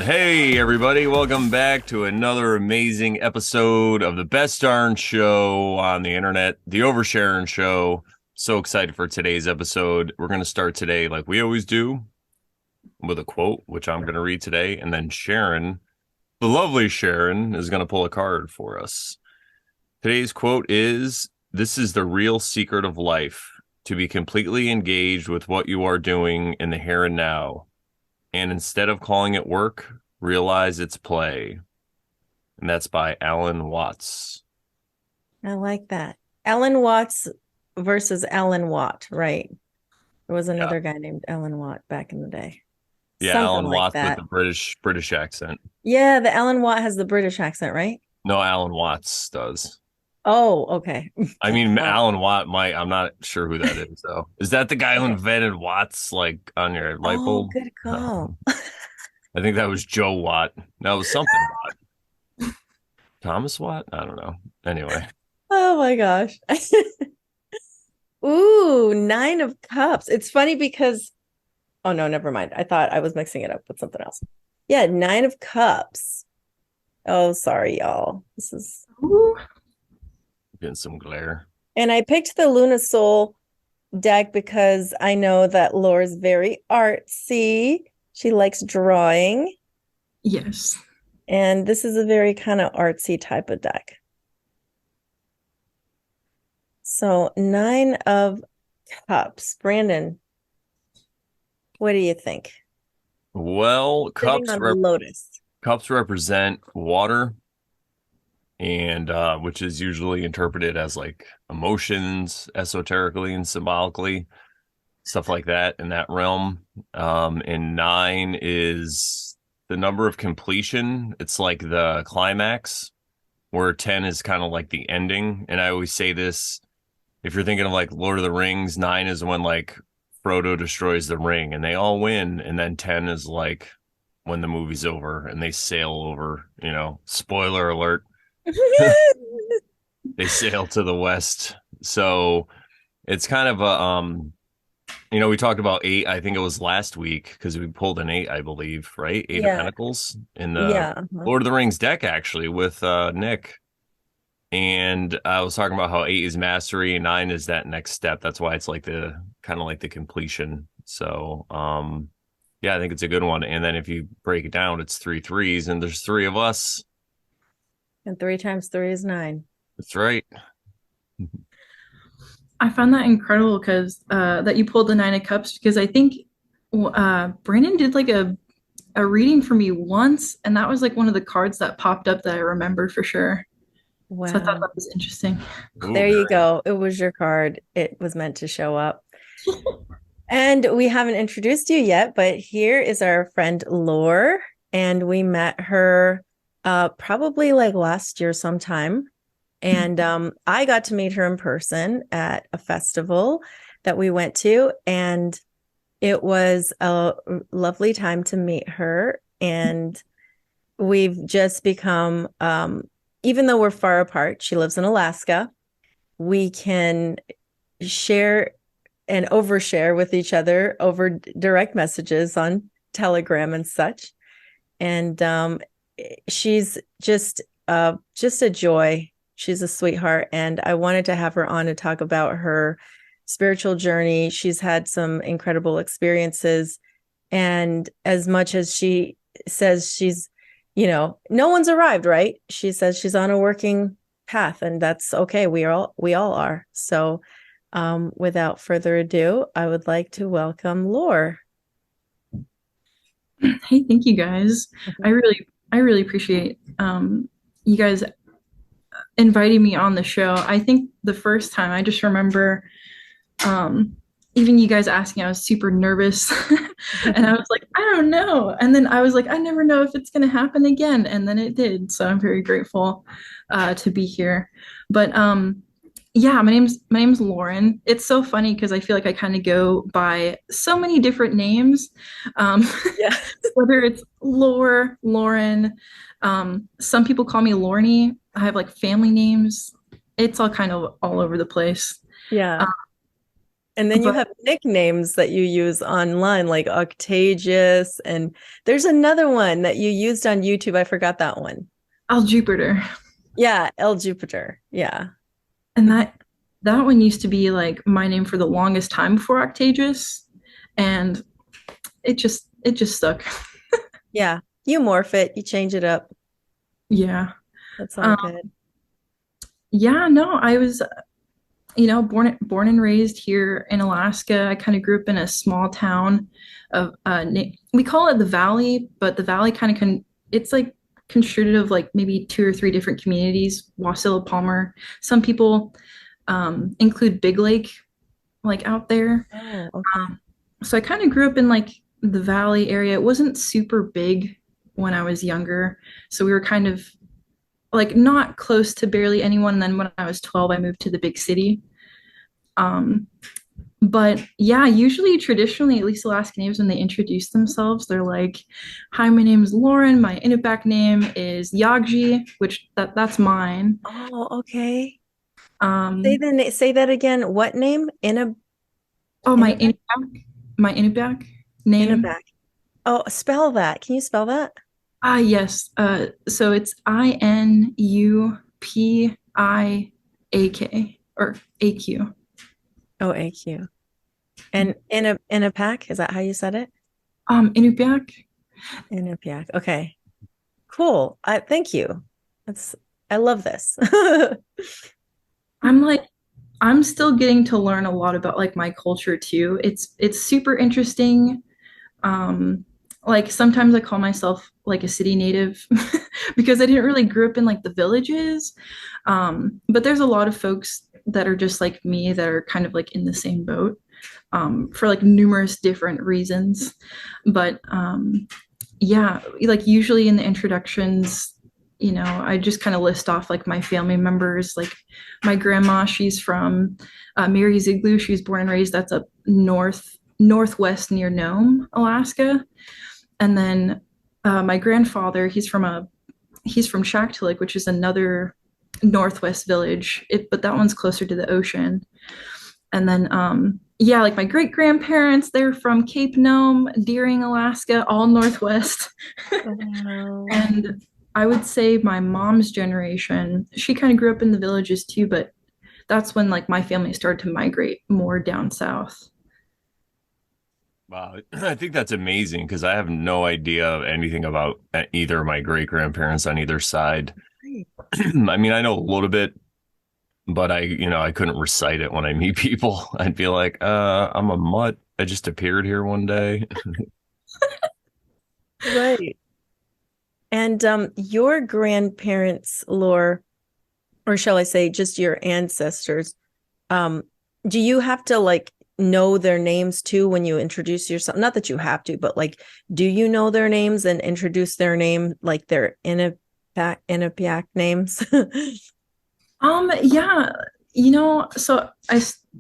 Hey, everybody, welcome back to another amazing episode of the best darn show on the internet, the Sharon Show. So excited for today's episode. We're going to start today, like we always do, with a quote, which I'm going to read today. And then Sharon, the lovely Sharon, is going to pull a card for us. Today's quote is, "This is the real secret of life, to be completely engaged with what you are doing in the here and now. And instead of calling it work, realize it's play." And that's by Alan Watts. I like that. Alan Watts versus Alan Watt, right? There was Yeah. another guy named Alan Watt back in the day. Yeah, Something Alan like Watts with that. the British accent. Yeah, the Alan Watt has the British accent, right? No, Alan Watts does. Oh, okay. I mean, Wow. Alan Watt might, I'm not sure who that is, though. Is that the guy who Okay. invented Watts, like on your light Oh, bulb? good call. I think that was Joe Watt. That was something Watt. Thomas Watt? I don't know. Anyway. Oh my gosh. Ooh, Nine of Cups. It's funny because, oh no, never mind. I thought I was mixing it up with something else. Yeah, Nine of Cups. Oh, sorry, y'all. This is Getting some glare. And I picked the Luna Soul deck because I know that Laura's very artsy. She likes drawing. Yes. And this is a very kind of artsy type of deck. So, Nine of Cups. Brandon, what do you think? Well, Sitting on Lotus. cups represent water, and which is usually interpreted as like emotions, esoterically and symbolically, stuff like that in that realm. And nine is the number of completion. It's like the climax, where 10 is kind of like the ending. And I always say this, if you're thinking of like Lord of the Rings, nine is when like Frodo destroys the ring and they all win, and then 10 is like when the movie's over and they sail over, spoiler alert, they sail to the west. So it's kind of a we talked about eight. I think it was last week because we pulled an eight, I believe, right? Eight of Yeah. Pentacles in the Yeah. Lord of the Rings deck, actually, with Nick. And I was talking about how eight is mastery and nine is that next step. That's why it's like the kind of like the completion. So yeah, I think it's a good one. And then if you break it down, it's three threes, and there's three of us. And 3 times 3 is 9. That's right. I found that incredible because that you pulled the Nine of Cups because I think Brandon did like a reading for me once, and that was like one of the cards that popped up that I remember for sure. So I thought Wow. that was interesting. Ooh, There you go. It was your card. It was meant to show up. And we haven't introduced you yet, but here is our friend Laur. And we met her probably like last year sometime. And I got to meet her in person at a festival that we went to. And it was a lovely time to meet her. And we've just become, even though we're far apart, she lives in Alaska, we can share and overshare with each other over direct messages on Telegram and such. And she's just a joy. She's a sweetheart, and I wanted to have her on to talk about her spiritual journey. She's had some incredible experiences, and as much as she says she's, no one's arrived, right? She says she's on a working path, and that's okay. We all are. So without further ado, I would like to welcome Laur. Hey, thank you guys. I really appreciate you guys inviting me on the show. I think the first time I just remember even you guys asking, I was super nervous. And I was like, I don't know. And then I was like, I never know if it's going to happen again. And then it did. So I'm very grateful to be here. But yeah, my name's Lauren. It's so funny because I feel like I kind of go by so many different names. Yeah. Whether it's Laur, Lauren, some people call me Lorney. I have like family names. It's all kind of all over the place. Yeah. And then you But have nicknames that you use online, like Octagious, and there's another one that you used on YouTube. I forgot that one. Al Jupiter. Yeah, El Jupiter. Yeah. And that one used to be like my name for the longest time before Octagious. And it just stuck. Yeah. You morph it, you change it up. Yeah. That's all Um, good. yeah, no, I was, born and raised here in Alaska. I kind of grew up in a small town of we call it the Valley, but the Valley kind of it's like constructed of like maybe two or three different communities. Wasilla, Palmer. Some people include Big Lake, like out there. Oh, okay. So I kind of grew up in like the Valley area. It wasn't super big when I was younger, so we were kind of like not close to barely anyone. And then when I was 12, I moved to the big city. Um, but yeah, usually traditionally, at least Alaska Natives, when they introduce themselves, they're like, "Hi, my name is Lauren. My Inupiaq name is Yagji," which that's mine. Oh, okay. Um, Say that again. What name? oh, In a back? My Inupiaq In a name. back. Oh, spell that. Can you spell that? Ah, yes. So it's Inupiaq or AQ. Oh, AQ. And in a pack, is that how you said it? Inupiaq. Inupiaq. Okay. Cool. Thank you. That's I love this. I'm like, I'm still getting to learn a lot about like my culture too. It's super interesting. Um, like sometimes I call myself like a city native because I didn't really grow up in like the villages. But there's a lot of folks that are just like me that are kind of like in the same boat for like numerous different reasons. But yeah, like usually in the introductions, I just kind of list off like my family members. Like my grandma, she's from Mary Ziegler. She was born and raised that's up northwest near Nome, Alaska. And then my grandfather, he's from Shaktoolik, which is another northwest village. But that one's closer to the ocean. And then yeah, like my great grandparents, they're from Cape Nome, Deering, Alaska, all northwest. Wow. And I would say my mom's generation, she kind of grew up in the villages too, but that's when like my family started to migrate more down south. Wow, I think that's amazing because I have no idea anything about either of my great grandparents on either side. Great. I mean, I know a little bit, but I couldn't recite it when I meet people. I'd be like, I'm a mutt. I just appeared here one day. Right. And your grandparents, Laur, or shall I say just your ancestors, um, do you have to like know their names too when you introduce yourself? Not that you have to, but like, do you know their names and introduce their name like their Inupiaq names? Yeah, so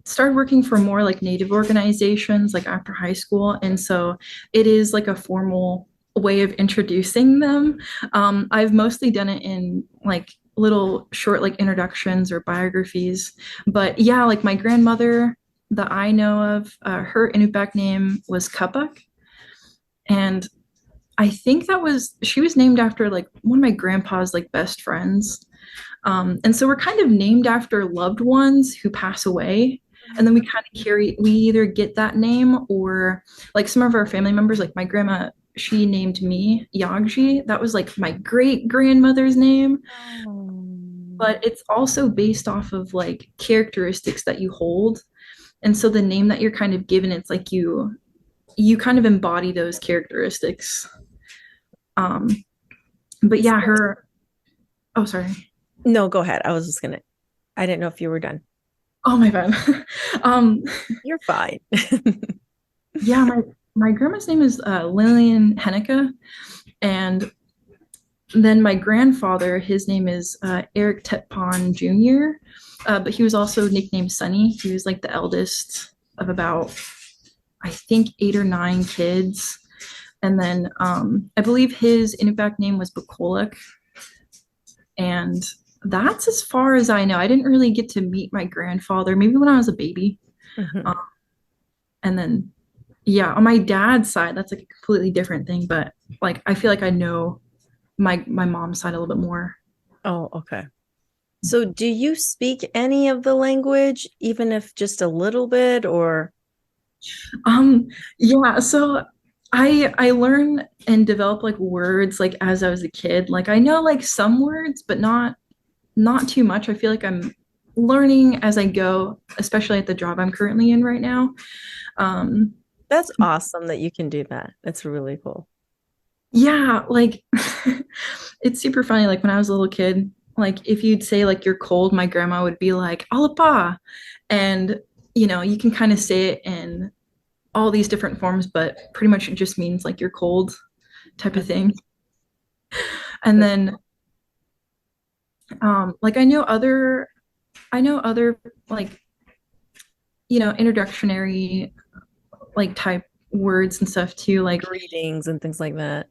started working for more like Native organizations like after high school, and so it is like a formal way of introducing them. I've mostly done it in like little short like introductions or biographies, but yeah, like my grandmother that I know of, her Inupiaq name was Kapuk, and I think she was named after like one of my grandpa's like best friends. And so we're kind of named after loved ones who pass away. And then we either get that name or like some of our family members, like my grandma, she named me Yagji. That was like my great grandmother's name. Oh. But it's also based off of like characteristics that you hold. And so the name that you're kind of given, it's like you kind of embody those characteristics. Um, but yeah, oh, sorry. No, go ahead. I didn't know if you were done. Oh my bad. um, You're fine. yeah, my grandma's name is Lillian Henneke, and then my grandfather, his name is Eric Tetpon Jr., but he was also nicknamed Sonny. He was like the eldest of about, I think, 8 or 9 kids. And then I believe his Inupiaq name was Bukolak, and that's as far as I know. I didn't really get to meet my grandfather, maybe when I was a baby. Mhm. And then, yeah, on my dad's side, that's like a completely different thing. But like, I feel like I know my mom's side a little bit more. Oh, okay. So do you speak any of the language, even if just a little bit, or? Um, yeah, so I learn and develop like words like as I was a kid. Like I know like some words, but not too much. I feel like I'm learning as I go, especially at the job I'm currently in right now. Um, That's awesome that you can do that. That's really cool. yeah, like it's super funny. Like when I was a little kid, like if you'd say like you're cold, my grandma would be like, Alapa. And you can kind of say it in all these different forms, but pretty much it just means like you're cold type of thing. And then like I know other like introductionary like type words and stuff too, like Greetings and things like that.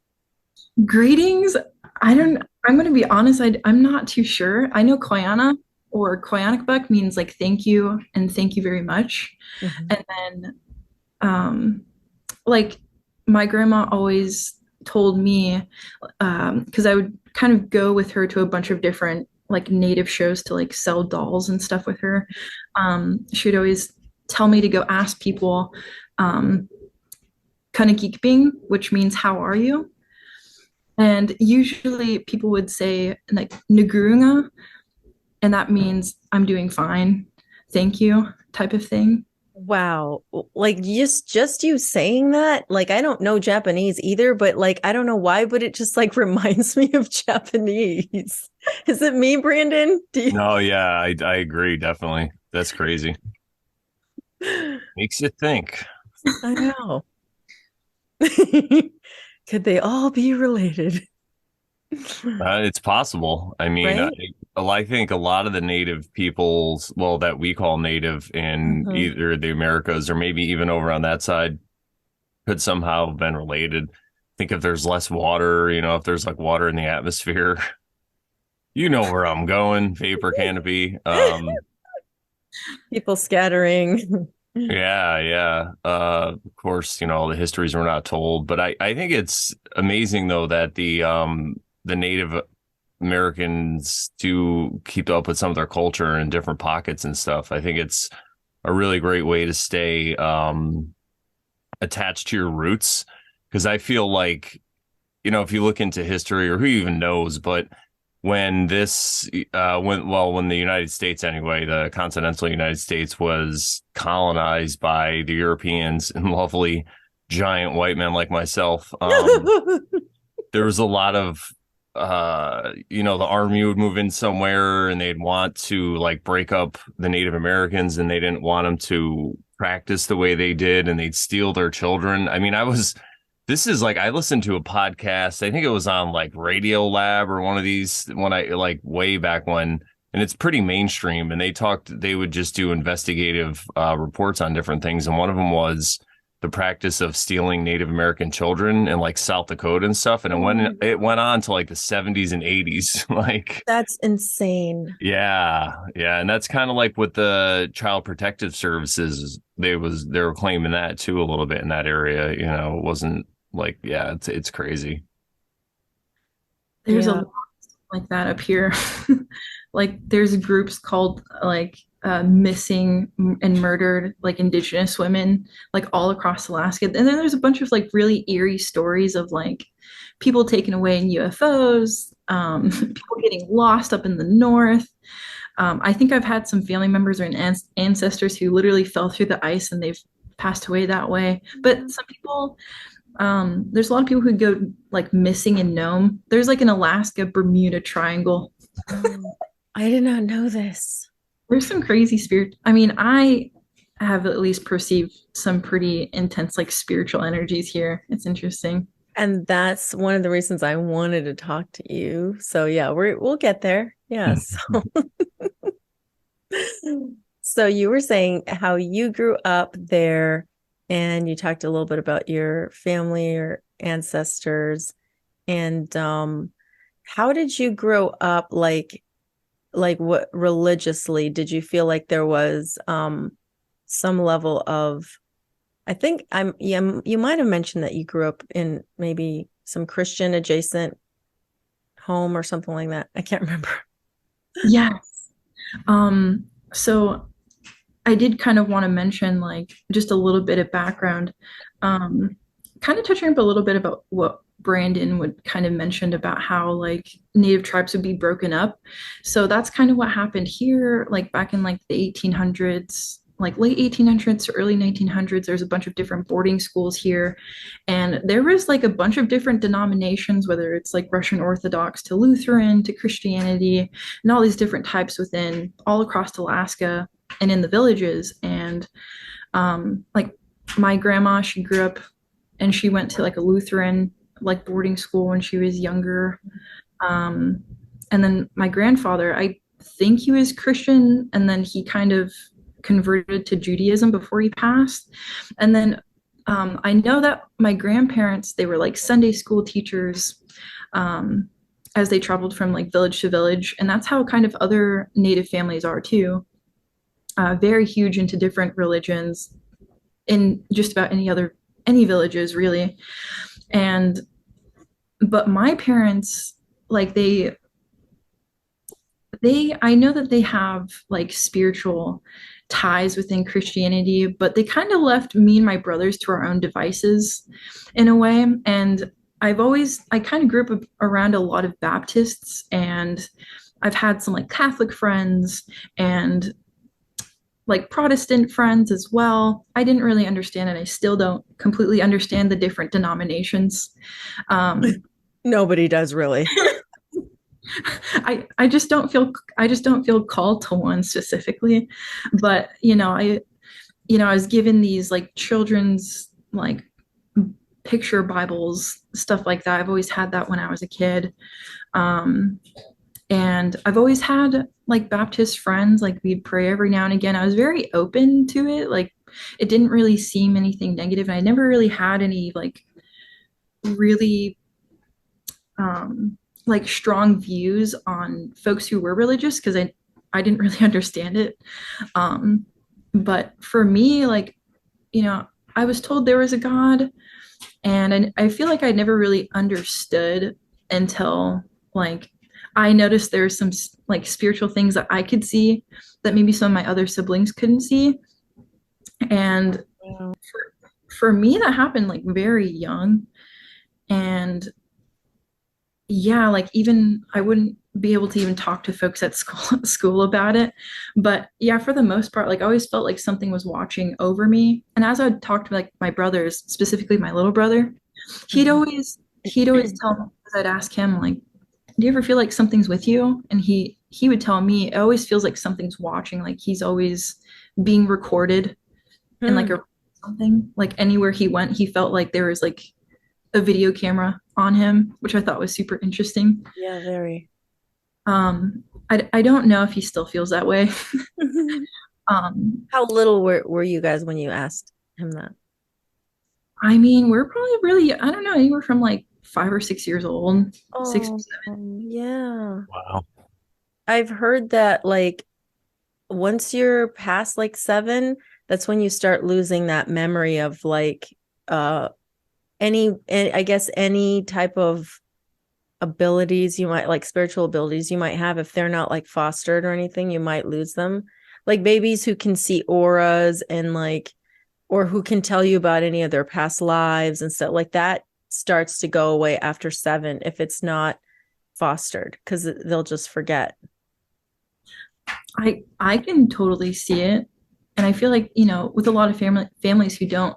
greetings. I'm gonna be honest, I'm not too sure. I know Koyana or Koyanikbuk means like thank you and thank you very much. Mhm. And then like my grandma always told me because I would kind of go with her to a bunch of different like native shows to like sell dolls and stuff with her. She would always tell me to go ask people um, kanakikbing, which means how are you? And usually people would say like nagurunga, and that means I'm doing fine, thank you type of thing. Wow. Like just you saying that, like I don't know Japanese either, but like I don't know why, but it just like reminds me of Japanese. Is it me, Brandon? No, yeah, I agree, definitely. That's crazy. Makes you think. I know. Could they all be related? It's possible. I mean, Right? I think a lot of the native peoples, well, that we call native in Mhm. either the Americas or maybe even over on that side, could somehow have been related. Think if there's less water, if there's like water in the atmosphere, you know where I'm going, vapor canopy. People scattering. Yeah, yeah. Of course, all the histories were not told, but I think it's amazing though that the Native Americans do keep up with some of their culture in different pockets and stuff. I think it's a really great way to stay attached to your roots because I feel like, if you look into history or who even knows, but when when the United States anyway, the continental United States was colonized by the Europeans and lovely giant white men like myself, there was a lot of the army would move in somewhere and they'd want to like break up the Native Americans and they didn't want them to practice the way they did and they'd steal their children. I mean, this is like I listened to a podcast. I think it was on like Radio Lab or one of these when I like way back when, and it's pretty mainstream. And they would just do investigative reports on different things. And one of them was the practice of stealing Native American children in like South Dakota and stuff. And Oh my it God. went on to like the 70s and 80s. Like, That's insane. yeah, yeah. And that's kind of like with the Child Protective Services. They were claiming that too a little bit in that area. It wasn't like, yeah, it's crazy. There's a Yeah. lot like that up here. Like there's groups called like missing and murdered like indigenous women like all across Alaska. And then there's a bunch of like really eerie stories of like people taken away in UFOs, people getting lost up in the north. I think I've had some family members or ancestors who literally fell through the ice and they've passed away that way. But some people there's a lot of people who go like missing in Nome. There's like an Alaska Bermuda Triangle. Oh, I did not know this. There's some crazy spirit. I mean, I have at least perceived some pretty intense like spiritual energies here. It's interesting. And that's one of the reasons I wanted to talk to you. So yeah, we'll get there. Yes. So you were saying how you grew up there and you talked a little bit about your family or ancestors and how did you grow up like what religiously did you feel like there was some level of I think you might have mentioned that you grew up in maybe some Christian adjacent home or something like that. I can't remember. Yes. So I did kind of want to mention like just a little bit of background, um, kind of touching up a little bit about what Brandon would kind of mentioned about how like Native tribes would be broken up. So that's kind of what happened here, like back in like the 1800s, like late 1800s to early 1900s. There's a bunch of different boarding schools here, and there was like a bunch of different denominations, whether it's like Russian Orthodox to Lutheran to Christianity, and all these different types within all across Alaska and in the villages. And like my grandma, she grew up and she went to like a Lutheran like boarding school when she was younger. Um, and then my grandfather, I think he was Christian, and then he kind of converted to Judaism before he passed. And then I know that my grandparents, they were like Sunday school teachers, um, as they traveled from like village to village. And that's how kind of other Native families are too. Very huge into different religions in just about any villages really. And but my parents, like they I know that they have like spiritual ties within Christianity, but they kind of left me and my brothers to our own devices in a way. And I kind of grew up around a lot of Baptists, and I've had some like Catholic friends and like Protestant friends as well. I didn't really understand, and I still don't completely understand the different denominations. Um, Nobody does really. I just don't feel called to one specifically. But I was given these like children's like picture Bibles, stuff like that. I've always had that when I was a kid. Um, and I've always had like Baptist friends, like we'd pray every now and again. I was very open to it. Like it didn't really seem anything negative. And I never really had any like really like strong views on folks who were religious because I didn't really understand it. Um, but for me, like, I was told there was a God, and I feel like I never really understood until like I noticed there were some like spiritual things that I could see that maybe some of my other siblings couldn't see. And for me, that happened like very young. And yeah, like even I wouldn't be able to even talk to folks at school about it. But yeah, for the most part, like I always felt like something was watching over me. And as I would talk to like my brothers, specifically my little brother, he'd always tell me, as I'd ask him, like, do you ever feel like something's with you? And he would tell me it always feels like something's watching, like he's always being recorded in like a something. Like anywhere he went, he felt like there was like a video camera on him, which I thought was super interesting. Yeah, very. I don't know if he still feels that way. How little were you guys when you asked him that? I mean, we're probably really, I don't know, anywhere from like 5 or 6 years old, 6 or 7. Yeah. Wow. I've heard that like once you're past like 7, that's when you start losing that memory of like I guess any type of abilities you might like spiritual abilities you might have if they're not like fostered or anything, you might lose them. Like babies who can see auras and like or who can tell you about any of their past lives and stuff like that starts to go away after 7 if it's not fostered because they'll just forget. I can totally see it. And I feel like, with a lot of families who don't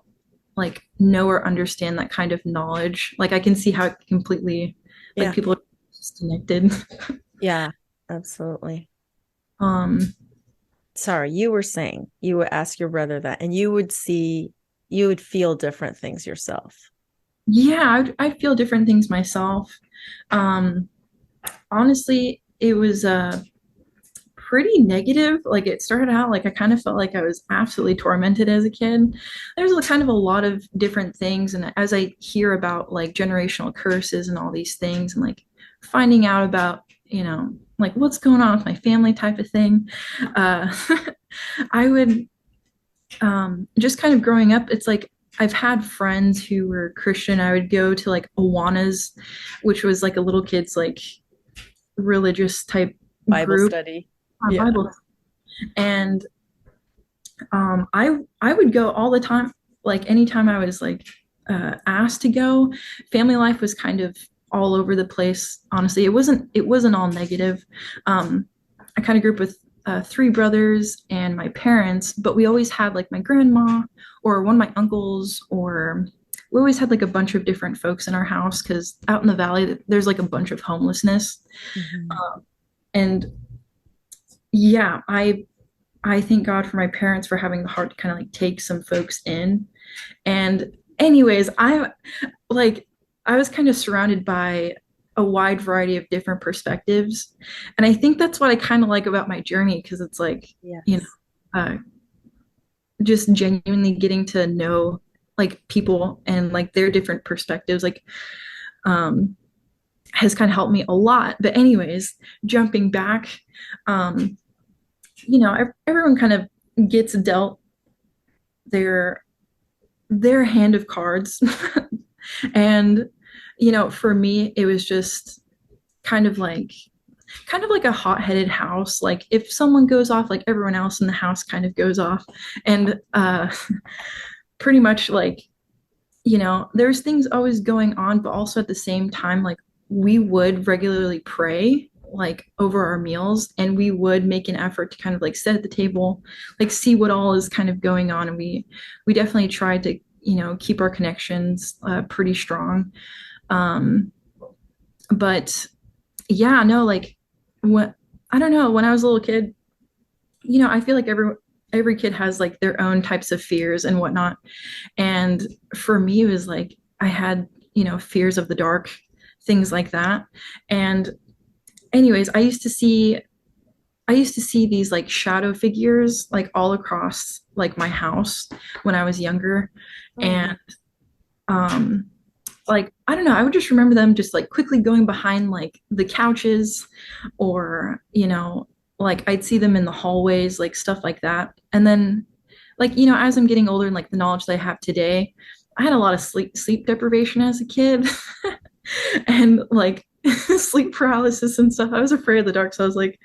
like know or understand that kind of knowledge, like I can see how it completely like people are disconnected. Yeah, absolutely. Um, Sorry, you were saying you would ask your brother that and you would feel different things yourself. yeah, I feel different things myself. Um, Honestly, it was pretty negative. Like it started out like I kind of felt like I was absolutely tormented as a kid. There's kind of a lot of different things, and as I hear about like generational curses and all these things, and like finding out about like what's going on with my family type of thing, uh, I would just kind of growing up. It's like I've had friends who were Christian. I would go to like Awanas, which was like a little kids like religious type Bible group, study. Yeah. Bible, and I would go all the time. Like anytime I was like asked to go, family life was kind of all over the place. Honestly, it wasn't all negative. I kind of grew up with three brothers and my parents, but we always had like my grandma or one of my uncles, or we always had like a bunch of different folks in our house because out in the valley there's like a bunch of homelessness. Mhm. And yeah, I thank God for my parents for having the heart to kind of like take some folks in. And anyways, I was kind of surrounded by a wide variety of different perspectives. And I think that's what I kind of like about my journey because it's like, you know, Yes. uh, just genuinely getting to know like people and like their different perspectives like um has kind of helped me a lot. But anyways, jumping back, um everyone kind of gets dealt their their hand of cards. And for me it was just kind of like a hot-headed house. Like if someone goes off, like everyone else in the house kind of goes off. And pretty much like there's things always going on, but also at the same time like we would regularly pray like over our meals, and we would make an effort to kind of like sit at the table, like see what all is kind of going on. And we definitely tried to keep our connections pretty strong. um but yeah, no, like what I don't know, when I was a little kid, I feel like every kid has like their own types of fears and whatnot. And for me, it was like I had, fears of the dark, things like that. And anyways, I used to see these like shadow figures like all across like my house when I was younger. Oh, And um like I don't know, I would just remember them just like quickly going behind like the couches, or like I'd see them in the hallways, like stuff like that. And then like as I'm getting older and like the knowledge that I have today, I had a lot of sleep deprivation as a kid. And like sleep paralysis and stuff. I was afraid of the dark, so I was like,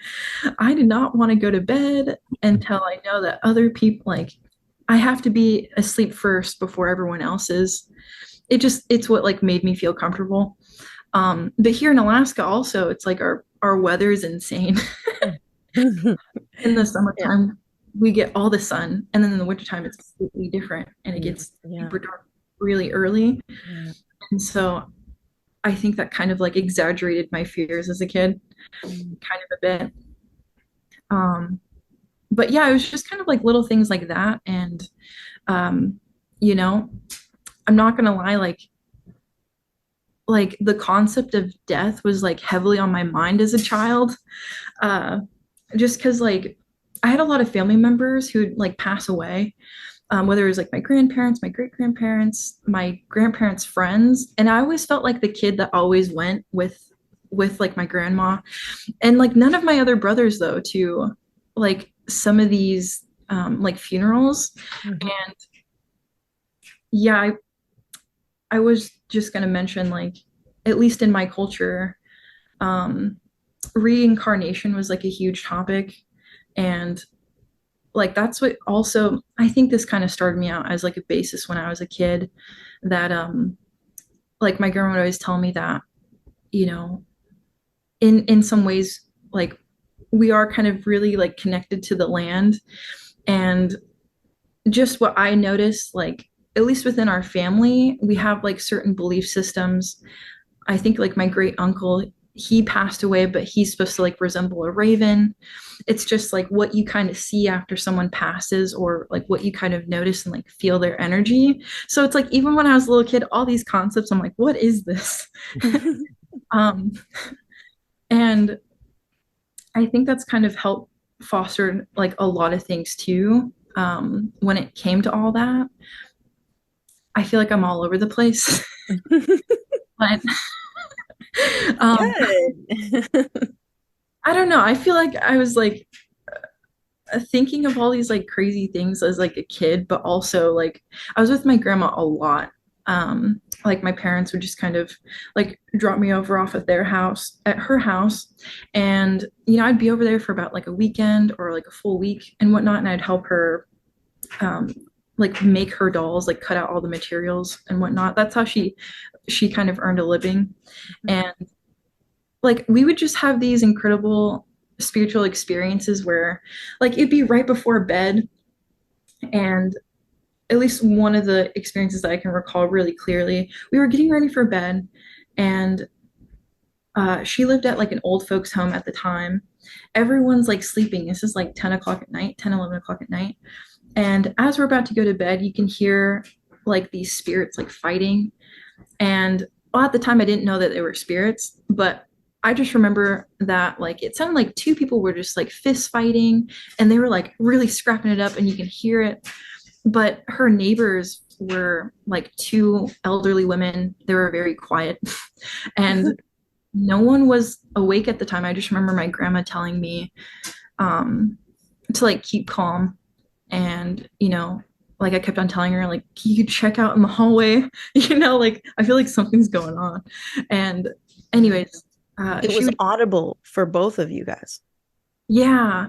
I did not want to go to bed until I know that other people, like I have to be asleep first before everyone else is. It's what like made me feel comfortable. But here in Alaska also, it's like our weather is insane. yeah. In the summertime we get all the sun, and then in the wintertime it's completely different and it gets Yeah. super dark really early. Yeah. And so I think that kind of like exaggerated my fears as a kid, Mm. kind of a bit. um but yeah, it was just kind of like little things like that. And um you know I'm not gonna lie, like the concept of death was like heavily on my mind as a child. uh just because like I had a lot of family members who would like pass away, whether it was like my grandparents, my great grandparents, my grandparents' friends. And I always felt like the kid that always went with like my grandma. And like none of my other brothers though, to like some of these like funerals. Mhm. And yeah, I was just gonna mention like, at least in my culture, um reincarnation was like a huge topic. And like that's what also, I think this kind of started me out as like a basis when I was a kid, that like my grandma would always tell me that, you know in some ways like we are kind of really like connected to the land. And just what I noticed, like at least within our family, we have like certain belief systems. I think like my great uncle, he passed away, but he's supposed to like resemble a raven. It's just like what you kind of see after someone passes, or like what you kind of notice and like feel their energy. So it's like even when I was a little kid, all these concepts, I'm like, what is this? um, and I think that's kind of helped foster like a lot of things too. When it came to all that, I feel like I'm all over the place. But um, Good. I don't know. I feel like I was like thinking of all these like crazy things as like a kid, but also like I was with my grandma a lot. Like my parents would just kind of like drop me over off at their house, at her house, and I'd be over there for about like a weekend or like a full week and whatnot, and I'd help her um, like make her dolls, like cut out all the materials and whatnot. That's how she kind of earned a living, and like we would just have these incredible spiritual experiences where like it'd be right before bed, and at least one of the experiences that I can recall really clearly, we were getting ready for bed, and she lived at like an old folks home at the time. Everyone's like sleeping. This is like 10 o'clock at night, 10, 11 o'clock at night. And as we're about to go to bed, you can hear like these spirits like fighting. And well, at the time, I didn't know that they were spirits, but I just remember that like it sounded like two people were just like fist fighting, and they were like really scrapping it up, and you can hear it. But her neighbors were like two elderly women. They were very quiet, and no one was awake at the time. I just remember my grandma telling me to like keep calm, and like I kept on telling her like you could check out in the hallway, like I feel like something's going on. And anyways, It she was would, audible for both of you guys. yeah,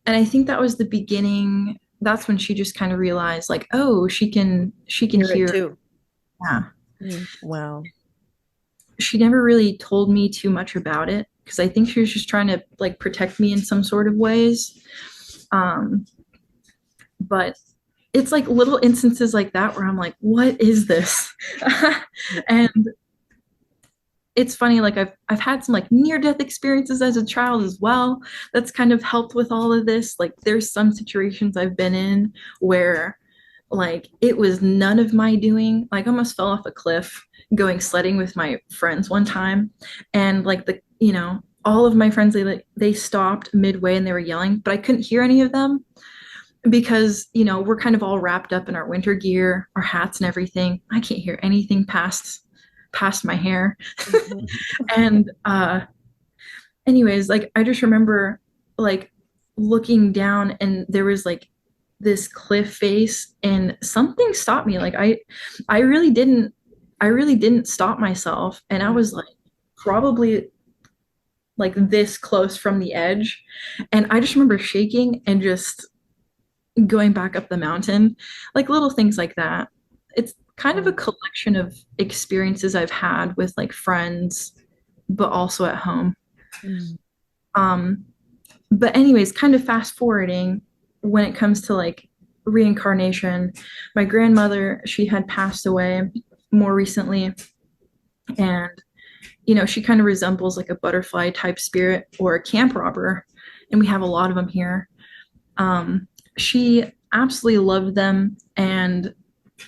and I think that was the beginning. That's when she just kind of realized like, oh, she can Hear it hear. too. Yeah, Wow. she never really told me too much about it because I think she was just trying to like protect me in some sort of ways. Um, but it's like little instances like that where I'm like, what is this? And it's funny, like I've had some like near death experiences as a child as well. That's kind of helped with all of this. Like there's some situations I've been in where like it was none of my doing. Like I almost fell off a cliff going sledding with my friends one time, and like all of my friends they stopped midway and they were yelling, but I couldn't hear any of them because we're kind of all wrapped up in our winter gear, our hats and everything. I can't hear anything past my hair. And anyways, like I just remember like looking down, and there was like this cliff face, and something stopped me. Like I really didn't stop myself, and I was like probably like this close from the edge, and I just remember shaking and just going back up the mountain, like little things like that. It's kind of a collection of experiences I've had with like friends, but also at home. Mm. Um, but anyways, kind of fast forwarding when it comes to like reincarnation, my grandmother, she had passed away more recently, and she kind of resembles like a butterfly type spirit or a camp robber, and we have a lot of them here. She absolutely loved them, and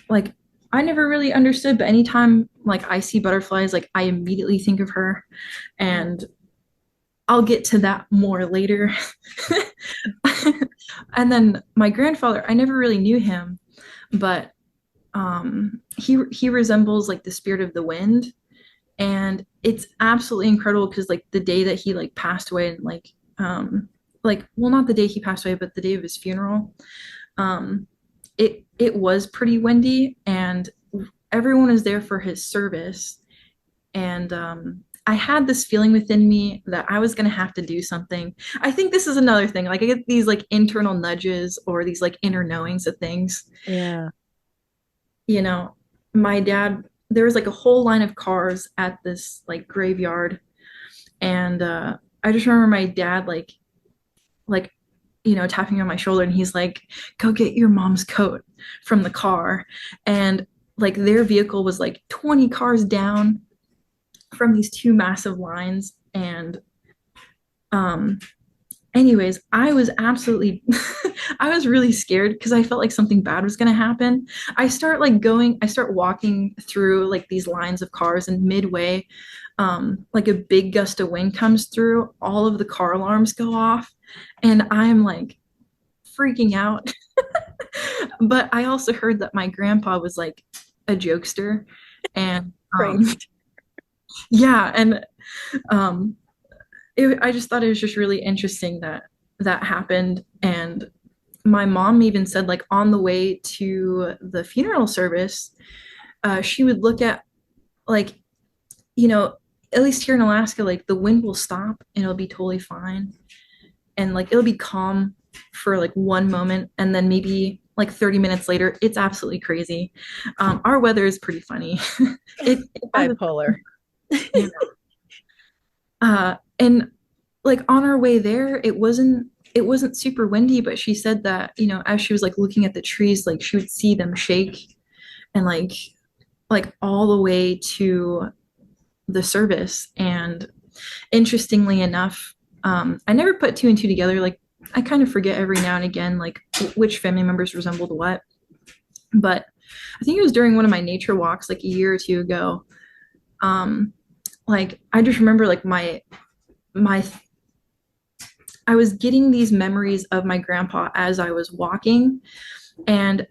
like I never really understood, but anytime like I see butterflies, like I immediately think of her, and I'll get to that more later. And then my grandfather, I never really knew him, but he resembles like the spirit of the wind, and it's absolutely incredible because like the day that he like passed away, and like well, not the day he passed away, but the day of his funeral, um it was pretty windy, and everyone was there for his service, and I had this feeling within me that I was going to have to do something. I think this is another thing, like I get these like internal nudges or these like inner knowings of things. Yeah. you know my dad, there was like a whole line of cars at this like graveyard, and I just remember my dad like tapping on my shoulder, and he's like, go get your mom's coat from the car. And like their vehicle was like 20 cars down from these two massive lines. And um anyways, I was absolutely I was really scared because I felt like something bad was going to happen. I start walking through like these lines of cars, and midway like a big gust of wind comes through, all of the car alarms go off, and I'm like freaking out. But I also heard that my grandpa was like a jokester, and Right. yeah, and I just thought it was just really interesting that that happened. And my mom even said, like, on the way to the funeral service, she would look at, like, you know, at least here in Alaska, like the wind will stop and it'll be totally fine. And like it'll be calm for like one moment. And then maybe like 30 minutes later, it's absolutely crazy. Our weather is pretty funny. It Bipolar. yeah. And like on our way there, it wasn't super windy, but she said that, as she was like looking at the trees, like she would see them shake and like all the way to the service. And interestingly enough, I never put two and two together. Like I kind of forget every now and again, like which family members resembled what. But I think it was during one of my nature walks, like a year or two ago. Like I just remember like my I was getting these memories of my grandpa as I was walking, and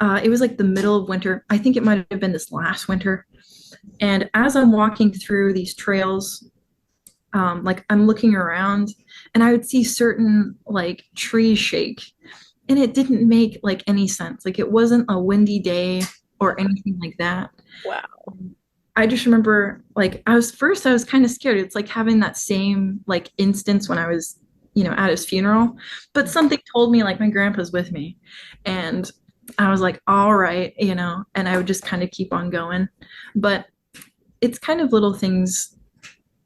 it was like the middle of winter. I think it might have been this last winter. And as I'm walking through these trails, like I'm looking around and I would see certain like trees shake, and it didn't make like any sense. Like it wasn't a windy day or anything like that. Wow. I just remember like I was kind of scared. It's like having that same like instance when I was, at his funeral, but something told me like my grandpa's with me. And I was like, all right, and I would just kind of keep on going. But it's kind of little things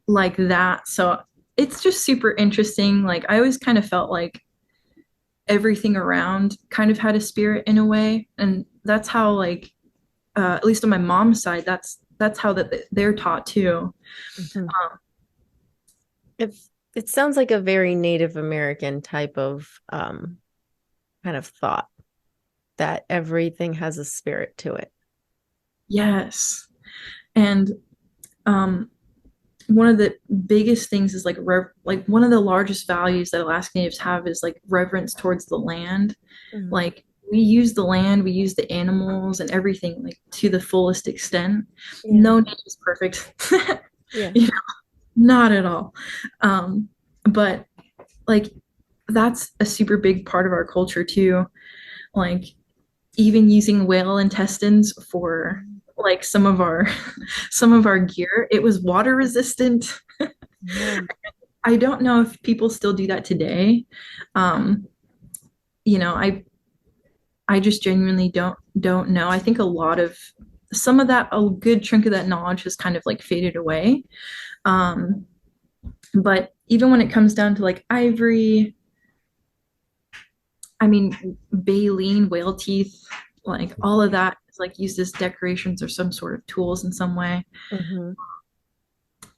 like that. So it's just super interesting. Like I always kind of felt like everything around kind of had a spirit in a way. And that's how like at least on my mom's side, that's how that they're taught too. Mhm. It sounds like a very Native American type of kind of thought that everything has a spirit to it. Yes. And um, one of the biggest things is like one of the largest values that Alaska Natives have is like reverence towards the land. Mhm. Like we use the land, we use the animals and everything like to the fullest extent. Yeah. No native is perfect. Yeah. Not at all. But like that's a super big part of our culture too. Like even using whale intestines for like some of our gear, it was water resistant. Yeah. I don't know if people still do that today. um you know I just genuinely don't know. I think a lot of some of that, a good chunk of that knowledge has kind of like faded away. um but even when it comes down to like ivory, I mean, baleen, whale teeth, like all of that is like used as decorations or some sort of tools in some way. Mhm.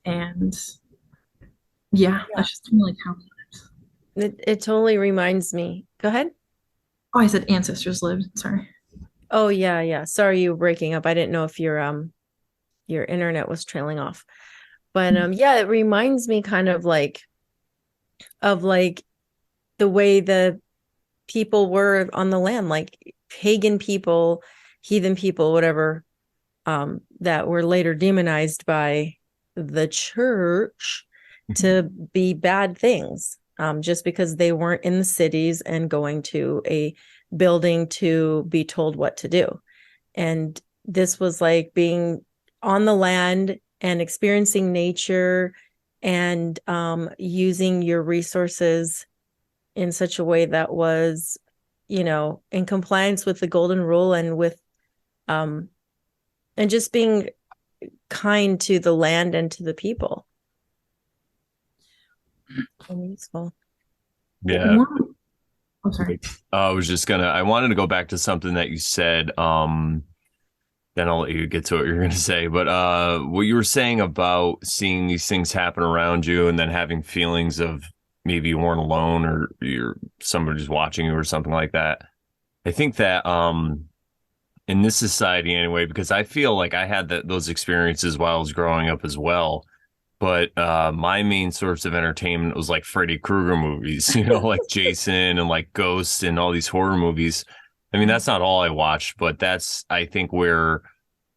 And yeah, Yeah. that's just really how. It totally reminds me. Go ahead. Oh, I said ancestors lived. Sorry. Oh yeah, yeah. Sorry you were breaking up. I didn't know if your internet was trailing off. But yeah, it reminds me kind of like of like the way the people were on the land, like pagan people, heathen people, whatever, that were later demonized by the church to be bad things, just because they weren't in the cities and going to a building to be told what to do. And this was like being on the land and experiencing nature and using your resources in such a way that was, in compliance with the golden rule and with and just being kind to the land and to the people. And useful. Yeah. Oh, sorry. I wanted to go back to something that you said. Then I'll let you get to what you're going to say. But what you were saying about seeing these things happen around you and then having feelings of maybe you weren't alone or somebody's watching you or something like that. I think that in this society anyway, because I feel like I had those experiences while I was growing up as well. But my main source of entertainment was like Freddy Krueger movies, like Jason and like Ghost and all these horror movies. I mean, that's not all I watched, but that's, I think, where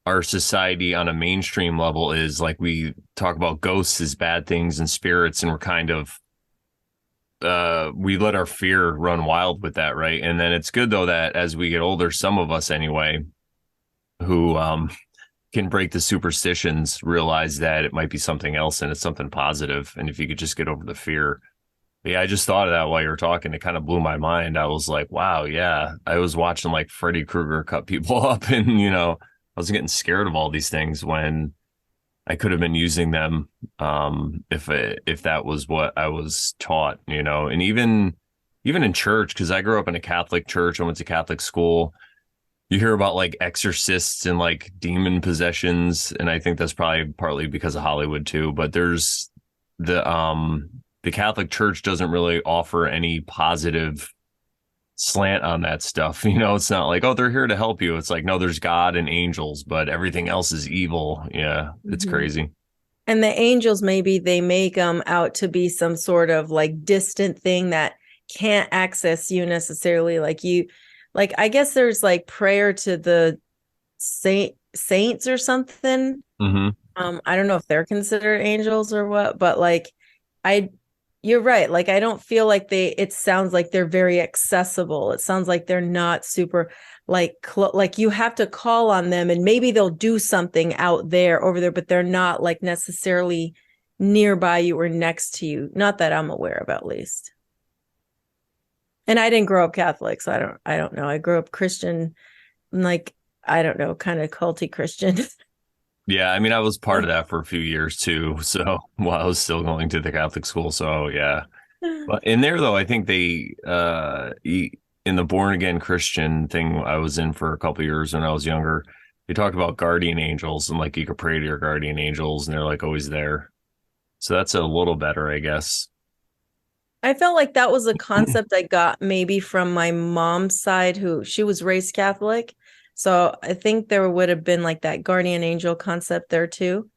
our society on a mainstream level is. Like we talk about ghosts as bad things and spirits, and we're kind of we let our fear run wild with that, right? And then it's good though that as we get older, some of us anyway, who can break the superstitions, realize that it might be something else and it's something positive. And if you could just get over the fear. Yeah, I just thought of that while you were talking. It kind of blew my mind. I was like, wow, yeah. I was watching like Freddy Krueger cut people up, and I was getting scared of all these things when I could have been using them if that was what I was taught, and even in church, because I grew up in a Catholic church. I went to Catholic school. You hear about like exorcists and like demon possessions, and I think that's probably partly because of Hollywood too. But there's the Catholic Church doesn't really offer any positive slant on that stuff. It's not like, oh, they're here to help you. It's like, no, there's God and angels, but everything else is evil. Yeah, it's crazy. And the angels, maybe they make them out to be some sort of like distant thing that can't access you necessarily. Like I guess there's like prayer to the saints or something. I don't know if they're considered angels or what, but like I you're right. Like I don't feel like it sounds like they're very accessible. It sounds like they're not super like like you have to call on them, and maybe they'll do something out there over there, but they're not like necessarily nearby you or next to you. Not that I'm aware of, at least. And I didn't grow up Catholic, so I don't know. I grew up Christian, like I don't know, kind of culty Christian. Yeah, I mean, I was part of that for a few years too. So while I was still going to the Catholic school. So yeah. But in there though, I think they in the born again Christian thing I was in for a couple of years when I was younger, they talked about guardian angels and like you could pray to your guardian angels and they're like always there. So that's a little better, I guess. I felt like that was a concept I got maybe from my mom's side, who she was raised Catholic. So I think there would have been like that guardian angel concept there too.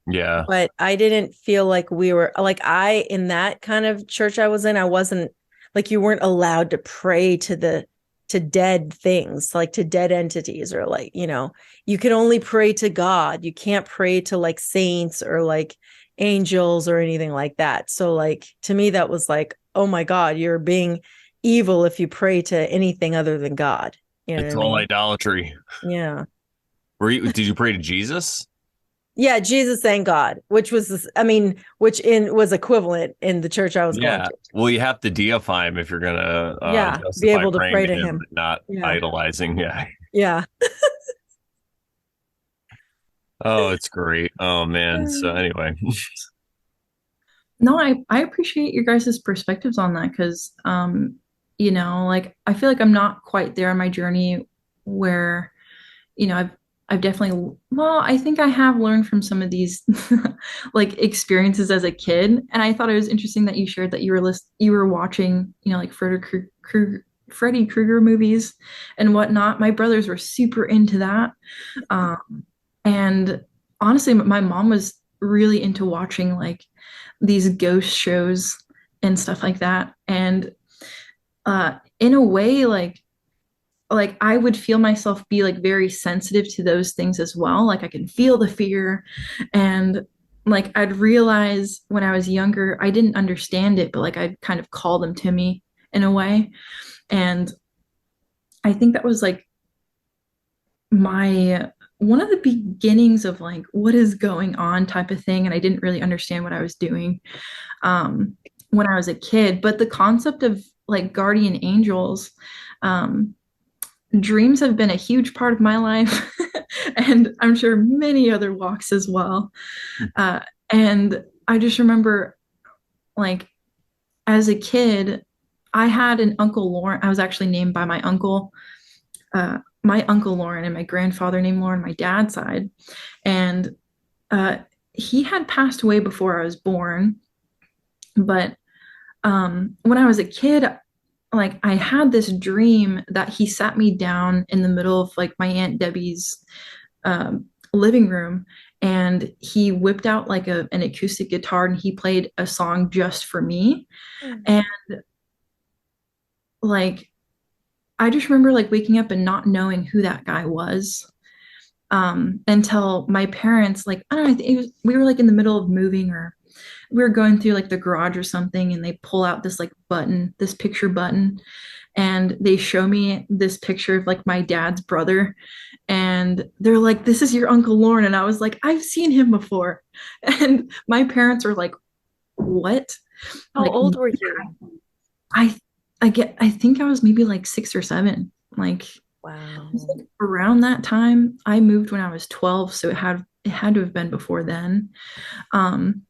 Yeah. But I didn't feel like we were like in that kind of church I was in, I wasn't like you weren't allowed to pray to dead things, like to dead entities, or like, you can only pray to God. You can't pray to like saints or like angels or anything like that. So like to me that was like, oh my God, you're being evil if you pray to anything other than God. You know It's what I all mean? idolatry. Yeah. Did you pray to Jesus? Yeah, Jesus and God, which was was equivalent in the church I was going Yeah. to. Well, you have to deify him if you're gonna Yeah, be justify able to praying pray to to him, him. but not Yeah. idolizing. Yeah. Yeah. Oh, it's great. Oh man. So anyway. No, I appreciate your guys' perspectives on that because like I feel like I'm not quite there on my journey where, I've definitely, well, I think I have learned from some of these like experiences as a kid. And I thought it was interesting that you shared that you were watching, like Freddy Krueger movies and whatnot. My brothers were super into that. And honestly, my mom was really into watching like these ghost shows and stuff like that. And in a way, like I would feel myself be like very sensitive to those things as well. Like I can feel the fear, and like I'd realize when I was younger, I didn't understand it, but like I'd kind of call them to me in a way. And I think that was like my one of the beginnings of like what is going on type of thing. And I didn't really understand what I was doing when I was a kid. But the concept of like guardian angels, dreams have been a huge part of my life, and I'm sure many other walks as well. And I just remember, like, as a kid, I had an Uncle Lauren. I was actually named by my Uncle Lauren, and my grandfather named Lauren, my dad's side. And uh, he had passed away before I was born. But when I was a kid, like I had this dream that he sat me down in the middle of like my Aunt Debbie's living room, and he whipped out like an acoustic guitar and he played a song just for me. And like I just remember like waking up and not knowing who that guy was until my parents, like I don't know, we were like in the middle of moving or we were going through like the garage or something, and they pull out this like button, this picture button, and they show me this picture of like my dad's brother, and they're like, "This is your Uncle Lauren," and I was like, "I've seen him before," and my parents were like, "What?" How Like, old were you? I I think I was maybe like 6 or 7. Like Wow. it was like around that time. I moved when I was 12, so it had to have been before then. Um,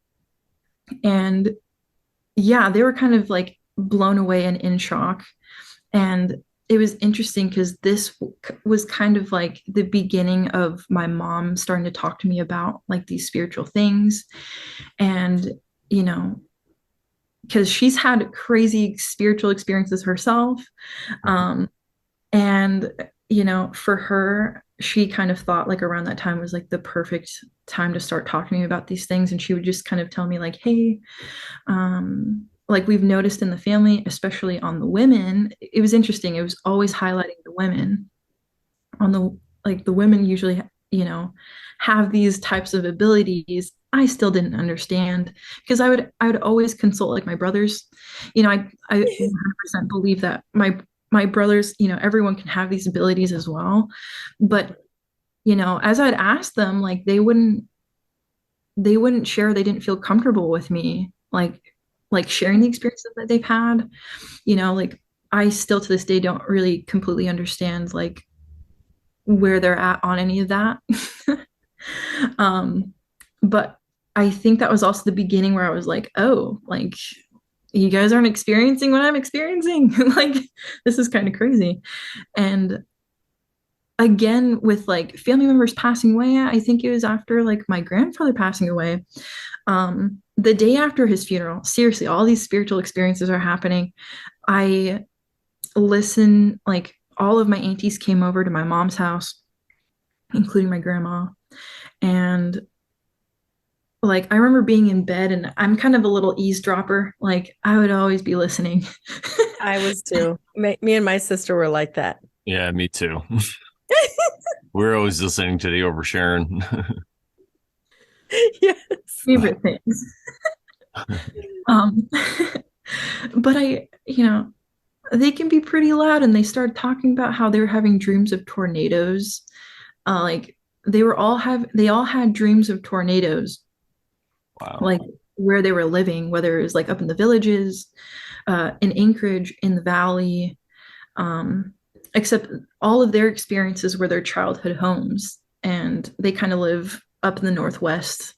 and yeah, they were kind of like blown away and in shock. And it was interesting because this was kind of like the beginning of my mom starting to talk to me about like these spiritual things. And, you know, because she's had crazy spiritual experiences herself. Um, and, for her, she kind of thought like around that time was like the perfect time to start talking to me about these things. And she would just kind of tell me, like, hey, like we've noticed in the family, especially on the women, it was interesting. It was always highlighting the women on the women usually, have these types of abilities. I still didn't understand because I would always consult like my brothers. I 100% believe that my brothers, everyone can have these abilities as well. But, as I'd ask them, like they wouldn't share, they didn't feel comfortable with me like sharing the experiences that they've had. Like I still to this day don't really completely understand like where they're at on any of that. um but I think that was also the beginning where I was like, oh, like you guys aren't experiencing what I'm experiencing. Like this is kind of crazy. And again, with like family members passing away, I think it was after like my grandfather passing away, the day after his funeral, seriously, all these spiritual experiences are happening. I listen, like all of my aunties came over to my mom's house, including my grandma. And like I remember being in bed, and I'm kind of a little eavesdropper. Like I would always be listening. I was too. Me and my sister were like that. Yeah, me too. We're always listening to the over Sharon. Yes. Favorite things. Um, but they can be pretty loud, and they started talking about how they were having dreams of tornadoes. Like they all had dreams of tornadoes, Wow. like where they were living, whether it was like up in the villages, in Anchorage, in the valley, um, except all of their experiences were their childhood homes, and they kind of live up in the Northwest,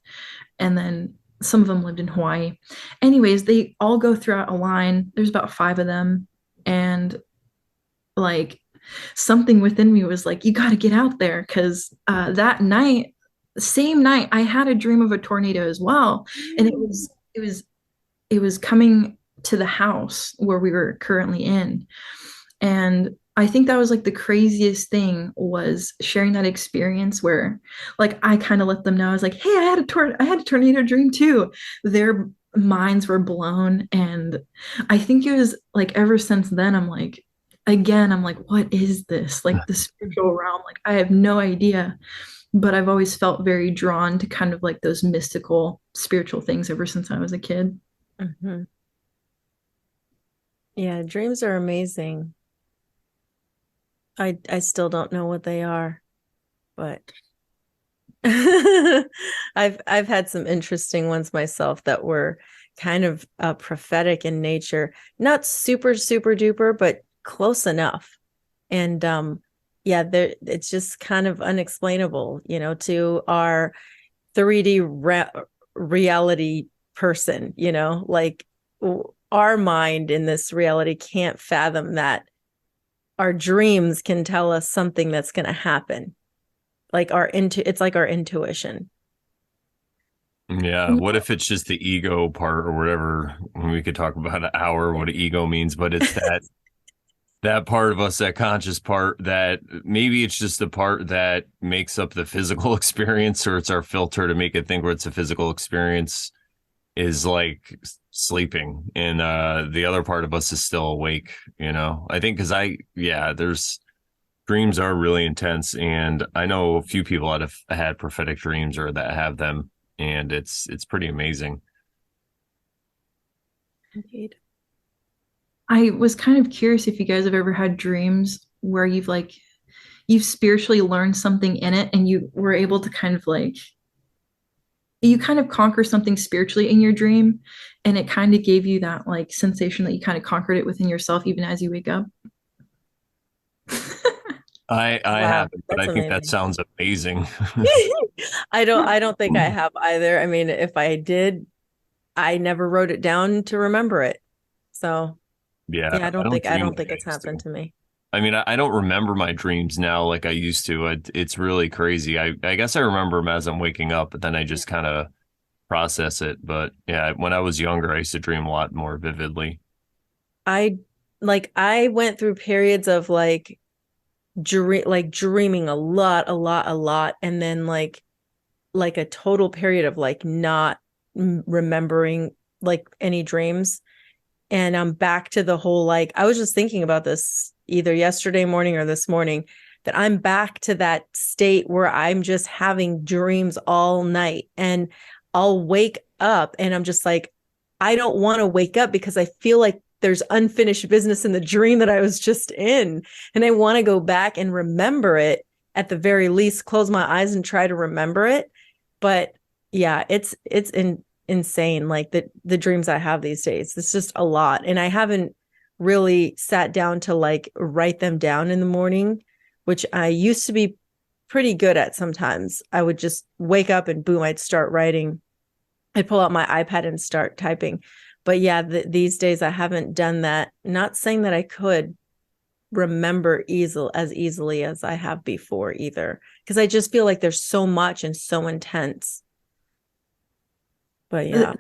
and then some of them lived in Hawaii. Anyways, they all go throughout a line. There's about 5 of them, and like something within me was like, you got to get out there because that night, same night, I had a dream of a tornado as well, and it was coming to the house where we were currently in. And I think that was like the craziest thing was sharing that experience where like I kind of let them know. I was like, hey, I had a tornado dream too. Their minds were blown. And I think it was like ever since then, I'm like, what is this? Like the spiritual realm? Like I have no idea. But I've always felt very drawn to kind of like those mystical spiritual things ever since I was a kid. Mhm. Yeah, dreams are amazing. I still don't know what they are, but I've had some interesting ones myself that were kind of prophetic in nature, not super super duper, but close enough. And yeah, it's just kind of unexplainable, to our 3D reality person, like our mind in this reality can't fathom that our dreams can tell us something that's going to happen. Like it's like our intuition. Yeah. What if it's just the ego part or whatever? We could talk about an hour what ego means, but it's that part of us, that conscious part, that maybe it's just the part that makes up the physical experience, or it's our filter to make it think where it's a physical experience is like sleeping, and the other part of us is still awake. I think because there's dreams are really intense, and I know a few people that have had prophetic dreams or that have them, and it's pretty amazing. Indeed. I was kind of curious if you guys have ever had dreams where you've spiritually learned something in it and you were able to kind of like you kind of conquer something spiritually in your dream and it kind of gave you that like sensation that you kind of conquered it within yourself even as you wake up. I Wow, haven't, but that's I think that amazing. sounds amazing. I don't think I have either. I mean, if I did, I never wrote it down to remember it. So Yeah, yeah, I I don't don't think I dream don't like think I it's used happened to. to me. I mean, I don't remember my dreams now like I used to. It's really crazy. I guess I remember them as I'm waking up, but then I just kind of process it. But yeah, when I was younger, I used to dream a lot more vividly. I I went through periods of dreaming a lot, and then like a total period of like not remembering like any dreams. And I'm back to the whole like I was just thinking about this either yesterday morning or this morning that I'm back to that state where I'm just having dreams all night and I'll wake up and I'm just like I don't want to wake up because I feel like there's unfinished business in the dream that I was just in and I want to go back and remember it at the very least close my eyes and try to remember it. But yeah, insane like the dreams I have these days. It's just a lot. And I haven't really sat down to like write them down in the morning, which I used to be pretty good at sometimes. I would just wake up and boom, I'd start writing. I'd pull out my iPad and start typing. But yeah, these days I haven't done that. Not saying that I could remember easily as I have before either, because I just feel like there's so much and so intense. But Uh, yeah.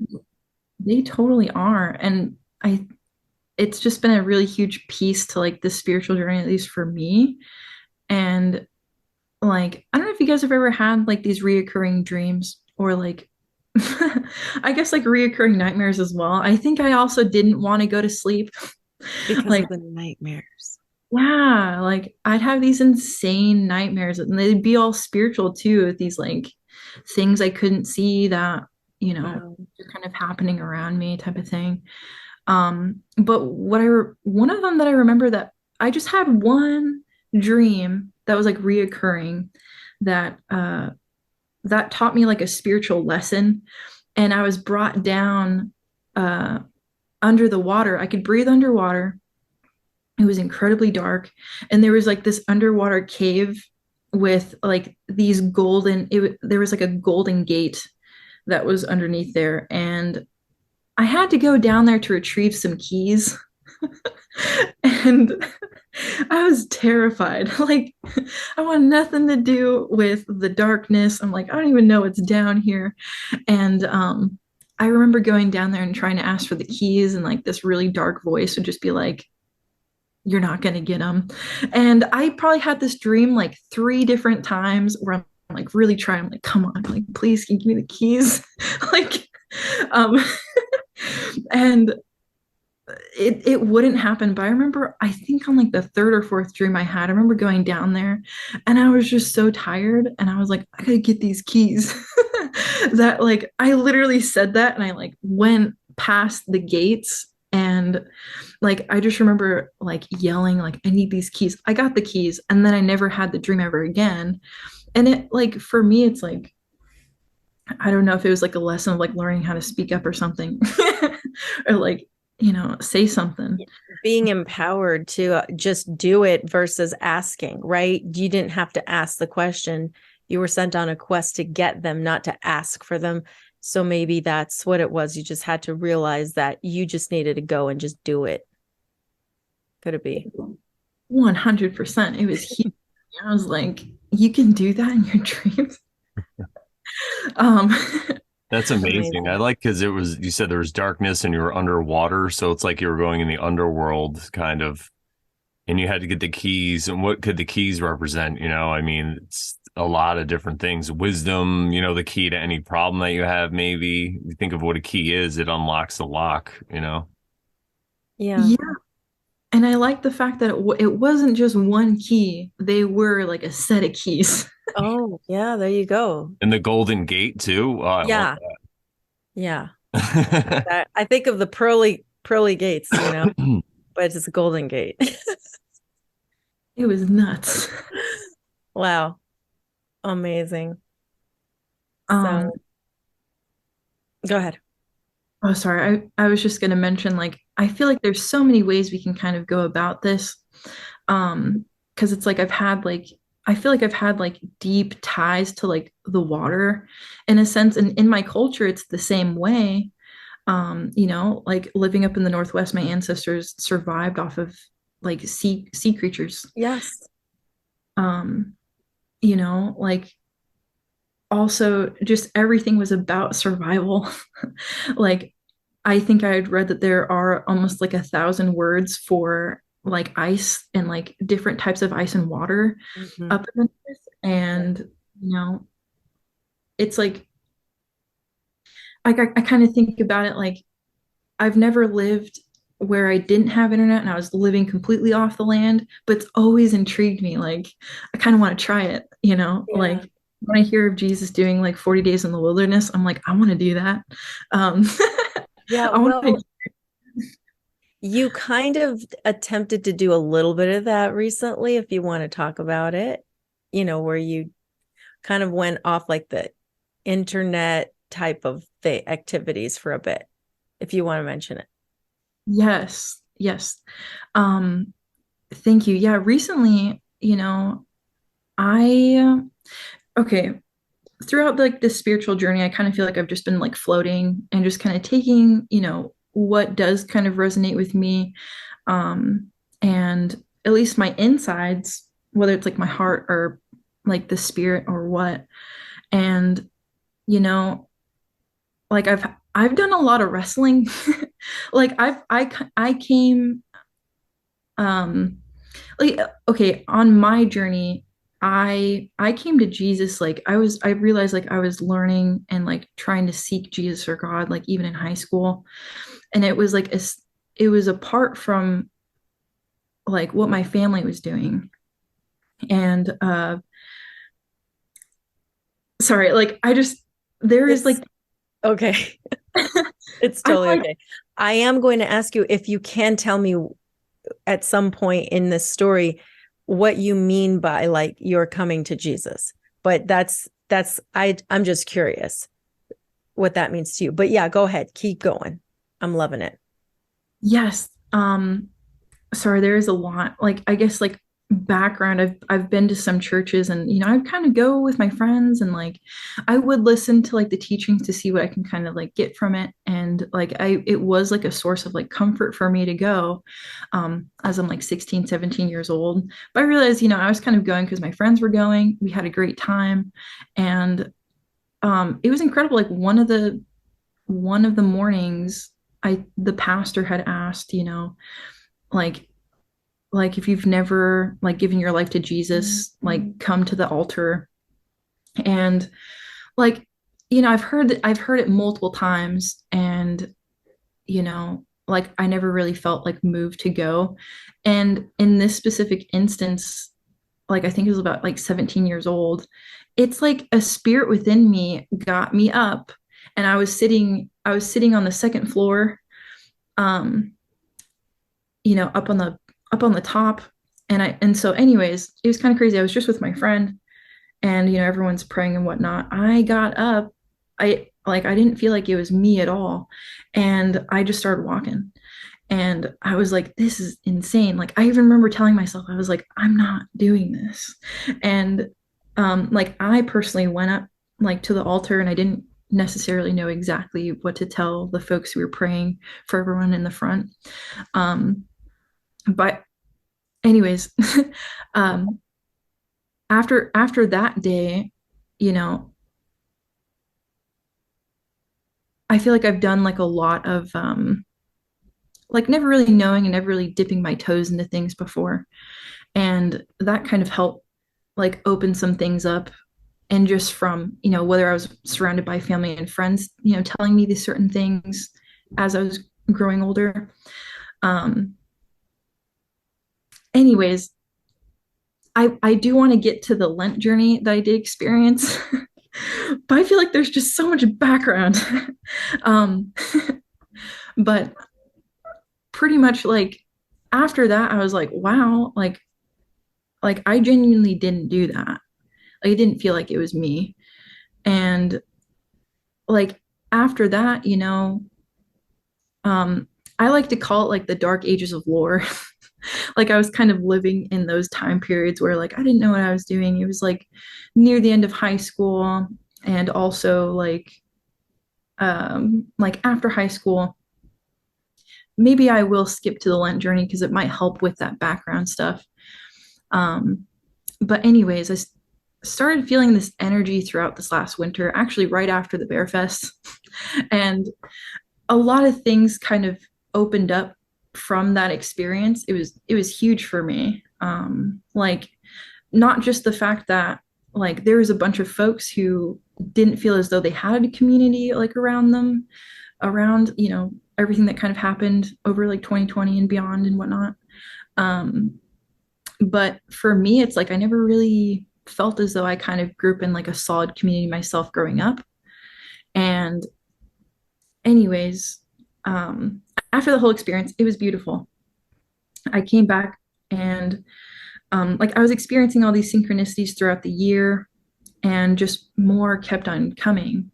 They totally are. And I it's just been a really huge piece to like the spiritual journey, at least for me. And like, I don't know if you guys have ever had like these reoccurring dreams or like I guess like reoccurring nightmares as well. I think I also didn't want to go to sleep. Because Like, of the nightmares. yeah, like I'd have these insane nightmares and they'd be all spiritual too, with these like things I couldn't see that, Wow. just kind of happening around me type of thing. But one of them that I remember that I just had one dream that was like reoccurring that that taught me like a spiritual lesson. And I was brought down uh under the water. I could breathe underwater. It was incredibly dark. And there was like this underwater cave with like these there was like a golden gate that was underneath there. And I had to go down there to retrieve some keys. And I was terrified. Like, I want nothing to do with the darkness. I'm like, I don't even know what's down here. And I remember going down there and trying to ask for the keys, and like this really dark voice would just be like, you're not going to get them. And I probably had this dream like three different times where I'm like really trying, I'm like, come on, like, please, can you give me the keys? Like, um, and it wouldn't happen. But I remember, I think on like the third or fourth dream I had, I remember going down there and I was just so tired. And I was like, I gotta get these keys. That like, I literally said that and I like went past the gates. And like, I just remember like yelling, like, I need these keys. I got the keys. And then I never had the dream ever again. And it like, for me, it's like, I don't know if it was like a lesson of like learning how to speak up or something, or like, say something. Being empowered to just do it versus asking, right? You didn't have to ask the question. You were sent on a quest to get them, not to ask for them. So maybe that's what it was. You just had to realize that you just needed to go and just do it. Could it be? 100%. It was huge. I was like, you can do that in your dreams. Um, That's It's amazing. I amazing. like because it was, you said there was darkness and you were underwater. So it's like you were going in the underworld kind of, and you had to get the keys. And what could the keys represent? I mean, it's a lot of different things. Wisdom, the key to any problem that you have, maybe. You think of what a key is, it unlocks the lock. Yeah. yeah, and I like the fact that it wasn't just one key; they were like a set of keys. Oh, yeah, there you go. And the Golden Gate, too. Oh, I love Yeah. Yeah. that. I think of the pearly pearly gates, but it's a golden gate. It was nuts. Wow. Amazing. Um, So go ahead. oh, sorry. I was just gonna mention, like, I feel like there's so many ways we can kind of go about this. Because it's like I feel like I've had like deep ties to like the water in a sense. And in my culture, it's the same way. Like living up in the Northwest, my ancestors survived off of like sea creatures. Yes. Um, like also just everything was about survival. Like I think I had read that there are almost like 1,000 words for like ice and like different types of ice and water Mhm. up in the north. And it's like I kind of think about it like I've never lived where I didn't have internet and I was living completely off the land, but it's always intrigued me. Like, I kind of want to try it, Yeah. Like when I hear of Jesus doing like 40 days in the wilderness, I'm like, I want to do that. Um, Yeah. I want to, Well, you kind of attempted to do a little bit of that recently, if you want to talk about it, where you kind of went off like the internet type of activities for a bit, if you want to mention it. yes, yes. Um, Thank you. Yeah, recently, I, okay, throughout like this spiritual journey, I kind of feel like I've just been like floating and just kind of taking, what does kind of resonate with me. Um, and at least my insides, whether it's like my heart or like the spirit or what. And, you know, like I've done a lot of wrestling. Like I came um like okay, on my journey, I came to Jesus like I realized like I was learning and like trying to seek Jesus or God like even in high school, and it was like it was apart from like what my family was doing. And sorry, like I just there is It's like okay. It's I'm totally like okay. I am going to ask you if you can tell me at some point in this story what you mean by like you're coming to Jesus. But I'm just curious what that means to you. But yeah, go ahead. Keep going. I'm loving it. yes. Sorry, there is a lot. Like I guess like background. I've been to some churches, and I kind of go with my friends, and like I would listen to like the teachings to see what I can kind of like get from it. And like it was like a source of like comfort for me to go as I'm like 16, 17 years old. But I realized, I was kind of going because my friends were going. We had a great time. And it was incredible. Like one of the mornings, the pastor had asked, like if you've never like given your life to Jesus, like come to the altar. And like I've heard it multiple times, and like I never really felt like moved to go. And in this specific instance, like I think it was about like 17 years old, it's like a spirit within me got me up, and I was sitting on the second floor, um up on the top. And so anyways, it was kind of crazy. I was just with my friend, and everyone's praying and whatnot. I got up. I didn't feel like it was me at all, and I just started walking. And I was like, this is insane. Like I even remember telling myself, I was like, I'm not doing this. And like I personally went up like to the altar, and I didn't necessarily know exactly what to tell the folks who were praying for everyone in the front. um but anyways, um after that day, you know I feel like I've done like a lot of like never really knowing and never really dipping my toes into things before, and that kind of helped like open some things up. And just from whether I was surrounded by family and friends telling me these certain things as I was growing older. um Anyways, I do want to get to the Lent journey that I did experience, but I feel like there's just so much background. um, but pretty much like after that, I was like, wow, like I genuinely didn't do that. Like, it didn't feel like it was me. And like after that, um, I like to call it like the dark ages of lore. Like I was kind of living in those time periods where like I didn't know what I was doing. It was like near the end of high school and also like after high school. Maybe I will skip to the Lent journey because it might help with that background stuff. Um, but anyways, started feeling this energy throughout this last winter, actually right after the Bear Fest. And a lot of things kind of opened up from that experience. It was huge for me. Like not just the fact that like there was a bunch of folks who didn't feel as though they had a community like around them, around everything that kind of happened over like 2020 and beyond and whatnot. Um, but for me, it's like I never really felt as though I kind of grew up in like a solid community myself growing up. And anyways, after the whole experience, it was beautiful. I came back and like I was experiencing all these synchronicities throughout the year, and just more kept on coming.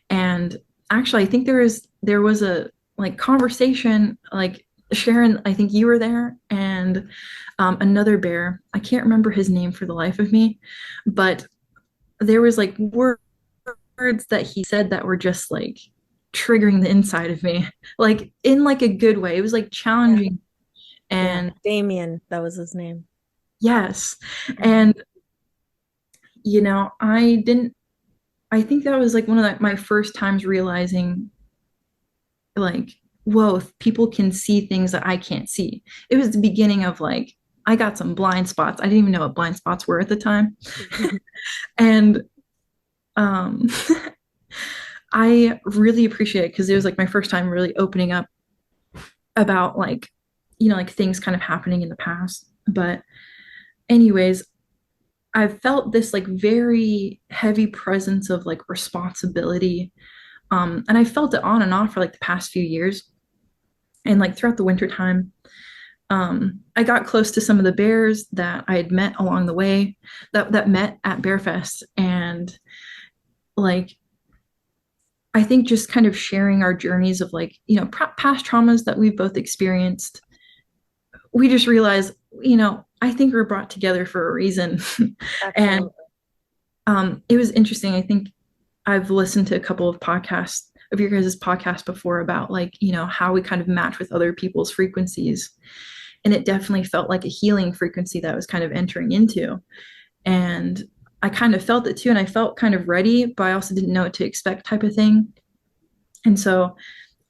And actually, I think there was a like conversation, like Sharon, I think you were there, and another bear. I can't remember his name for the life of me, but there was like words that he said that were just like triggering the inside of me, like in like a good way. It was like Yeah. challenging. Yeah. And Damien, that was his name. yes, and I think that was like one of my first times realizing like, whoa, people can see things that I can't see. It was the beginning of like, I got some blind spots. I didn't even know what blind spots were at the time. And um, I really appreciate it because it was like my first time really opening up about like, like things kind of happening in the past. But anyways, I've felt this like very heavy presence of like responsibility. And I felt it on and off for like the past few years. And like throughout the winter time, I got close to some of the bears that I had met along the way, that met at Bearfest. And like I think just kind of sharing our journeys of like, past traumas that we've both experienced, we just realized, I think we're brought together for a reason. And Absolutely. it was interesting. I think I've listened to a couple of podcasts of your guys' podcast before about like, how we kind of match with other people's frequencies. And it definitely felt like a healing frequency that I was kind of entering into. And I kind of felt it too. And I felt kind of ready, but I also didn't know what to expect type of thing. And so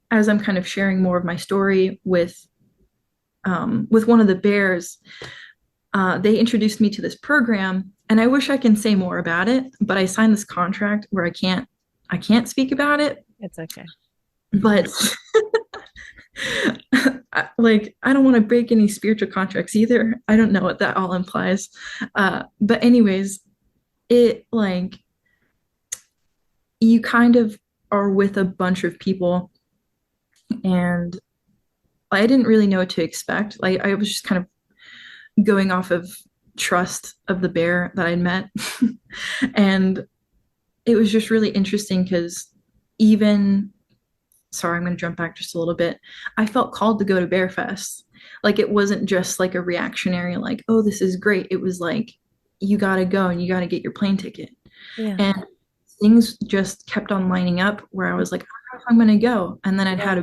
as I'm kind of sharing more of my story with one of the bears, they introduced me to this program, and I wish I can say more about it, but I signed this contract where I can't speak about it. It's okay. But like I don't want to break any spiritual contracts either. I don't know what that all implies. But anyways, it like you kind of are with a bunch of people, and I didn't really know what to expect. Like I was just kind of going off of trust of the bear that I'd met. And it was just really interesting because even, sorry, I'm going to jump back just a little bit. I felt called to go to Bear Fest. Like it wasn't just like a reactionary, like, oh, this is great. It was like, you got to go and you got to get your plane ticket. Yeah. And things just kept on lining up where I was like, I don't know if I'm going to go. And then I'd had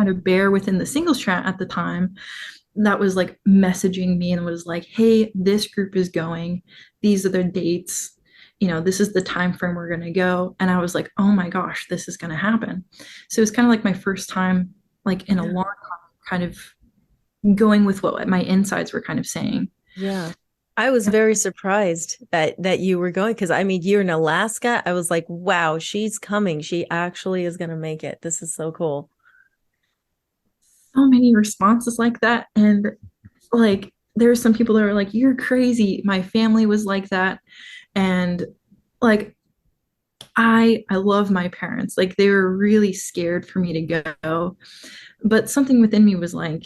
a bear within the singles chat at the time that was like messaging me and was like, hey, this group is going, these are their dates, this is the time frame we're going to go. And I was like, oh my gosh, this is going to happen. So it was kind of like my first time like in a long time kind of going with what my insides were kind of saying. Yeah. I was very surprised that you were going, because I mean, you're in Alaska. I was like, wow, she's coming. She actually is going to make it. This is so cool. So many responses like that. And like there were some people that were like, you're crazy. My family was like that. And like I love my parents. Like they were really scared for me to go. But something within me was like,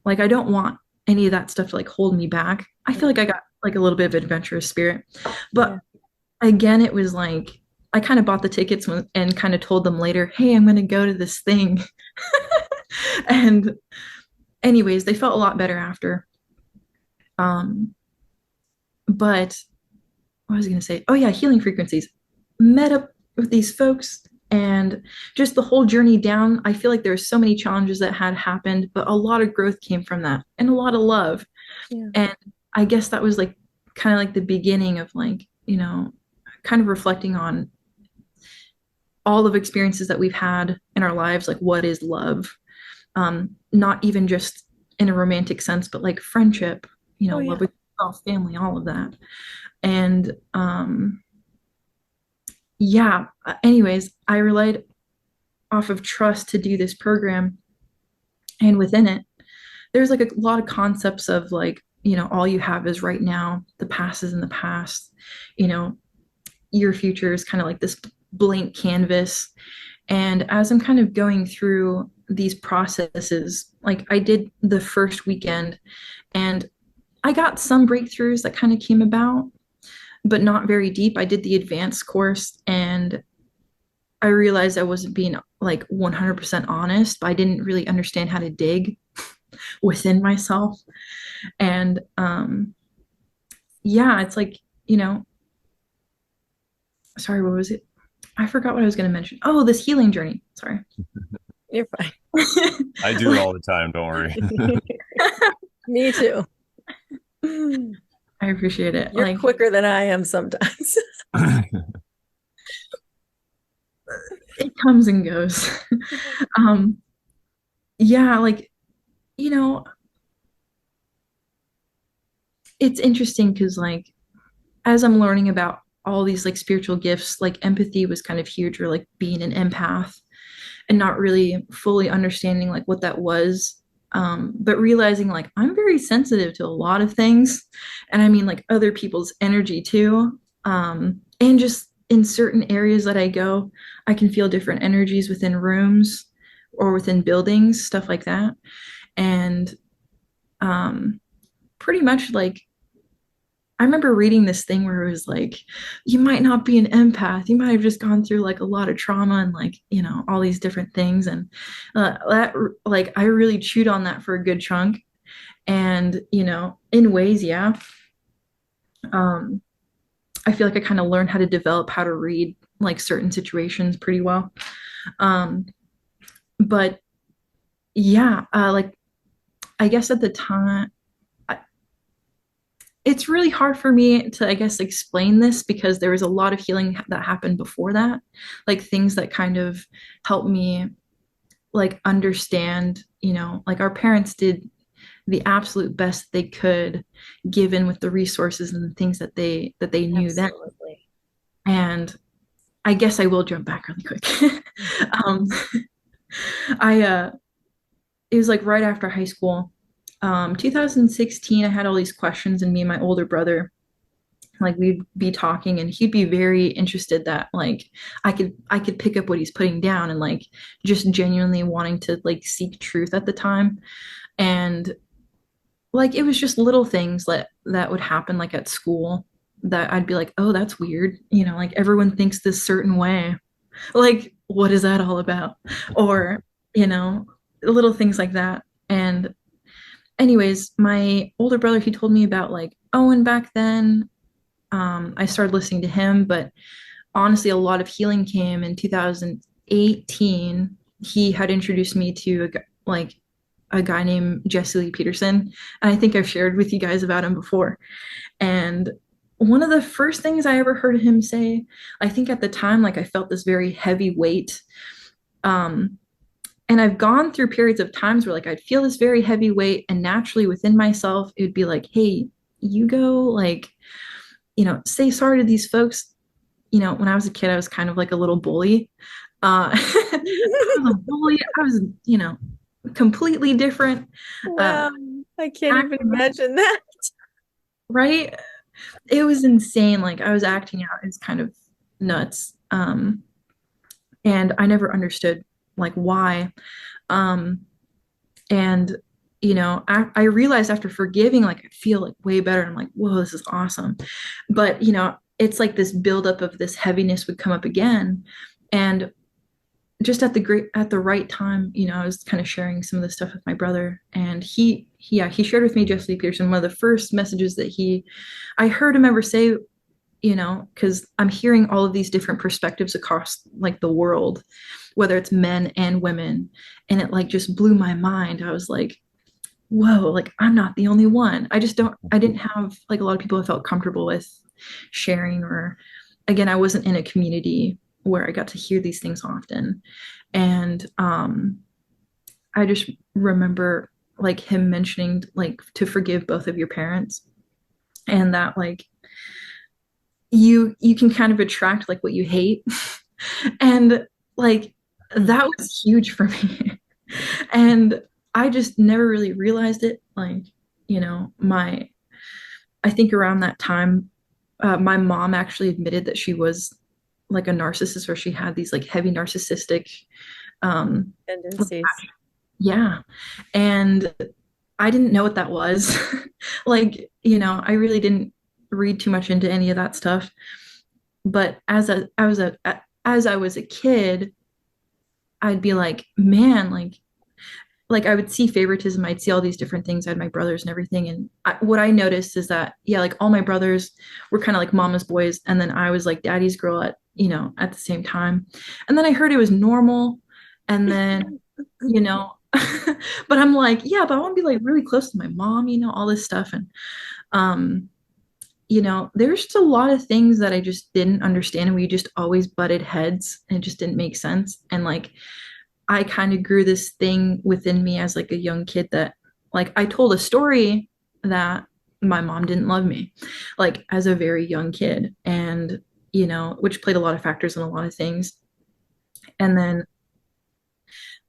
like I don't want any of that stuff to like hold me back. I feel like I got like a little bit of adventurous spirit. But again, it was like I kind of bought the tickets and kind of told them later, hey, I'm going to go to this thing. And anyways, they felt a lot better after. Um, but what was I going to say? Oh, yeah, healing frequencies. Met up with these folks and just the whole journey down. I feel like there were so many challenges that had happened, but a lot of growth came from that and a lot of love. Yeah. And I guess that was like kind of like the beginning of like, kind of reflecting on all of experiences that we've had in our lives, like what is love? Not even just in a romantic sense, but like friendship, love with yourself, family, all of that. And yeah, anyways, I relied off of trust to do this program. And within it, there's like a lot of concepts of like, all you have is right now, the past is in the past, your future is kind of like this blank canvas. And as I'm kind of going through these processes, like I did the first weekend and I got some breakthroughs that kind of came about, but not very deep. I did the advanced course and I realized I wasn't being like 100% honest, but I didn't really understand how to dig within myself. And yeah, it's like, sorry, what was it? I forgot what I was going to mention. Oh, this healing journey. Sorry. You're fine. I do it all the time. Don't worry. Me too. I appreciate it. You're like quicker than I am sometimes. it comes and goes. Yeah, like, you know, it's interesting because like as I'm learning about all these like spiritual gifts, like empathy was kind of huge, or like being an empath and not really fully understanding like what that was. But realizing like I'm very sensitive to a lot of things. And I mean like other people's energy too. And just in certain areas that I go, I can feel different energies within rooms or within buildings, stuff like that. And pretty much like I remember reading this thing where it was like, you might not be an empath. You might have just gone through like a lot of trauma and like, all these different things. And that, like, I really chewed on that for a good chunk. And, in ways, yeah. I feel like I kind of learned how to develop how to read like certain situations pretty well. Um, but yeah, like, I guess at the time, it's really hard for me to, I guess, explain this because there was a lot of healing that happened before that, like things that kind of helped me like understand, like our parents did the absolute best they could given with the resources and the things that they knew then. Absolutely. And I guess I will jump back really quick. um, I it was like right after high school. 2016, I had all these questions, and me and my older brother, like we'd be talking, and he'd be very interested that like I could pick up what he's putting down, and like just genuinely wanting to like seek truth at the time. And like it was just little things that would happen like at school that I'd be like, oh, that's weird. Like everyone thinks this certain way. Like, what is that all about? Or, little things like that. And anyways, my older brother, he told me about like Owen back then. I started listening to him, but honestly, a lot of healing came in 2018. He had introduced me to a guy named Jesse Lee Peterson. And I think I've shared with you guys about him before. And one of the first things I ever heard him say, I think at the time, like I felt this very heavy weight. And I've gone through periods of times where like I'd feel this very heavy weight, and naturally within myself, it would be like, hey, you go like, say sorry to these folks. When I was a kid, I was kind of like a little bully. I was a bully. I was, completely different. Wow, I can't even imagine that. Right? It was insane. Like I was acting out. It was kind of nuts. And I never understood like why. And I realized after forgiving, like I feel like way better. I'm like, whoa, this is awesome. But it's like this buildup of this heaviness would come up again. And just at the right time, I was kind of sharing some of the stuff with my brother, and he shared with me Jesse Peterson. One of the first messages that I heard him ever say, because I'm hearing all of these different perspectives across like the world, whether it's men and women, and it like just blew my mind. I was like, whoa, like I'm not the only one. I didn't have like a lot of people I felt comfortable with sharing, or again, I wasn't in a community where I got to hear these things often. And I just remember like him mentioning like to forgive both of your parents, and that like you can kind of attract like what you hate. And like that was huge for me. And I just never really realized it. Like, my I think around that time, my mom actually admitted that she was like a narcissist, or she had these like heavy narcissistic, Tendencies. yeah. And I didn't know what that was. Like, I really didn't read too much into any of that stuff. But as I was a kid, I'd be like, man, like I would see favoritism. I'd see all these different things. I had my brothers and everything. And what I noticed is that, yeah, like all my brothers were kind of like mama's boys. And then I was like daddy's girl at the same time. And then I heard it was normal. And then, you know, but I'm like, yeah, but I want to be like really close to my mom, all this stuff. And, um, there's just a lot of things that I just didn't understand. And we just always butted heads, and it just didn't make sense. And like, I kind of grew this thing within me as like a young kid that like I told a story that my mom didn't love me, like as a very young kid, and which played a lot of factors in a lot of things. And then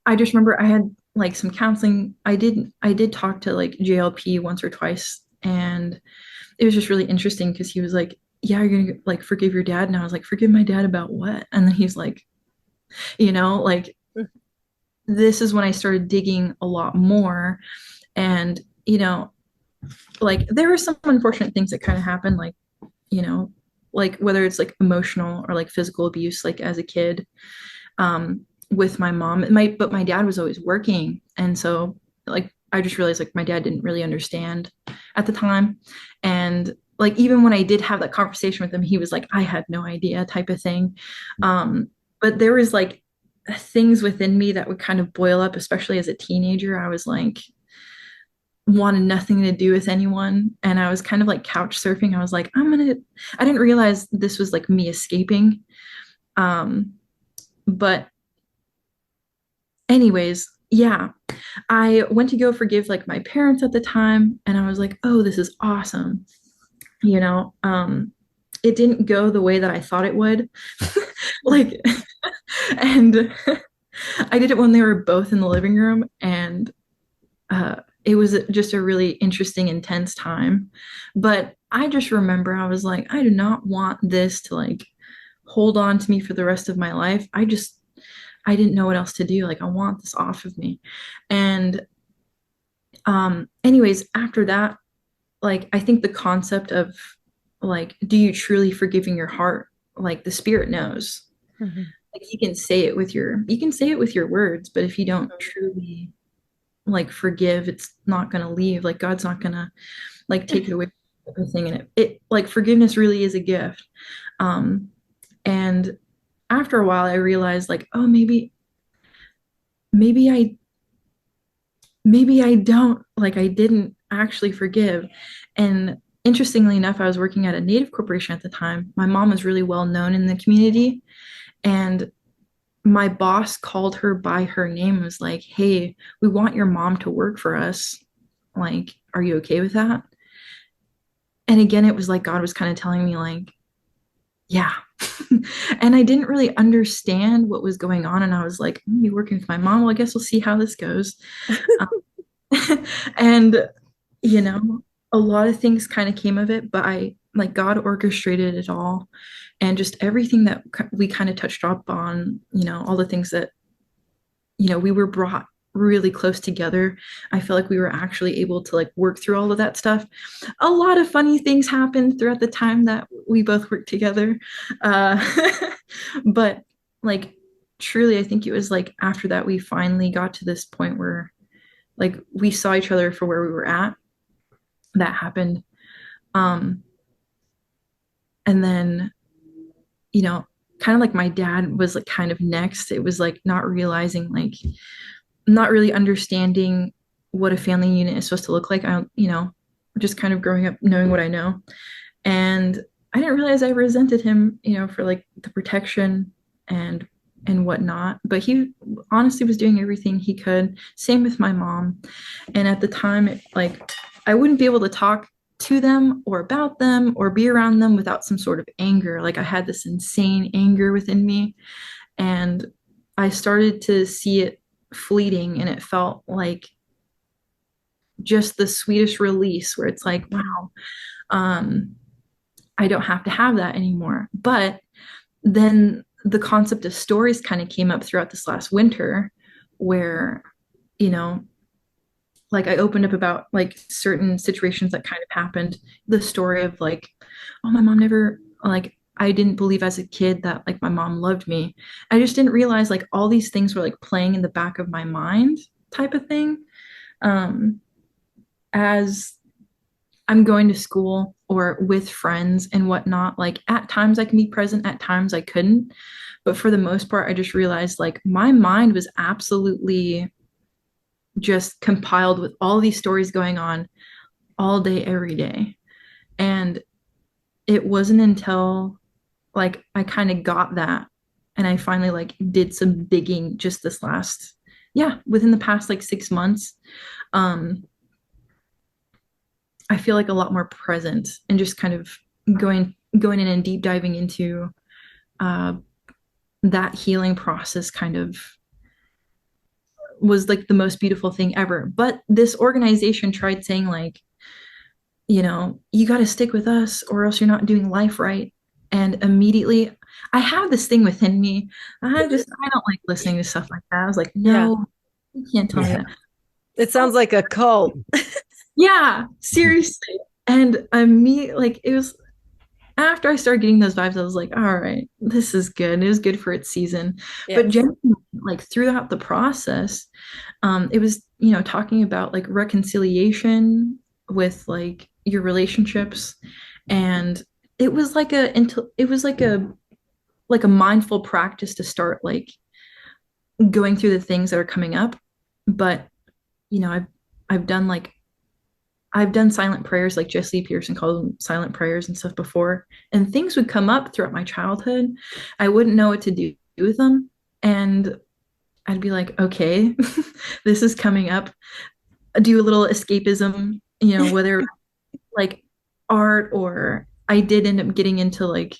I just remember I had like some counseling. I did talk to like JLP once or twice, and it was just really interesting because he was like, yeah, you're gonna like forgive your dad. And I was like, forgive my dad about what? And then he's like, like this is when I started digging a lot more. And, like there were some unfortunate things that kind of happened, you know, like whether it's like emotional or like physical abuse, like as a kid, with my mom. But my dad was always working. And so like I just realized like my dad didn't really understand at the time. And like even when I did have that conversation with him, he was like, I had no idea type of thing. But there was like things within me that would kind of boil up, especially as a teenager. I was like, wanted nothing to do with anyone. And I was kind of like couch surfing. I was like, I didn't realize this was like me escaping. But anyways, yeah, I went to go forgive like my parents at the time. And I was like, oh, this is awesome. It didn't go the way that I thought it would. Like, and I did it when they were both in the living room, and it was just a really interesting, intense time. But I just remember I was like, I do not want this to like hold on to me for the rest of my life. I didn't know what else to do. Like, I want this off of me. And anyways, after that, like I think the concept of like, do you truly forgive in your heart? Like the spirit knows. Mhm. Like you can say it with your words, but if you don't truly like forgive, it's not gonna leave. Like God's not gonna like take it away from everything. And it like forgiveness really is a gift. And after a while I realized like, oh, maybe I maybe I don't like I didn't actually forgive. And interestingly enough, I was working at a Native corporation at the time. My mom was really well known in the community, and my boss called her by her name and was like, hey, we want your mom to work for us. Like, are you okay with that? And again, it was like God was kind of telling me, like, yeah. And I didn't really understand what was going on. And I was like, I'm gonna be working with my mom. Well, I guess we'll see how this goes. And, you know, a lot of things kind of came of it, but I like God orchestrated it all. And just everything that we kind of touched up on, all the things that, we were brought really close together. I feel like we were actually able to like work through all of that stuff. A lot of funny things happened throughout the time that we both worked together. Uh, but like truly, I think it was like after that we finally got to this point where like we saw each other for where we were at. That happened. Um, and then, you know, kind of like my dad was like kind of next. It was like not realizing like not really understanding what a family unit is supposed to look like. I, just kind of growing up knowing what I know. And I didn't realize I resented him, for like the protection and whatnot. But he honestly was doing everything he could. Same with my mom. And at the time, like I wouldn't be able to talk to them or about them or be around them without some sort of anger. Like I had this insane anger within me. And I started to see it fleeting, and it felt like just the sweetest release where it's like, wow, I don't have to have that anymore. But then the concept of stories kind of came up throughout this last winter where, you know, like I opened up about like certain situations that kind of happened. The story of like, oh, my mom never, like, I didn't believe as a kid that like my mom loved me. I just didn't realize like all these things were like playing in the back of my mind type of thing. Um, as I'm going to school or with friends and whatnot, like at times I can be present, at times I couldn't. But for the most part, I just realized like my mind was absolutely just compiled with all these stories going on all day, every day. And it wasn't until like I kind of got that and I finally like did some digging just this last, yeah, within the past like 6 months. Um, I feel like a lot more present and just kind of going in and deep diving into uh, that healing process kind of was like the most beautiful thing ever. But this organization tried saying like, you got to stick with us or else you're not doing life right. And immediately I have this thing within me. I don't like listening to stuff like that. I was like, Yeah. no, you can't tell me that. It sounds like a cult. Yeah, seriously. And me, like, it was after I started getting those vibes, I was like, all right, this is good. It was good for its season. But Yes. generally, like throughout the process, it was, talking about like reconciliation with like your relationships. And it was like it was like a mindful practice to start like going through the things that are coming up. But, I've done like I've done silent prayers, like Jesse Pearson called them silent prayers and stuff before, and things would come up throughout my childhood. I wouldn't know what to do with them. And I'd be like, okay, this is coming up. Do a little escapism, whether like art or I did end up getting into like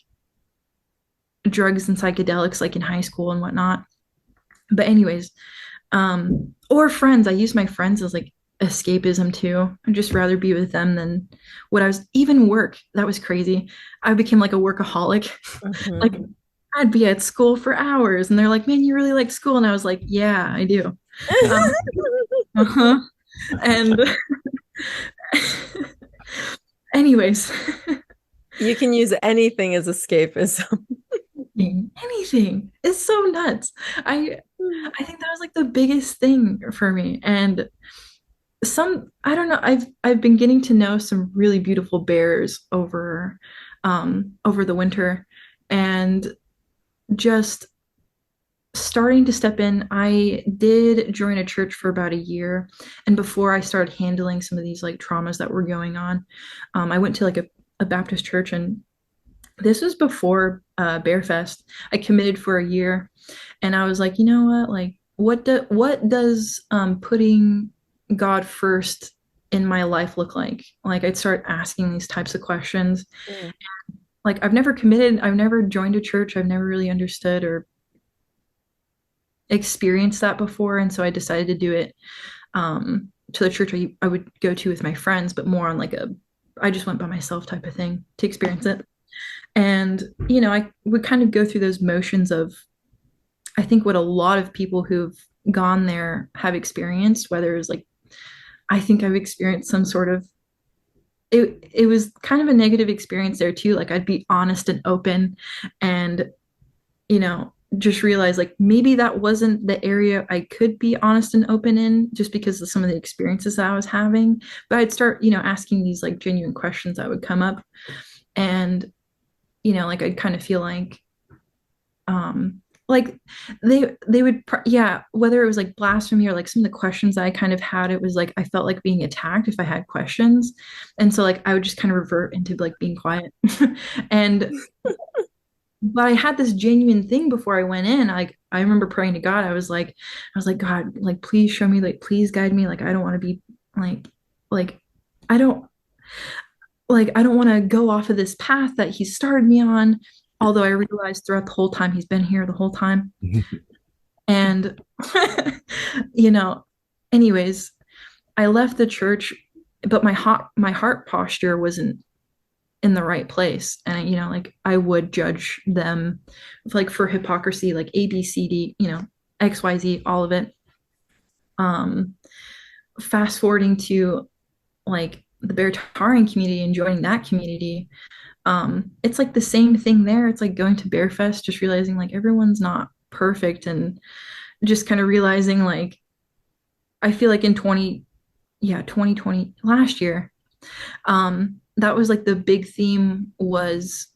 drugs and psychedelics like in high school and whatnot. But anyways, or friends. I use my friends as like escapism too. I'd just rather be with them than what I was even work. That was crazy. I became like a workaholic. Mhm. Like I'd be at school for hours and they're like, man, you really like school. And I was like, yeah, I do. Uh-huh. And anyways, You can use anything as escapism. anything. It's so nuts. I think that was like the biggest thing for me. And I don't know, I've been getting to know some really beautiful bears over the winter, and just starting to step in. I did join a church for about a year, and before I started handling some of these like traumas that were going on, I went to like a Baptist church, and this was before Bear Fest. I committed for a year, and I was like, you know what, like what does putting God first in my life look like? Like I'd start asking these types of questions. Mm. Like I've never committed, I've never joined a church, I've never really understood or experienced that before, and so I decided to do it to the church I would go to with my friends, but more on like I just went by myself type of thing to experience it. And I would kind of go through those motions of I think what a lot of people who've gone there have experienced, whether it was like, I think I've experienced some sort of, it was kind of a negative experience there too. Like I'd be honest and open and, just realize like maybe that wasn't the area I could be honest and open in just because of some of the experiences that I was having. But I'd start, asking these like genuine questions that would come up. And, like I'd kind of feel like they would yeah, whether it was like blasphemy or like some of the questions I kind of had, it was like I felt like being attacked if I had questions. And so like I would just kind of revert into like being quiet. And but I had this genuine thing before I went in. Like I remember praying to God. I was like, God, like please show me, like please guide me. Like I don't want to be like I don't I don't want to go off of this path that he started me on. Although I realized throughout the whole time he's been here the whole time. And you know, anyways, I left the church, but my heart posture wasn't in the right place. And like I would judge them like for hypocrisy, like ABCD, XYZ, all of it. Um, Fast forwarding to like the Beartarian community and joining that community, it's like the same thing there. It's like going to Bear Fest, just realizing like everyone's not perfect, and just kind of realizing like I feel like in 2020 last year, that was like the big theme was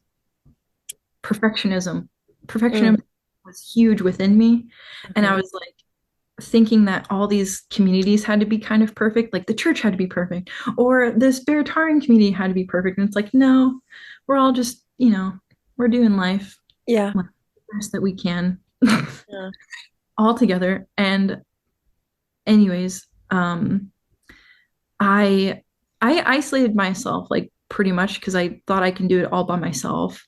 perfectionism. Perfectionism Mm. was huge within me. And I was like thinking that all these communities had to be kind of perfect, like the church had to be perfect, or this Beartarian community had to be perfect. And it's like, no, we're all just, we're doing life Yeah. like the best that we can Yeah. all together. And anyways, I I isolated myself like pretty much because I thought I can do it all by myself.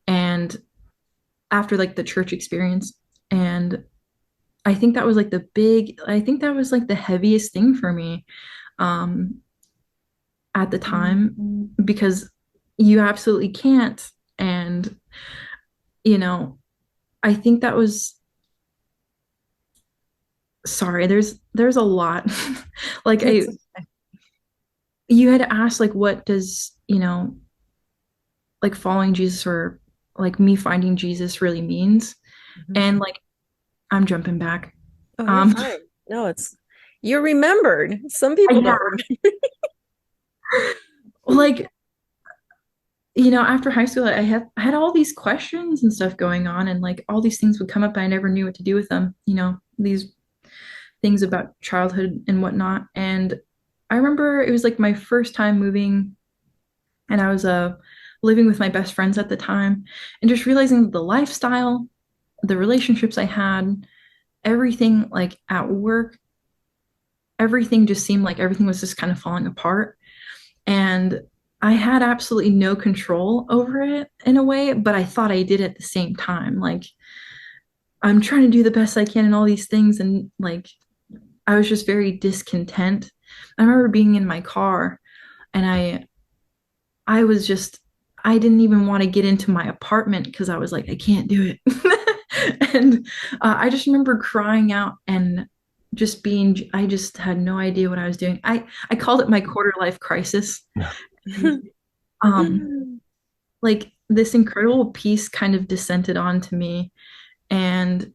And after like the church experience, and I think that was like the heaviest thing for me um at the time, because you absolutely can't. And you know, I think that was, sorry, there's a lot. Like It's you had asked like what does, like following Jesus or like me finding Jesus really means. Mhm. And like I'm jumping back. Oh, you're Um fine. No, you're remembered. Some people yeah, don't remember. like after high school I had all these questions and stuff going on, and like all these things would come up and I never knew what to do with them, these things about childhood and whatnot. And I remember it was like my first time moving, and I was living with my best friends at the time, and just realizing the lifestyle, the relationships I had, everything like at work, everything just seemed like everything was just kind of falling apart. And I had absolutely no control over it in a way, but I thought I did at the same time. Like I'm trying to do the best I can in all these things, and like I was just very discontent. I remember being in my car, and I was just, I didn't even want to get into my apartment because I was like, I can't do it. And I just remember crying out and just being, I just had no idea what I was doing. I called it my quarter life crisis. Um, like this incredible peace kind of descended onto me. And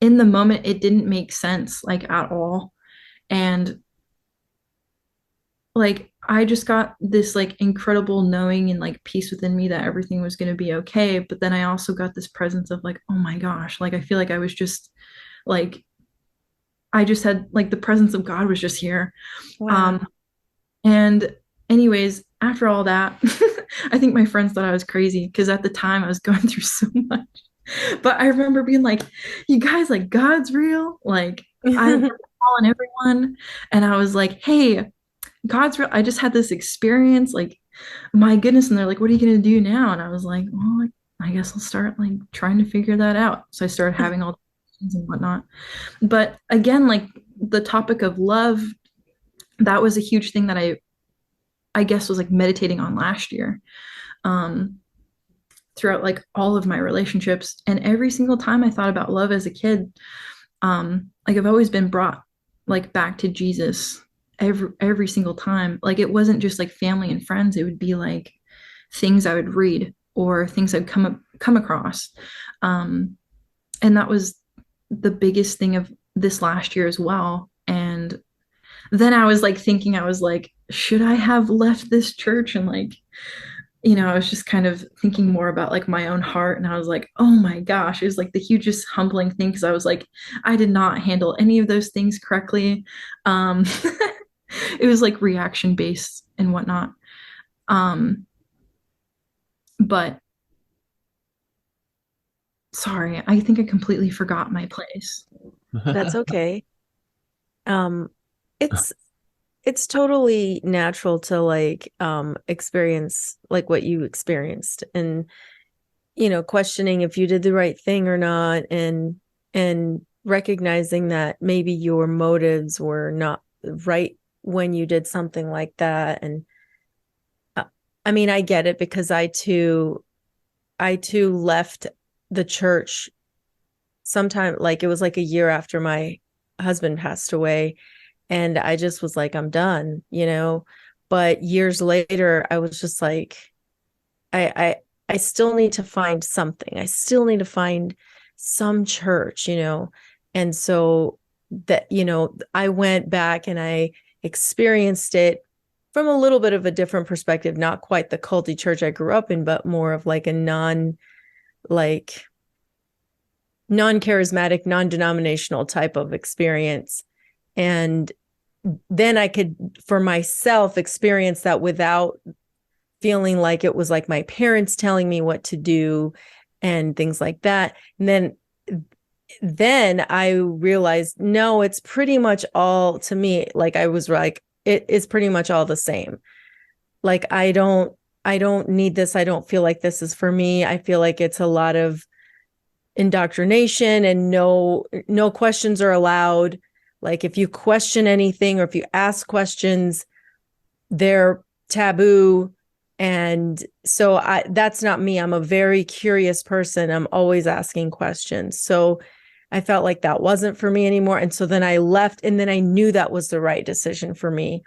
in the moment, it didn't make sense like at all. And like I just got this like incredible knowing and like peace within me that everything was going to be okay. But then I also got this presence of like, oh my gosh, like I feel like I was just like, I just had like the presence of God was just here. Wow. Um, and anyways, after all that, I think my friends thought I was crazy because at the time I was going through so much. But I remember being like, you guys, like God's real. Like I was calling everyone, and I was like, hey, God's real. I just had this experience, like, my goodness. And they're like, what are you gonna do now? And I was like, well, like, I guess I'll start like trying to figure that out. So I started having all the questions and whatnot. But again, like the topic of love, that was a huge thing that I guess was like meditating on last year. Um, Throughout like all of my relationships. And every single time I thought about love as a kid, like I've always been brought like back to Jesus every single time. Like it wasn't just like family and friends, it would be like things I would read or things I'd come across. Um, and that was the biggest thing of this last year as well. And then I was like thinking, I was like, should I have left this church? And like, I was just kind of thinking more about like my own heart. And I was like, oh my gosh, it was like the hugest humbling thing because I was like, I did not handle any of those things correctly. Um, it was like reaction based and whatnot. Um, but sorry, I think I completely forgot my place. That's okay. Um, it's it's totally natural to like experience like what you experienced and questioning if you did the right thing or not, and recognizing that maybe your motives were not right when you did something like that. And uh, I mean, I get it because I too left the church sometime, like it was like a year after my husband passed away, and I just was like, I'm done. But years later, I was just like, I I I still need to find something. I still need to find some church. And so that I went back and I experienced it from a little bit of a different perspective, not quite the culty church I grew up in, but more of like a like non-charismatic, non-denominational type of experience. And then I could, for myself, experience that without feeling like it was like my parents telling me what to do and things like that. And then I realized, no, it's pretty much all, to me, like I was like, it is pretty much all the same. Like I don't need this. I don't feel like this is for me. I feel like it's a lot of indoctrination and no questions are allowed. Like if you question anything or if you ask questions, they're taboo. And so that's not me. I'm a very curious person. I'm always asking questions. So I felt like that wasn't for me anymore. And so then I left, and then I knew that was the right decision for me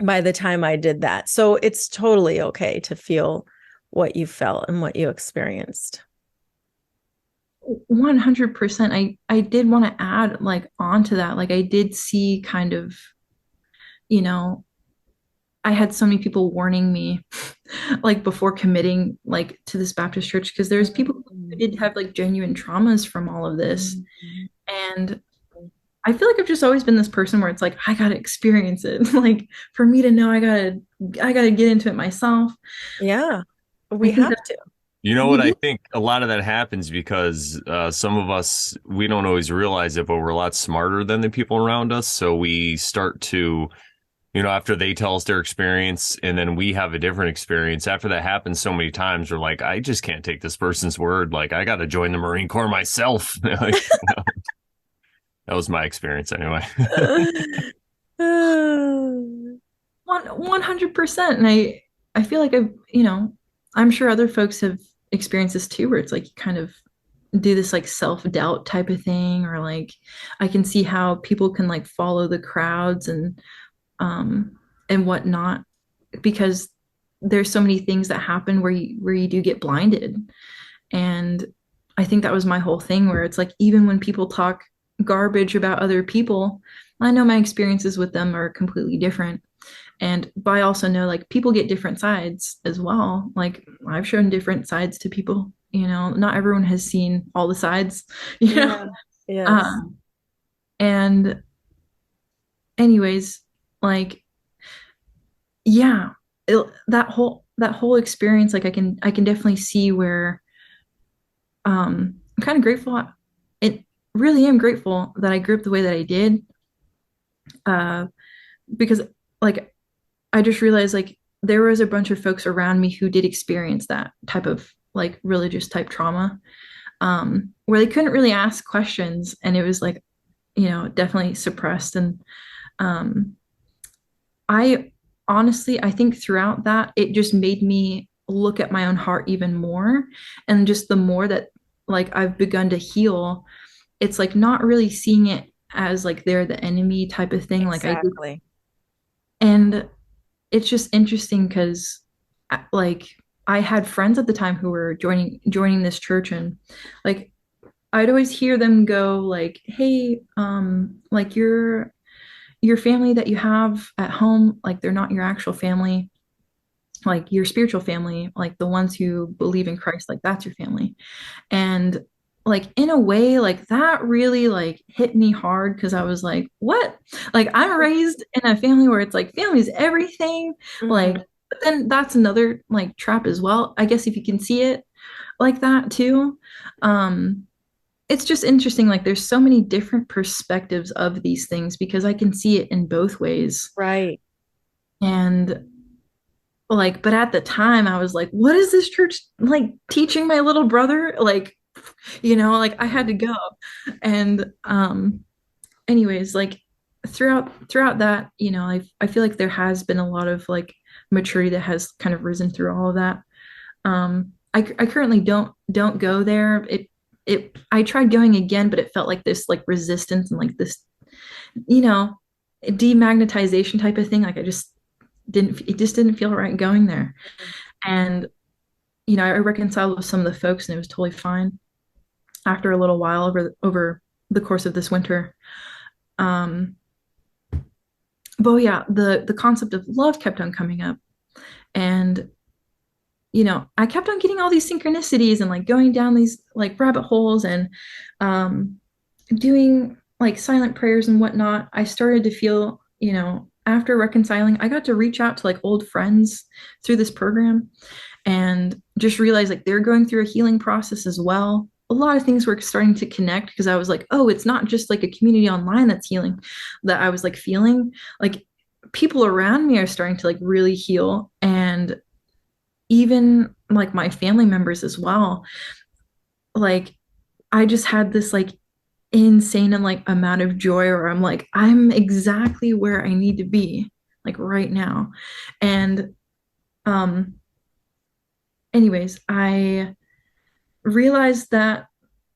by the time I did that. So it's totally okay to feel what you felt and what you experienced. 100%. I did want to add like onto that. Like I did see kind of, you know, I had so many people warning me like before committing like to this Baptist church because there's people who did have like genuine traumas from all of this. And I feel like I've just always been this person where it's like I gotta experience it. Like for me to know I gotta get into it myself. Yeah, I we think have that to. You know we what? I do. think a lot of that happens because some of us, we don't always realize it, but we're a lot smarter than the people around us. So we start to, after they tell us their experience and then we have a different experience, after that happens so many times, we're like, I just can't take this person's word. Like, I got to join the Marine Corps myself. Like, that was my experience anyway. 100%. And I feel like I'm sure other folks have experienced this too, where it's like you kind of do this like self-doubt type of thing, or like I can see how people can like follow the crowds and whatnot because there's so many things that happen where you do get blinded. And I think that was my whole thing where it's like even when people talk garbage about other people, I know my experiences with them are completely different. But I also know like people get different sides as well. Like I've shown different sides to people, not everyone has seen all the sides, you know. Yeah. Yes. Um, and anyways, like yeah, that whole experience, like I can definitely see where I'm kind of grateful. It really am grateful that I grew up the way that I did. Uh, because like I just realized like there was a bunch of folks around me who did experience that type of like religious type trauma, where they couldn't really ask questions and it was like, definitely suppressed. And um, I honestly, I think throughout that, it just made me look at my own heart even more. And just the more that like I've begun to heal, it's like not really seeing it as like they're the enemy type of thing like I did. Exactly. And it's just interesting because like I had friends at the time who were joining this church, and like I'd always hear them go like, hey, like your family that you have at home, like they're not your actual family, like your spiritual family, like the ones who believe in Christ, like that's your family. And like in a way, like that really like hit me hard because I was like, what? Like I'm raised in a family where it's like family is everything. Like, Mhm. but then that's another like trap as well. I guess if you can see it like that too. Um, it's just interesting. Like there's so many different perspectives of these things because I can see it in both ways. Right. And like, but at the time I was like, what is this church like teaching my little brother? Like, like I had to go. And anyways, like throughout that, I feel like there has been a lot of like maturity that has kind of risen through all of that. I currently don't go there. It I tried going again, but it felt like this like resistance and like this, you know, demagnetization type of thing. Like it just didn't feel right going there. And I reconciled with some of the folks and it was totally fine after a little while over the course of this winter. Um, but yeah, the concept of love kept on coming up, and I kept on getting all these synchronicities and like going down these like rabbit holes and um, doing like silent prayers and whatnot. I started to feel, after reconciling, I got to reach out to like old friends through this program and just realized like they're going through a healing process as well. A lot of things were starting to connect because I was like, oh, it's not just like a community online that's healing, that I was like feeling like people around me are starting to like really heal, and even like my family members as well. Like I just had this like insane and like amount of joy where I'm like, I'm exactly where I need to be like right now. And um anyways, I realized that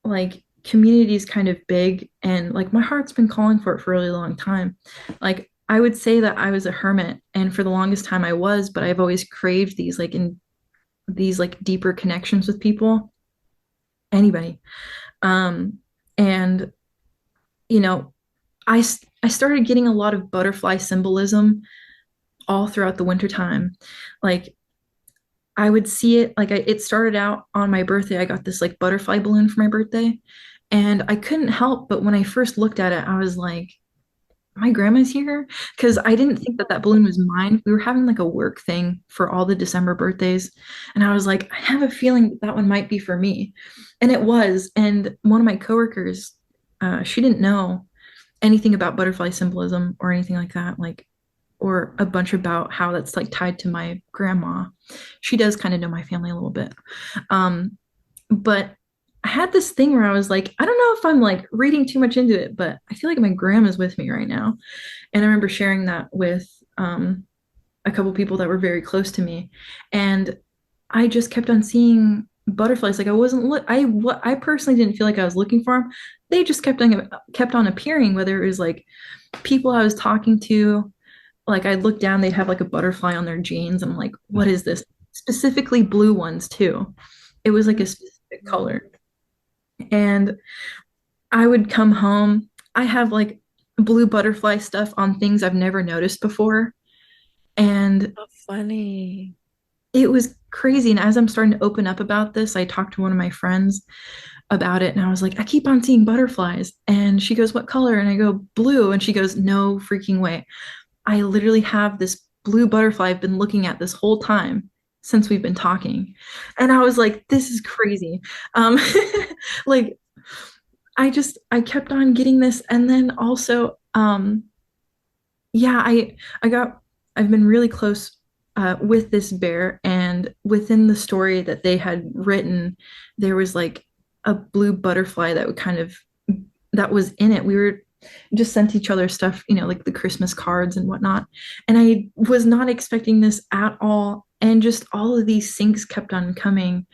like community is kind of big, and like my heart's been calling for it for a really long time. Like I would say that I was a hermit, and for the longest time I was, but I've always craved these like deeper connections with people, anybody. And you know, I started getting a lot of butterfly symbolism all throughout the wintertime. Like I would see it like it started out on my birthday. I got this like butterfly balloon for my birthday, and I couldn't help but when I first looked at it, I was like, my grandma's here, because I didn't think that that balloon was mine. We were having like a work thing for all the December birthdays, and I was like, I have a feeling that that one might be for me, and it was. And one of my coworkers, she didn't know anything about butterfly symbolism or anything like that, like or a bunch about how that's like tied to my grandma. She does kind of know my family a little bit. But I had this thing where I was like, I don't know if I'm like reading too much into it, but I feel like my grandma's with me right now. And I remember sharing that with a couple people that were very close to me. And I just kept on seeing butterflies. Like I wasn't I personally didn't feel like I was looking for them. They just kept on appearing, whether it was like people I was talking to. Like I'd look down, they'd have like a butterfly on their jeans. And I'm like, what is this? Specifically blue ones too. It was like a specific color. And I would come home. I have like blue butterfly stuff on things I've never noticed before. And So funny. it was crazy. And as I'm starting to open up about this, I talked to one of my friends about it, and I was like, I keep on seeing butterflies. And she goes, what color? And I go, blue. And she goes, no freaking way. I literally have this blue butterfly I've been looking at this whole time since we've been talking. And I was like, this is crazy. Um, like I kept on getting this. And then also, yeah, I've been really close with this bear, and within the story that they had written, there was like a blue butterfly that would kind of that was in it. We were just sent each other stuff, like the Christmas cards and whatnot. And I was not expecting this at all. And just all of these syncs kept on coming.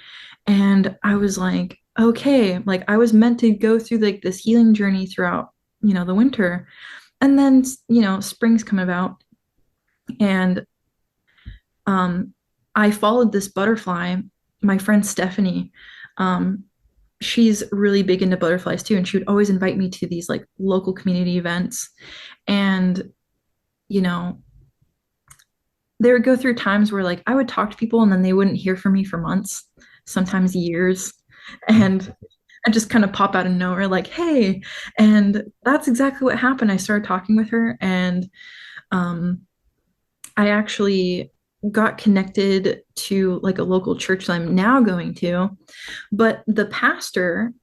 And I was like, okay, like I was meant to go through like this healing journey throughout, the winter. And then, spring's come about, and um I followed this butterfly. My friend Stephanie, um, she's really big into butterflies too, and she would always invite me to these like local community events. And, you know, they would go through times where like I would talk to people and then they wouldn't hear from me for months, sometimes years. And I just kind of pop out of nowhere, like, hey. And that's exactly what happened. I started talking with her, and um, I actually got connected to like a local church that I'm now going to. But the pastor,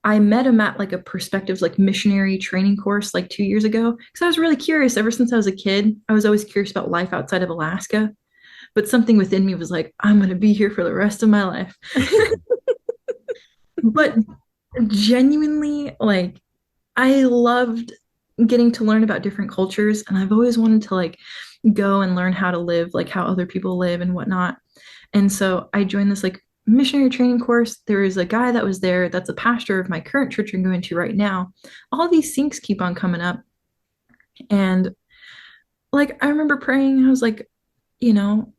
I met him at like a perspectives like missionary training course like 2 years ago because I was really curious. Ever since I was a kid, I was always curious about life outside of Alaska. But something within me was like, I'm going to be here for the rest of my life. But genuinely, like, I loved getting to learn about different cultures, and I've always wanted to like go and learn how to live, like how other people live and whatnot. And so I joined this like missionary training course. There is a guy that was there that's a pastor of my current church I'm going to right now. All these things keep on coming up. And like I remember praying, I was like, you know,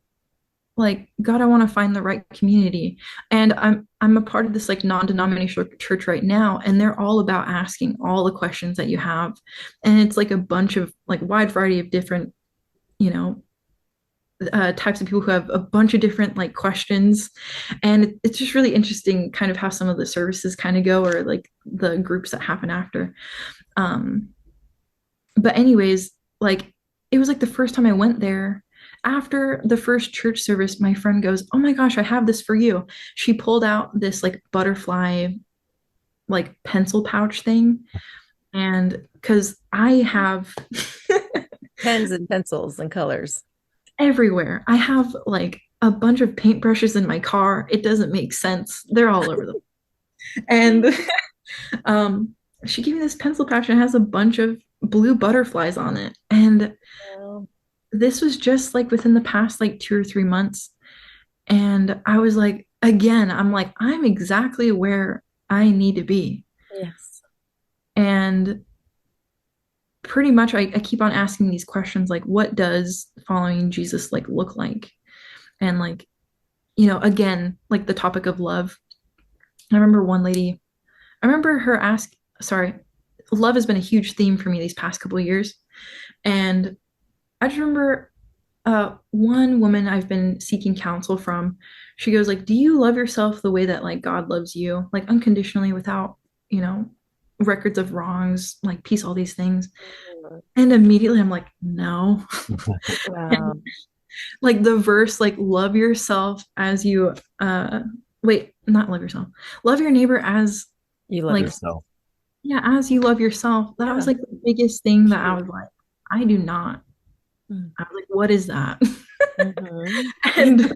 like God, I want to find the right community. And I'm a part of this like non-denominational church right now, and they're all about asking all the questions that you have. And it's like a bunch of like wide variety of different, you know, types of people who have a bunch of different like questions. And it's just really interesting kind of how some of the services kind of go, or like the groups that happen after. um but anyways, like it was like the first time I went there. After the first church service, my friend goes, oh my gosh, I have this for you. She pulled out this like butterfly like pencil pouch thing. And because I have Pens and pencils and colors. everywhere. I have like a bunch of paintbrushes in my car. It doesn't make sense. They're all over the and um she gave me this pencil pouch and it has a bunch of blue butterflies on it. And Well, this was just like within the past like 2 or 3 months. And I was like, again, I'm like, I'm exactly where I need to be. yes. And pretty much I keep on asking these questions like, what does following Jesus like look like? And like, again, like the topic of love. I remember one lady, I remember her ask, sorry, love has been a huge theme for me these past couple of years. And I just remember one woman I've been seeking counsel from, she goes like, do you love yourself the way that like God loves you, like unconditionally without, you know, records of wrongs, like peace, all these things. And immediately I'm like, no. Wow. And like the verse, like love yourself as you wait, not love yourself. Love your neighbor as You love like yourself. yeah, as you love yourself. That Yeah. was like the biggest thing that I was like, I do not. Mm. I was like, what is that? Mhm. And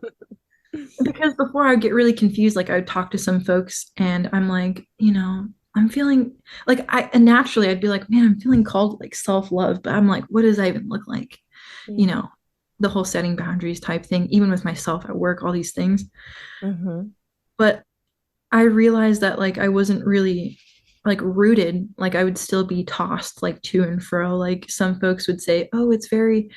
because before I would get really confused, like I would talk to some folks and I'm like, I'm feeling like and naturally I'd be like, man, I'm feeling called to like self-love, but I'm like, what does that even look like? You Yeah. know, the whole setting boundaries type thing, even with myself at work, all these things. Mhm. But I realized that like I wasn't really like rooted, like I would still be tossed like to and fro. Like some folks would say, oh, it's very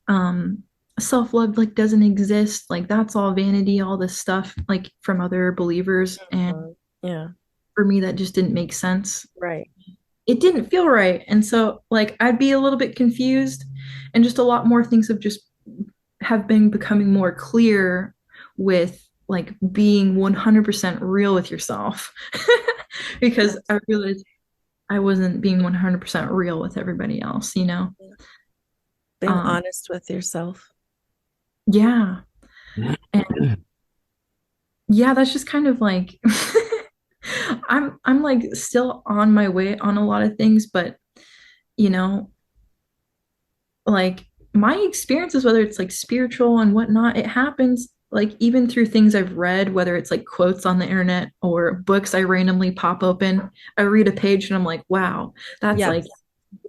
um self-love like doesn't exist, like that's all vanity, all this stuff like from other believers. And Yeah. for me that just didn't make sense. Right. It didn't feel right. And so like I'd be a little bit confused, and just a lot more things have been becoming more clear with like being 100% real with yourself. Because I realized I wasn't being 100% real with everybody else. Being um honest with yourself. yeah. And yeah, that's just kind of like I'm like still on my way on a lot of things, but you know, like my experiences, whether it's like spiritual and whatnot, it happens like even through things I've read, whether it's like quotes on the internet or books I randomly pop open. I read a page and I'm like, wow, that's Yeah. like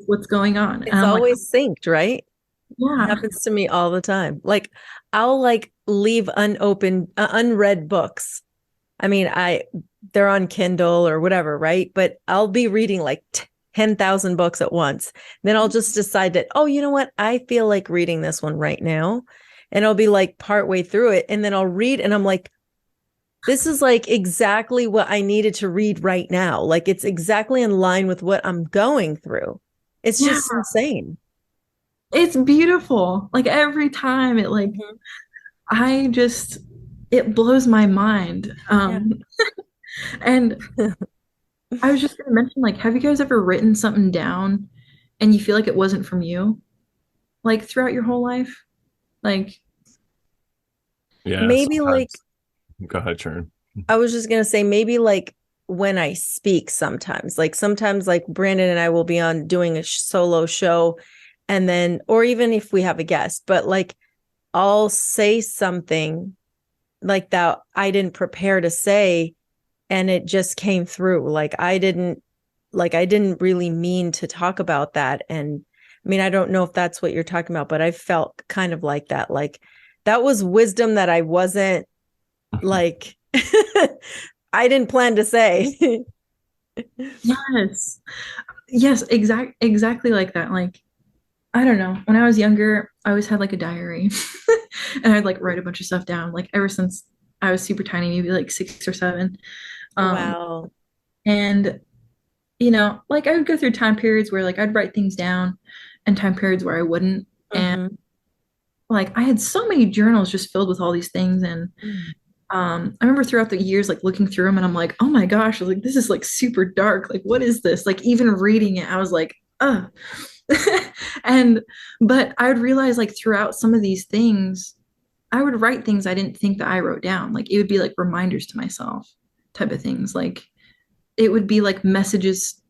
what's going on. And It's I'm like, always synced, right? It yeah, happens to me all the time. Like I'll like leave unopened, unread books I mean, they're on Kindle or whatever, right? But I'll be reading like 10,000 books at once. Then I'll just decide that, oh, you know what? I feel like reading this one right now. And I'll be like partway through it. And then I'll read and I'm like, this is like exactly what I needed to read right now. Like it's exactly in line with what I'm going through. It's Yeah, just insane. it's beautiful. Like every time it like Mhm. I just it blows my mind. Yeah. And I was just gonna mention, like, have you guys ever written something down and you feel like it wasn't from you? Like throughout your whole life? Like, Yeah, Maybe like sometimes. Go ahead, Sharon. I was just gonna say maybe like when I speak sometimes like Brandon and I will be on doing a solo show and then or even if we have a guest, but like I'll say something like that I didn't prepare to say and it just came through. I didn't really mean to talk about that. And I mean, I don't know if that's what you're talking about, but I felt kind of like that. Like that was wisdom that I wasn't like I didn't plan to say. yes. Yes, exactly like that. Like, I don't know. When I was younger, I always had like a diary and I'd like write a bunch of stuff down, like ever since I was super tiny, maybe like 6 or 7. Um, Wow. and like I would go through time periods where like I'd write things down and time periods where I wouldn't. And Mhm. like I had so many journals just filled with all these things. And I remember throughout the years like looking through them and I'm like, oh my gosh, I was like, this is like super dark. Like, what is this? Like even reading it, I was like, oh. and but I would realize like throughout some of these things, I would write things I didn't think that I wrote down. Like it would be like reminders to myself type of things. Like it would be like messages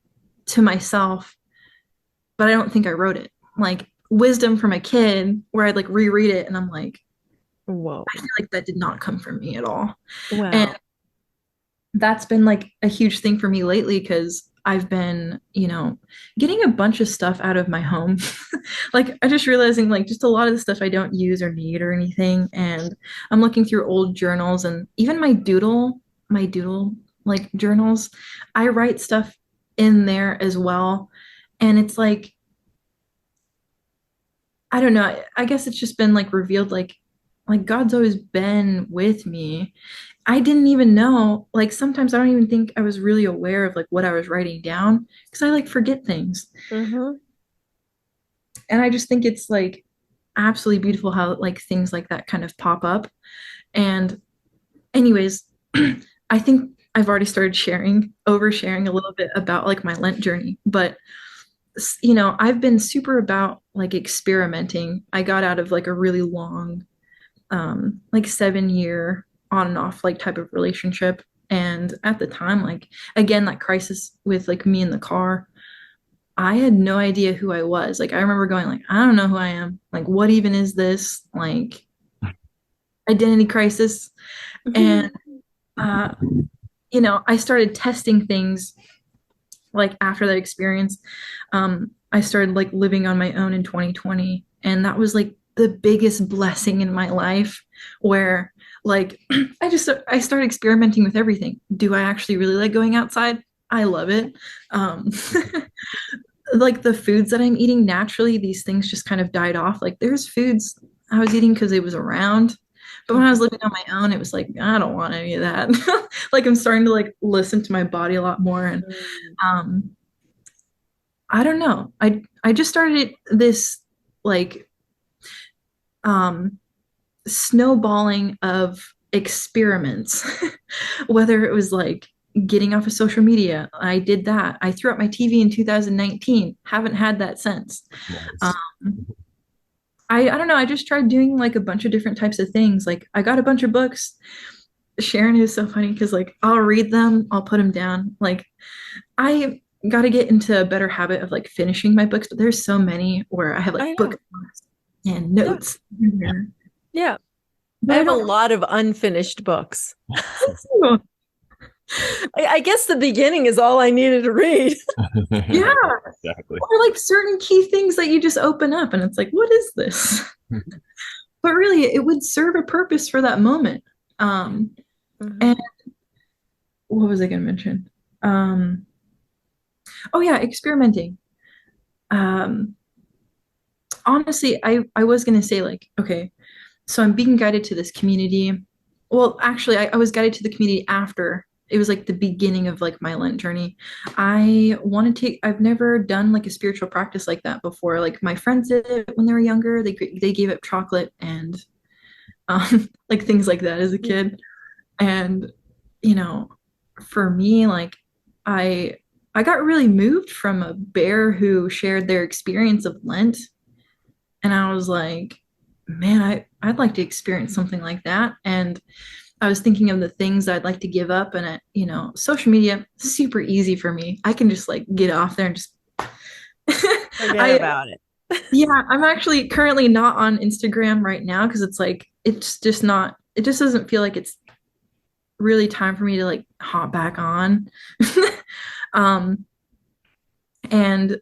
to myself, but I don't think I wrote it. Like wisdom from a kid where I'd like reread it and I'm like, Whoa. I feel like that did not come from me at all. And Wow. that's been like a huge thing for me lately because I've been, getting a bunch of stuff out of my home. Like I just realizing like just a lot of the stuff I don't use or need or anything. And I'm looking through old journals and even my doodle like journals, I write stuff in there as well. And it's like, I don't know. I guess it's just been like revealed like God's always been with me. I didn't even know, like sometimes I don't even think I was really aware of like what I was writing down because I like forget things. Mm-hmm. And I just think it's like absolutely beautiful how like things like that kind of pop up. And anyways, I think I've already started oversharing a little bit about like my Lent journey, but I've been super about like experimenting. I got out of like a really long like 7 year on and off like type of relationship. And at the time, like again, that crisis with like me in the car, I had no idea who I was. Like I remember going like, I don't know who I am. Like what even is this? Like identity crisis. And uh, I started testing things like after that experience. I started like living on my own in 2020. And that was like the biggest blessing in my life where like I started experimenting with everything. Do I actually really like going outside? I love it. Um, like the foods that I'm eating naturally, these things just kind of died off. Like there's foods I was eating because it was around. But when I was living on my own, it was like, I don't want any of that. Like I'm starting to like listen to my body a lot more. And um, I don't know. I just started this like um snowballing of experiments. Whether it was like getting off of social media, I did that. I threw out my TV in 2019. Haven't had that since. Um, Nice. I don't know. I just tried doing like a bunch of different types of things. Like I got a bunch of books. Sharon is so funny because like I'll read them, I'll put them down. Like I got to get into a better habit of like finishing my books, but there's so many where I have like I know. bookmarks and Yeah. notes in there. Yeah. I But I have a don't. lot of unfinished books. I guess the beginning is all I needed to read. Yeah, Exactly. or like certain key things that you just open up and it's like, what is this? But really, it would serve a purpose for that moment. Um, and Mhm. what was I going to mention? Um, oh yeah, experimenting. Um, honestly, I was going to say like, okay, so I'm being guided to this community. Well, actually, I was guided to the community after it was like the beginning of like my Lent journey. I want to take, I've never done like a spiritual practice like that before. Like my friends did it when they were younger. They gave up chocolate and like things like that as a kid. And you know, for me, like I I got really moved from a bear who shared their experience of Lent, and I was like, man, I'd like to experience something like that. And I was thinking of the things I'd like to give up, and social media super easy for me. I can just like get off there and just Forget I about it. yeah, I'm actually currently not on Instagram right now because it's like it's just not it just doesn't feel like it's really time for me to like hop back on. um and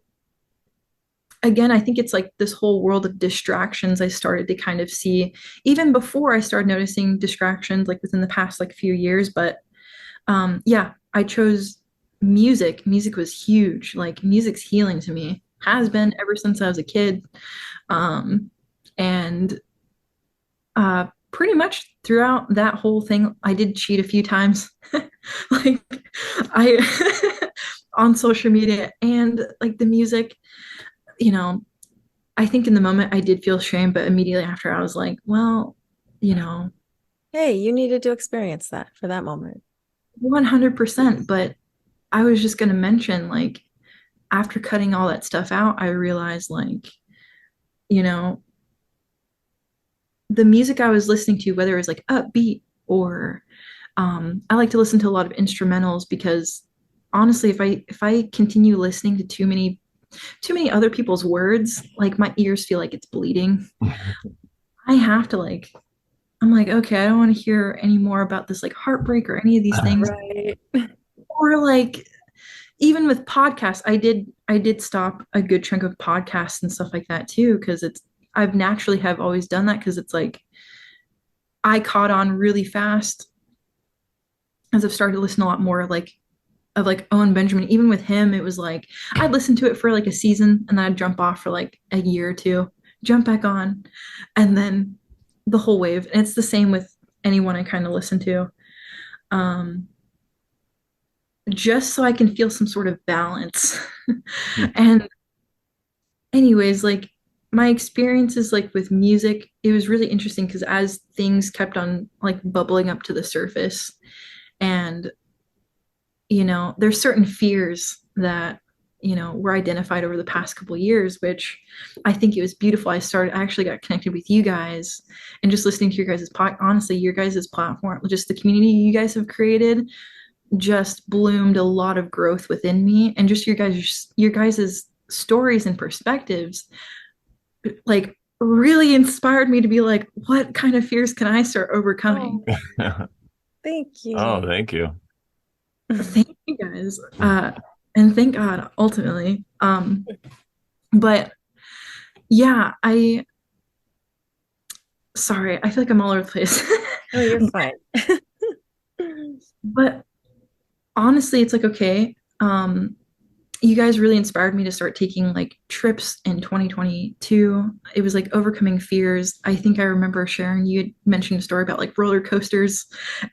again, I think it's like this whole world of distractions I started to kind of see even before I started noticing distractions like within the past like few years. But yeah, I chose music. Music was huge. Like music's healing to me, has been ever since I was a kid. And pretty much throughout that whole thing, I did cheat a few times. Like I on social media and like the music, you know, I think in the moment I did feel shame, but immediately after I was like, well, you know, Hey, you needed to experience that for that moment. 100%. But I was just going to mention, like, after cutting all that stuff out, I realized, like, you know, the music I was listening to, whether it was like upbeat or I like to listen to a lot of instrumentals because honestly, if I continue listening to too many other people's words, like my ears feel like it's bleeding. I have to like I'm like, okay, I don't want to hear any more about this like heartbreak or any of these things. Right. Or like even with podcasts, I did stop a good chunk of podcasts and stuff like that too, because I've naturally have always done that because it's like I caught on really fast as I've started to listen a lot more of like Owen Benjamin. Even with him, it was like I'd listen to it for like a season and then I'd jump off for like a year or two, jump back on, and then the whole wave. And it's the same with anyone I kind of listen to. Um, just so I can feel some sort of balance. And anyways, like my experiences like with music, it was really interesting because as things kept on like bubbling up to the surface and there's certain fears that were identified over the past couple of years, which I think it was beautiful. I actually got connected with you guys and just listening to your guys' honestly, your guys' platform, just the community you guys have created just bloomed a lot of growth within me, and just your guys' stories and perspectives like really inspired me to be like, what kind of fears can I start overcoming? Oh, thank Oh, you. thank you. Thank you guys. And thank God ultimately. But yeah, sorry, I feel like I'm all over the place. Oh, you're fine. But honestly, it's like, okay, you guys really inspired me to start taking like trips in 2022. It was like overcoming fears. I think I remember Sharon, you had mentioned a story about like roller coasters,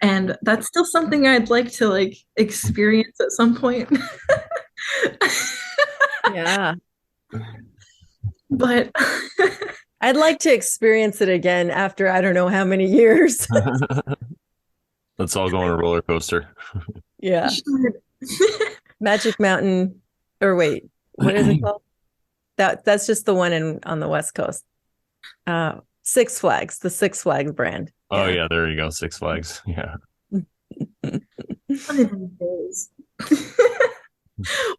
and that's still something I'd like to like experience at some point. Yeah. But I'd like to experience it again after I don't know how many years. Let's all go on a roller coaster. Yeah. Magic Mountain, or wait, what is it called? That's just the one on the West Coast. Six Flags, the Six Flags brand. Oh yeah, there you go. Six Flags. Yeah. one of these days.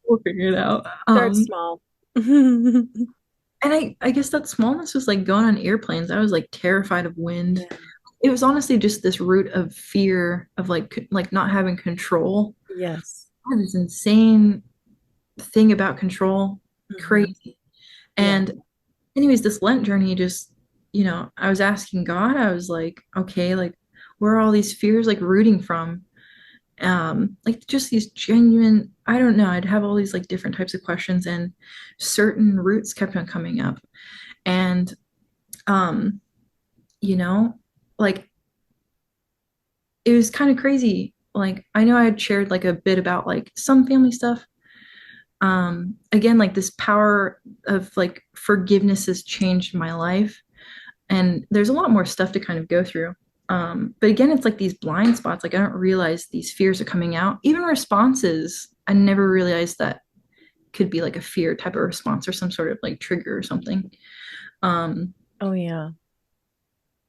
We'll figure it out. Start small. And I guess that smallness was like going on airplanes. I was like terrified of wind. Yeah. It was honestly just this root of fear of like not having control. Yes. I had this insane thing about control, Mhm. crazy. Yeah. And anyways, this Lent journey just, I was asking God, I was like, okay, like where are all these fears like rooting from? like just these genuine, I don't know, I'd have all these like different types of questions, and certain roots kept on coming up. And um, you know, like it was kind of crazy. Like I know I had shared like a bit about like some family stuff. Again, like this power of like forgiveness has changed my life. And there's a lot more stuff to kind of go through. But again, it's like these blind spots. Like I don't realize these fears are coming out. Even responses, I never realized that could be like a fear type of response or some sort of like trigger or something. Oh yeah.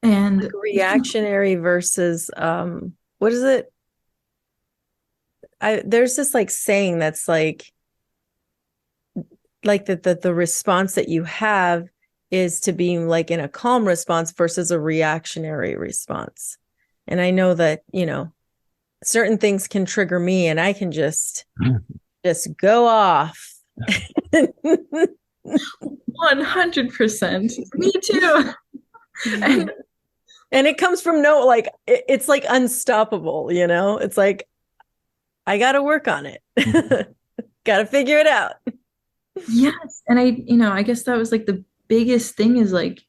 And Like reactionary versus what is it? There's this like saying that's like the response that you have is to being like in a calm response versus a reactionary response. And I know that, certain things can trigger me and I can just go off. 100%. Me too. And And it comes from it's like unstoppable, It's like I got to work on it. Got to figure it out. yes. And I guess that was like the biggest thing is like,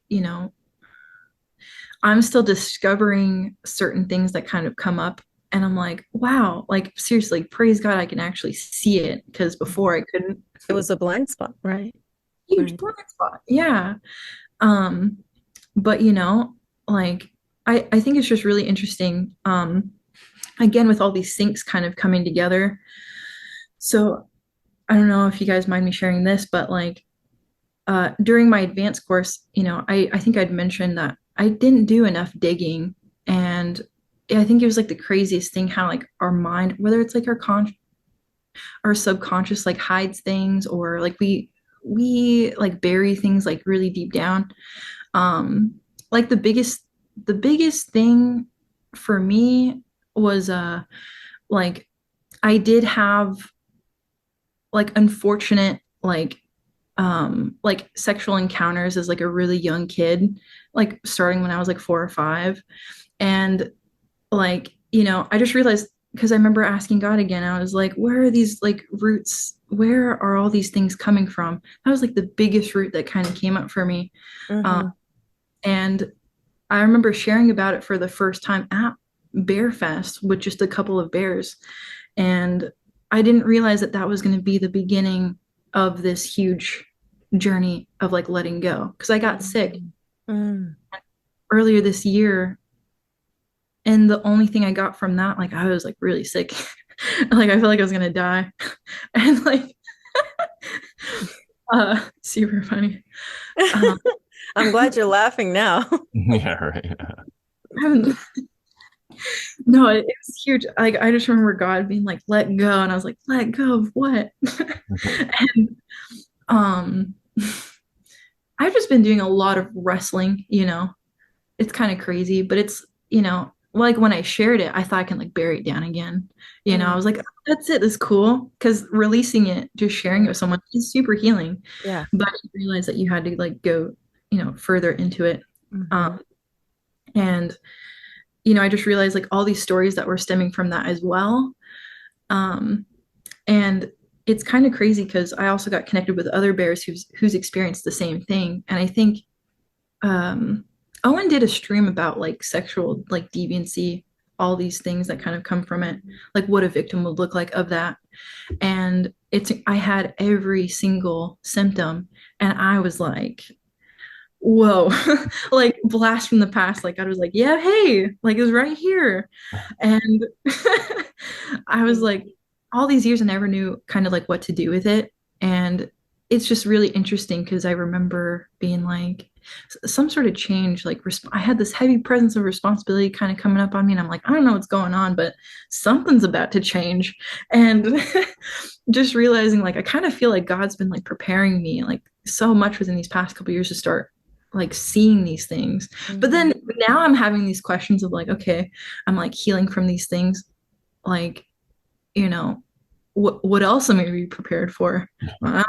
I'm still discovering certain things that kind of come up. And I'm like, wow, like seriously, praise God, I can actually see it. Because before I couldn't. It was a blind spot, right? Huge Right. blind spot. Yeah. But like I think it's just really interesting. Again, with all these syncs kind of coming together. So I don't know if you guys mind me sharing this, but like during my advanced course, I think I'd mentioned that I didn't do enough digging. And I think it was like the craziest thing how like our mind, whether it's like our subconscious like hides things, or like we like bury things like really deep down. Like the biggest thing for me was like I did have like unfortunate like sexual encounters as like a really young kid, like starting when I was like 4 or 5. And like, I just realized, because I remember asking God again, I was like, where are these like roots? Where are all these things coming from? That was like the biggest root that kind of came up for me. Mm-hmm. And I remember sharing about it for the first time at Bear Fest with just a couple of bears. And I didn't realize that that was going to be the beginning of this huge journey of like letting go. Because I got sick earlier this year. And the only thing I got from that, like I was like really sick. Like I feel like I was going to die. And like, super funny. I'm glad you're laughing now. Yeah, right. No, it was huge. Like I just remember God being like, "Let go," and I was like, "Let go of what?" And um, I've just been doing a lot of wrestling. It's kind of crazy, but it's like when I shared it, I thought I can like bury it down again. I was like, oh, "That's it. That's cool." Because releasing it, just sharing it with someone is super healing. Yeah. But you realize that you had to like go, further into it. Mm-hmm. And I just realized like all these stories that were stemming from that as well. Um, and it's kind of crazy because I also got connected with other bears who's experienced the same thing. And I think Owen did a stream about like sexual like deviancy, all these things that kind of come from it, like what a victim would look like of that. And I had every single symptom, and I was like, whoa, like blast from the past. Like I was like, yeah, hey, like it was right here. And I was like, all these years I never knew kind of like what to do with it. And it's just really interesting because I remember being like some sort of change, like I had this heavy presence of responsibility kind of coming up on me, and I'm like, I don't know what's going on, but something's about to change. And just realizing like I kind of feel like God's been like preparing me like so much within these past couple years to start like seeing these things. But then now I'm having these questions of like, okay, I'm like healing from these things. Like, what else am I be prepared for? I don't know.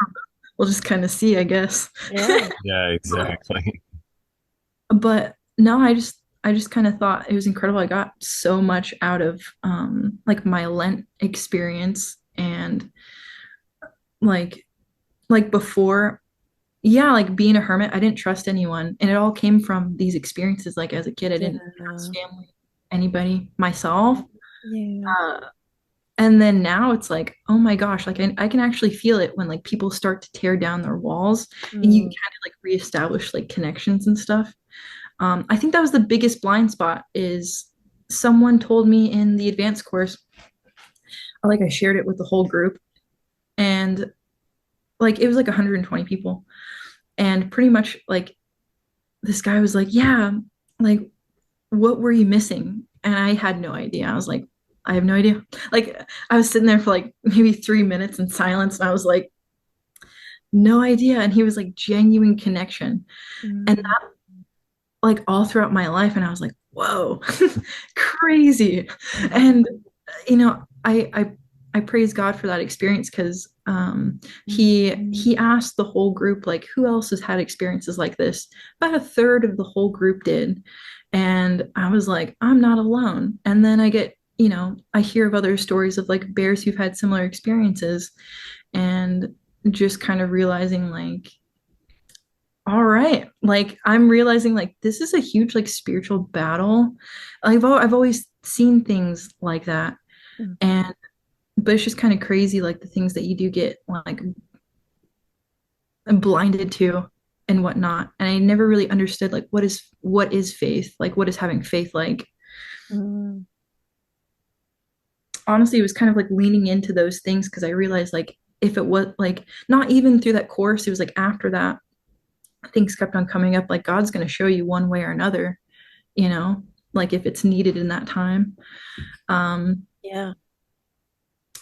We'll just kind of see, I guess. Yeah. Yeah, exactly. But no, I I just kind of thought it was incredible. I got so much out of like my Lent experience, and like before, yeah, like being a hermit, I didn't trust anyone, and it all came from these experiences. Like as a kid, I didn't trust Yeah. family, anybody, myself. Yeah. Uh, and then now it's like, oh my gosh, like I can actually feel it when like people start to tear down their walls, and you kind Mm. of like reestablish like connections and stuff. I think that was the biggest blind spot is someone told me in the advanced course, like I shared it with the whole group, and like it was like 120 people, and pretty much like this guy was like, yeah, like what were you missing? And I had no idea. I was like, I have no idea. Like I was sitting there for like maybe 3 minutes in silence, and I was like, no idea. And he was like genuine connection. And Mm. that like all throughout my life. And I was like, whoa, crazy. And you know, I praise God for that experience because he asked the whole group like who else has had experiences like this. About a third of the whole group did, and I was like, I'm not alone. And then I get, you know, I hear of other stories of like bears who've had similar experiences, and just kind of realizing like, all right, like I'm realizing like this is a huge like spiritual battle. I've always seen things like that, Mm. and but it's just kind of crazy like the things that you do get like blinded to and whatnot. And I never really understood like what is faith, like what is having faith like. Mm. Honestly, it was kind of like leaning into those things because I realized like if it was like not even through that course, it was like after that things kept on coming up like God's going to show you one way or another, you know, like if it's needed in that time. um Yeah.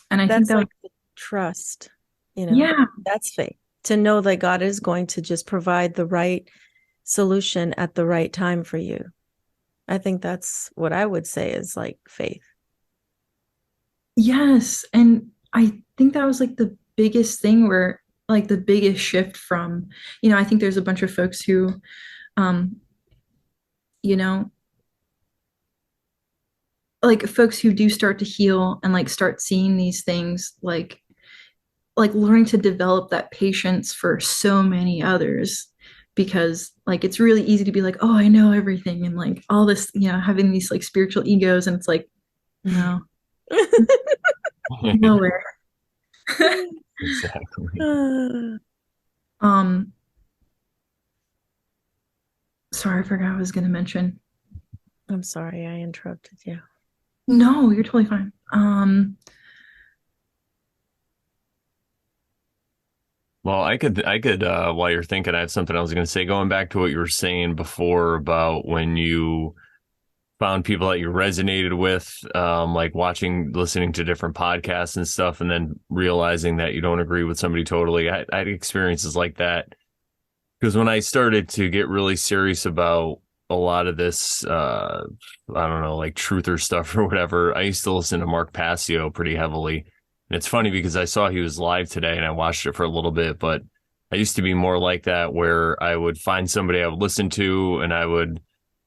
and I think That's that was, like the trust, yeah, that's faith. To know that God is going to just provide the right solution at the right time for you. I think that's what I would say is like faith. yes. And I think that was like the biggest thing where like the biggest shift from, you know, I think there's a bunch of folks who um you know, like folks who do start to heal and like start seeing these things like learning to develop that patience for so many others, because like it's really easy to be like, oh, I know everything, and like all this, you know, having these like spiritual egos, and it's like, no, nowhere. Exactly. um Sorry, I forgot I was going to mention. I'm sorry I interrupted you. No, you're totally fine. Well, I could while you're thinking, I have something I was going to say, going back to what you were saying before about when you found people that you resonated with, like listening to different podcasts and stuff, and then realizing that you don't agree with somebody totally. I had experiences like that because when I started to get really serious about a lot of this, I don't know, like truther stuff or whatever, I used to listen to Mark Passio pretty heavily. And it's funny because I saw he was live today and I watched it for a little bit, but I used to be more like that where I would find somebody I would listen to and I would,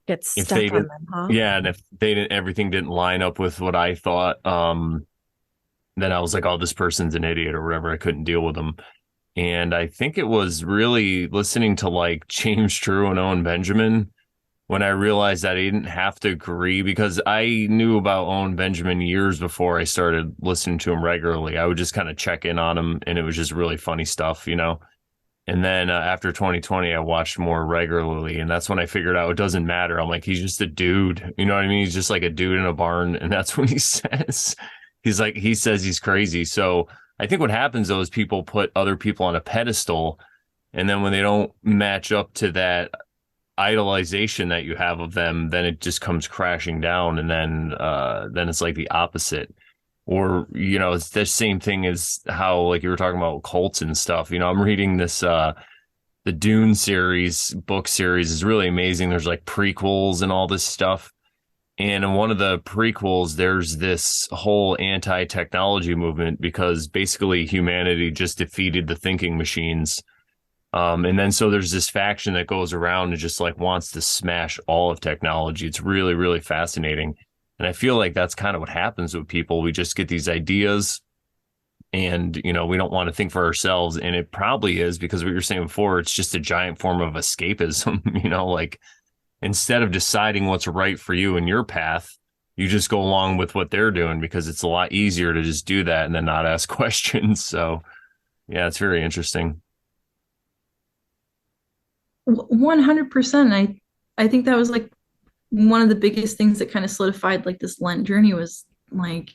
Get if they stuck on did, them, huh? yeah, and if they didn't, everything didn't line up with what I thought, then I was like, oh, this person's an idiot or whatever. I couldn't deal with them. And I think it was really listening to like James True and Owen Benjamin when I realized that I didn't have to agree, because I knew about Owen Benjamin years before I started listening to him regularly. I would just kind of check in on him and it was just really funny stuff, you know? And then after 2020, I watched more regularly. And that's when I figured out it doesn't matter. I'm like, he's just a dude. You know what I mean? He's just like a dude in a barn. And that's what he says. He's like, he says he's crazy. So I think what happens though is people put other people on a pedestal. And then when they don't match up to that idolization that you have of them, then it just comes crashing down. And then it's like the opposite. Or, you know, it's the same thing as how, like you were talking about cults and stuff. You know, I'm reading this, the Dune series, book series is really amazing. There's like prequels and all this stuff. And in one of the prequels, there's this whole anti-technology movement because basically humanity just defeated the thinking machines. And then so there's this faction that goes around and just like wants to smash all of technology. It's really, really fascinating. And I feel like that's kind of what happens with people. We just get these ideas and, you know, we don't want to think for ourselves. And it probably is because what you're saying before, it's just a giant form of escapism, you know, like instead of deciding what's right for you and your path, you just go along with what they're doing because it's a lot easier to just do that and then not ask questions. So yeah, it's very interesting. 100%. I think that was like one of the biggest things that kind of solidified like this Lent journey was like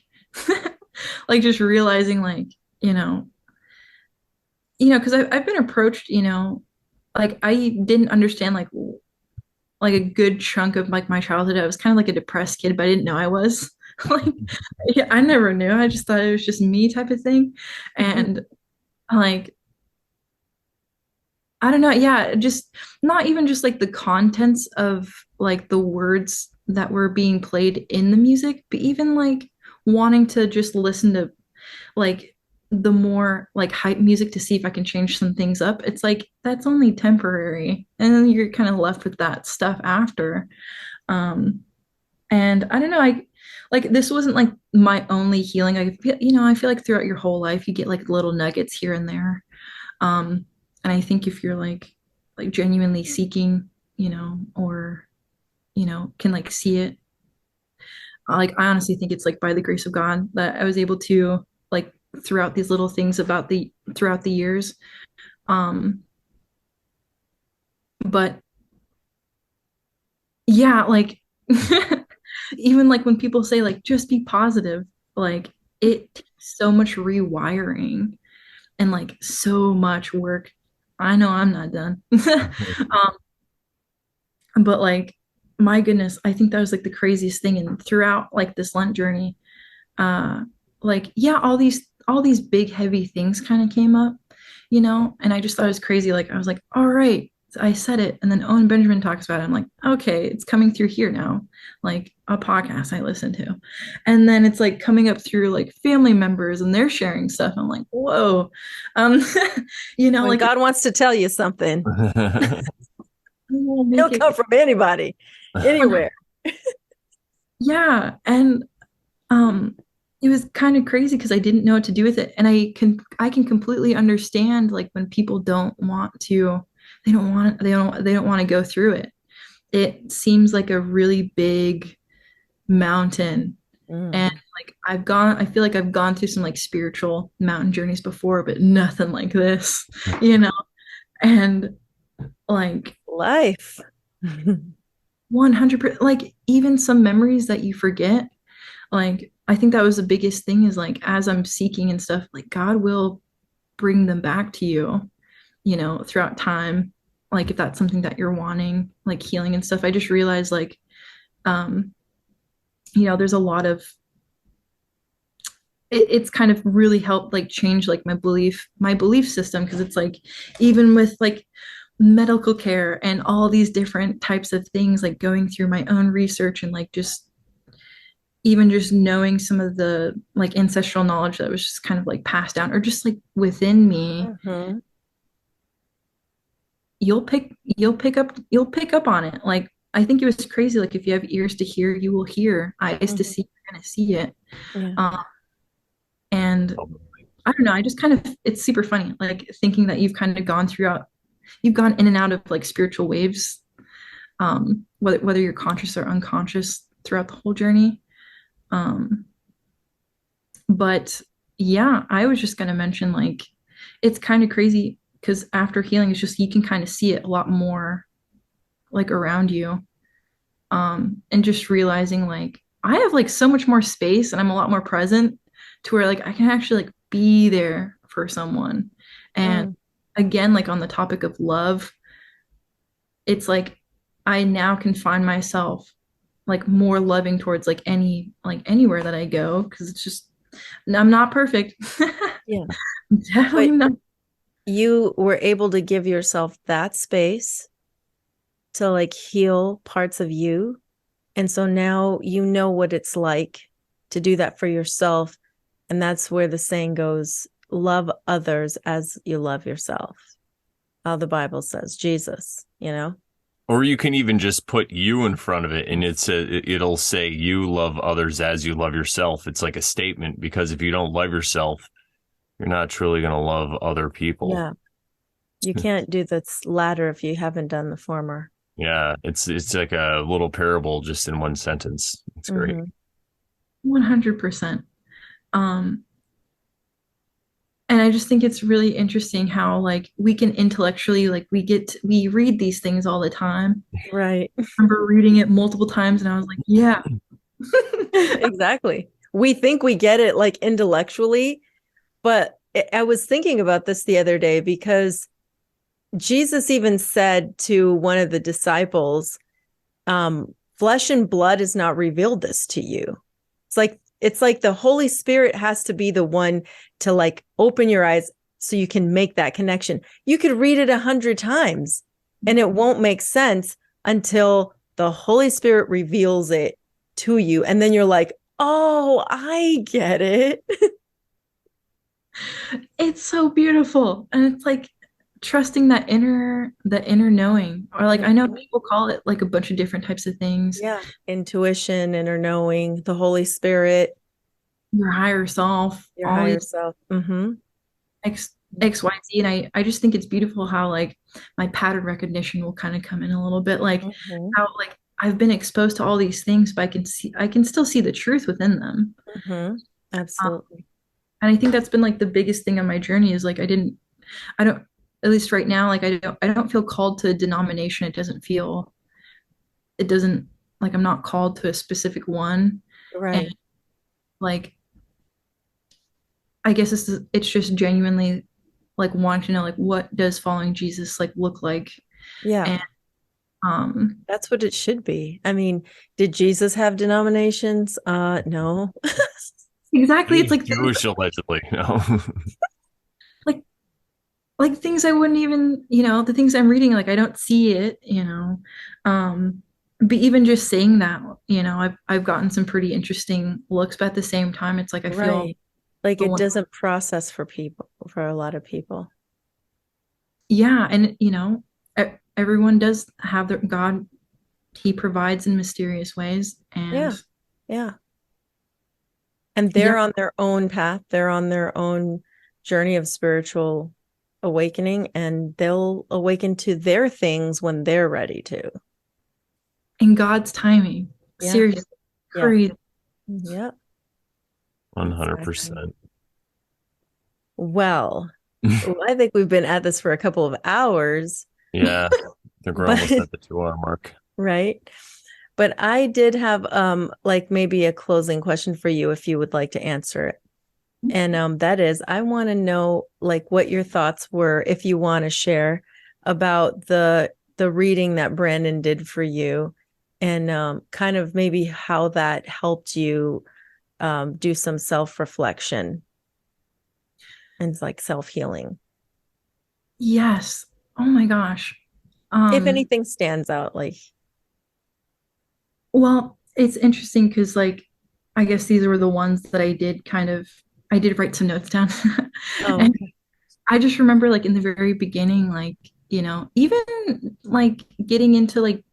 like just realizing like, you know, because I've been approached, like I didn't understand like a good chunk of like my childhood. I was kind of like a depressed kid, but I didn't know I was. Like yeah, I never knew. I just thought it was just me type of thing. And like I don't know, yeah, just not even just like the contents of like the words that were being played in the music, but even like wanting to just listen to like the more like hype music to see if I can change some things up. It's like that's only temporary. And then you're kind of left with that stuff after. Um, and I don't know, I like this wasn't like my only healing. I feel like throughout your whole life you get like little nuggets here and there. Um, and I think if you're like genuinely seeking, or can like see it, like I honestly think it's like by the grace of God that I was able to like throughout these little things throughout the years. Um, but yeah, like even like when people say like just be positive, like it takes so much rewiring and like so much work. I know I'm not done. But like my goodness, I think that was like the craziest thing. And throughout like this Lent journey, uh like yeah, all these big heavy things kind of came up, and I just thought it was crazy. Like I was like, all right, I said it. And then Owen Benjamin talks about it. I'm like, okay, it's coming through here now, like a podcast I listen to. And then it's like coming up through like family members and they're sharing stuff. I'm like, whoa. um When like God wants to tell you something, will make he'll it. come from anybody, anywhere. Yeah, and um it was kind of crazy because I didn't know what to do with it. And I can completely understand like when people don't want to, they don't want to go through it. It seems like a really big mountain. And Mm. like I feel like I've gone through some like spiritual mountain journeys before, but nothing like this, you know? And like Life. 100%, like even some memories that you forget, like I think that was the biggest thing is like as I'm seeking and stuff, like God will bring them back to you, throughout time. Like if that's something that you're wanting, like healing and stuff. I just realized like um, there's a lot of it's kind of really helped like change like my belief system because it's like even with like medical care and all these different types of things, like going through my own research and like just even just knowing some of the like ancestral knowledge that was just kind of like passed down or just like within me, Mhm. you'll pick up on it. Like I think it was crazy. Like if you have ears to hear, you will hear. Eyes to Mhm. see, you're gonna see it. Yeah. Um, and I don't know. I just kind of it's super funny. Like thinking that you've gone in and out of like spiritual waves, whether you're conscious or unconscious throughout the whole journey. Um, But yeah, I was just going to mention like it's kind of crazy because after healing, it's just you can kind of see it a lot more like around you. And just realizing like I have like so much more space and I'm a lot more present to where like I can actually like be there for someone. And Mm. again, like on the topic of love, it's like I now can find myself like more loving towards like anywhere that I go because it's just I'm not perfect. Yeah. Definitely But not. you were able to give yourself that space to like heal parts of you. And so now you know what it's like to do that for yourself. And that's where the saying goes, love others as you love yourself. how the Bible says, Jesus, you know? Or you can even just put you in front of it and it'll say you love others as you love yourself. It's like a statement because if you don't love yourself, you're not truly going to love other people. Yeah. You can't do the latter if you haven't done the former. Yeah, it's like a little parable just in one sentence. It's great. Hmm 100%. Um, and I just think it's really interesting how like we can intellectually like we read these things all the time. Right. I remember reading it multiple times and I was like, yeah. Exactly. We think we get it like intellectually, but I was thinking about this the other day because Jesus even said to one of the disciples, flesh and blood has not revealed this to you. It's like the Holy Spirit has to be the one to like open your eyes so you can make that connection. You could read it 100 times and it won't make sense until the Holy Spirit reveals it to you. And then you're like, oh, I get it. It's so beautiful. And it's like trusting that inner knowing. Or like I know people call it like a bunch of different types of things. Yeah. Intuition, inner knowing, the Holy Spirit, Your higher self, your all higher these self. Mm-hmm. XYZ. And I just think it's beautiful how like my pattern recognition will kind of come in a little bit. Like Mm-hmm. how like I've been exposed to all these things, but I can still see the truth within them. Mm-hmm. Um, Absolutely. and I think that's been like the biggest thing on my journey is like I don't at least right now, like I don't feel called to a denomination. It doesn't like I'm not called to a specific one. And Right. like I guess it's just genuinely like wanting to know like what does following Jesus like look like. Yeah. And um That's what it should be. I mean, did Jesus have denominations? No. exactly it's He's like things Jewish, allegedly. No. like like things I wouldn't even, the things I'm reading, like I don't see it. Um, but even just saying that, I've gotten some pretty interesting looks, but at the same time, it's like I feel Right. Like the it one, doesn't process for people, for a lot of people. yeah, and everyone does have their God, he provides in mysterious ways, and Yeah. Yeah. And yeah, they're on their own path. They're on their own journey of spiritual awakening, and they'll awaken to their things when they're ready to. in God's timing, Yeah. seriously, Yeah. crazy. Yeah. Exactly. 100%. Well, I think we've been at this for a couple of hours, Yeah. I think we're but almost at the 2 hour mark. right. But I did have like maybe a closing question for you if you would like to answer it. And that is I want to know like what your thoughts were if you want to share about the reading that Brandon did for you and kind of maybe how that helped you do some self-reflection and like self-healing. Yes. Oh my gosh. If Um, anything stands out like Well, it's interesting because like I guess these were the ones that I did write some notes down. oh And okay. I just remember like in the very beginning, like, even like getting into like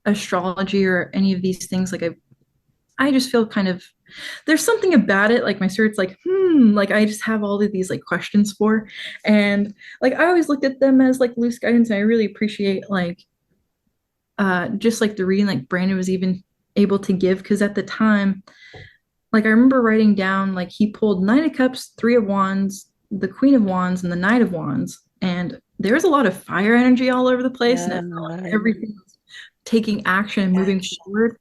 astrology or any of these things, like I just feel kind of there's something about it, like my spirit's like, like I just have all of these like questions for. And like I always looked at them as like loose guidance, and I really appreciate like just like the reading like Brandon was even able to give because at the time like I remember writing down like he pulled Knight of Cups, Three of Wands, the Queen of Wands, and the Knight of Wands, and there's a lot of fire energy all over the place, and Yeah, it felt like everything was taking action and moving action. forward.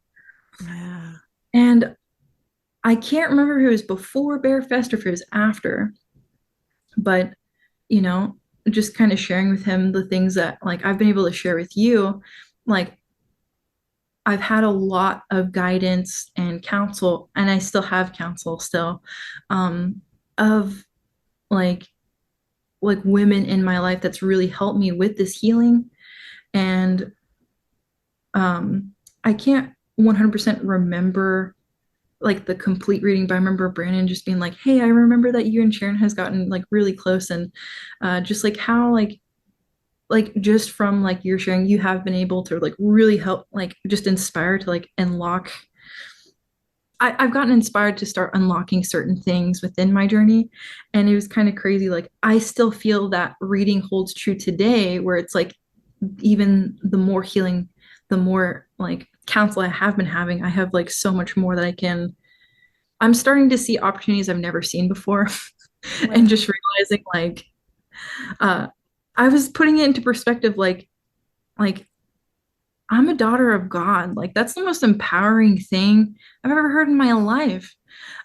Yeah. And I can't remember if it was before Bear Fest or if it was after, but you know, just kind of sharing with him the things that like I've been able to share with you, like I've had a lot of guidance and counsel, and I still have counsel still, of like women in my life that's really helped me with this healing. And I can't 100% remember like the complete reading, but I remember Brandon just being like, "Hey, I remember that you and Sharon has gotten like really close, and just like how like like just from like your sharing, you have been able to like really help, like just inspire to like unlock. I've gotten inspired to start unlocking certain things within my journey. And it was kind of crazy. Like I still feel that reading holds true today, where it's like even the more healing, the more like counsel I have been having, I have like so much more that I'm starting to see opportunities I've never seen before. Wow. And just realizing like uh I was putting it into perspective like I'm a daughter of God. Like that's the most empowering thing I've ever heard in my life.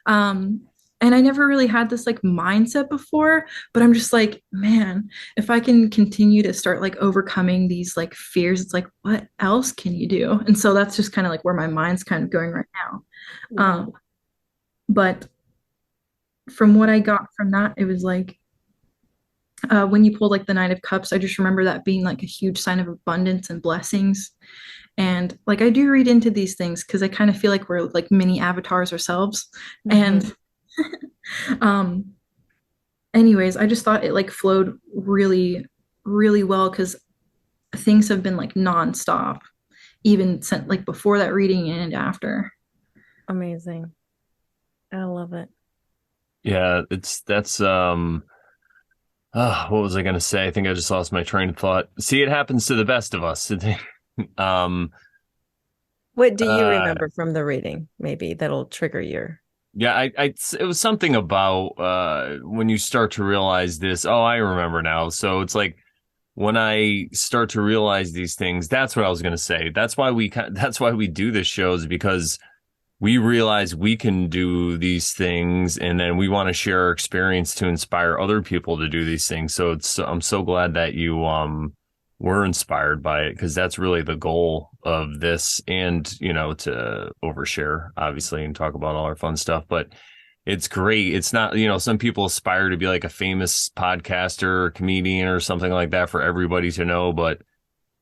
Um, and I never really had this like mindset before, but I'm just like, man, if I can continue to start like overcoming these like fears, it's like, what else can you do? And so that's just kind of like where my mind's kind of going right now. Mhm. But from what I got from that, it was like when you pulled like the Nine of Cups, I just remember that being like a huge sign of abundance and blessings. And like I do read into these things because I kind of feel like we're like mini avatars ourselves. Mhm. And um anyways, I just thought it like flowed really, really well because things have been like nonstop, even since like before that reading and after. Amazing. I love it. Yeah, it's that's what was I gonna say? I think I just lost my train of thought. See, it happens to the best of us. um What do you uh remember from the reading? Maybe that'll trigger your. yeah, it was something about when you start to realize this. Oh, I remember now. So it's like when I start to realize these things, that's what I was gonna say. That's why we do this show, is because we realize we can do these things, and then we want to share our experience to inspire other people to do these things. So I'm so glad that you were inspired by it, because that's really the goal of this, and to overshare obviously and talk about all our fun stuff. But it's great. It's not, some people aspire to be like a famous podcaster or comedian or something like that for everybody to know, but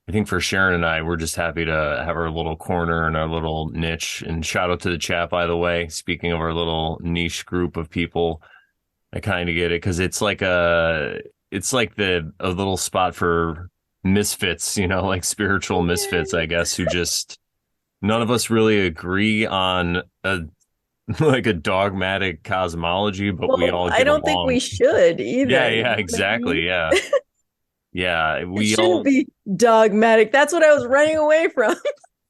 I think for Sharon and I, we're just happy to have our little corner and our little niche. And shout out to the chat, by the way. Speaking of our little niche group of people, I kind of get it, because it's like a little spot for misfits, like spiritual misfits, I guess, who just none of us really agree on a like a dogmatic cosmology, but we Well, all I get don't think along. we should Yeah, either. You yeah, know what I exactly. mean? Yeah. Yeah, It we shouldn't all be dogmatic. That's what I was running away from.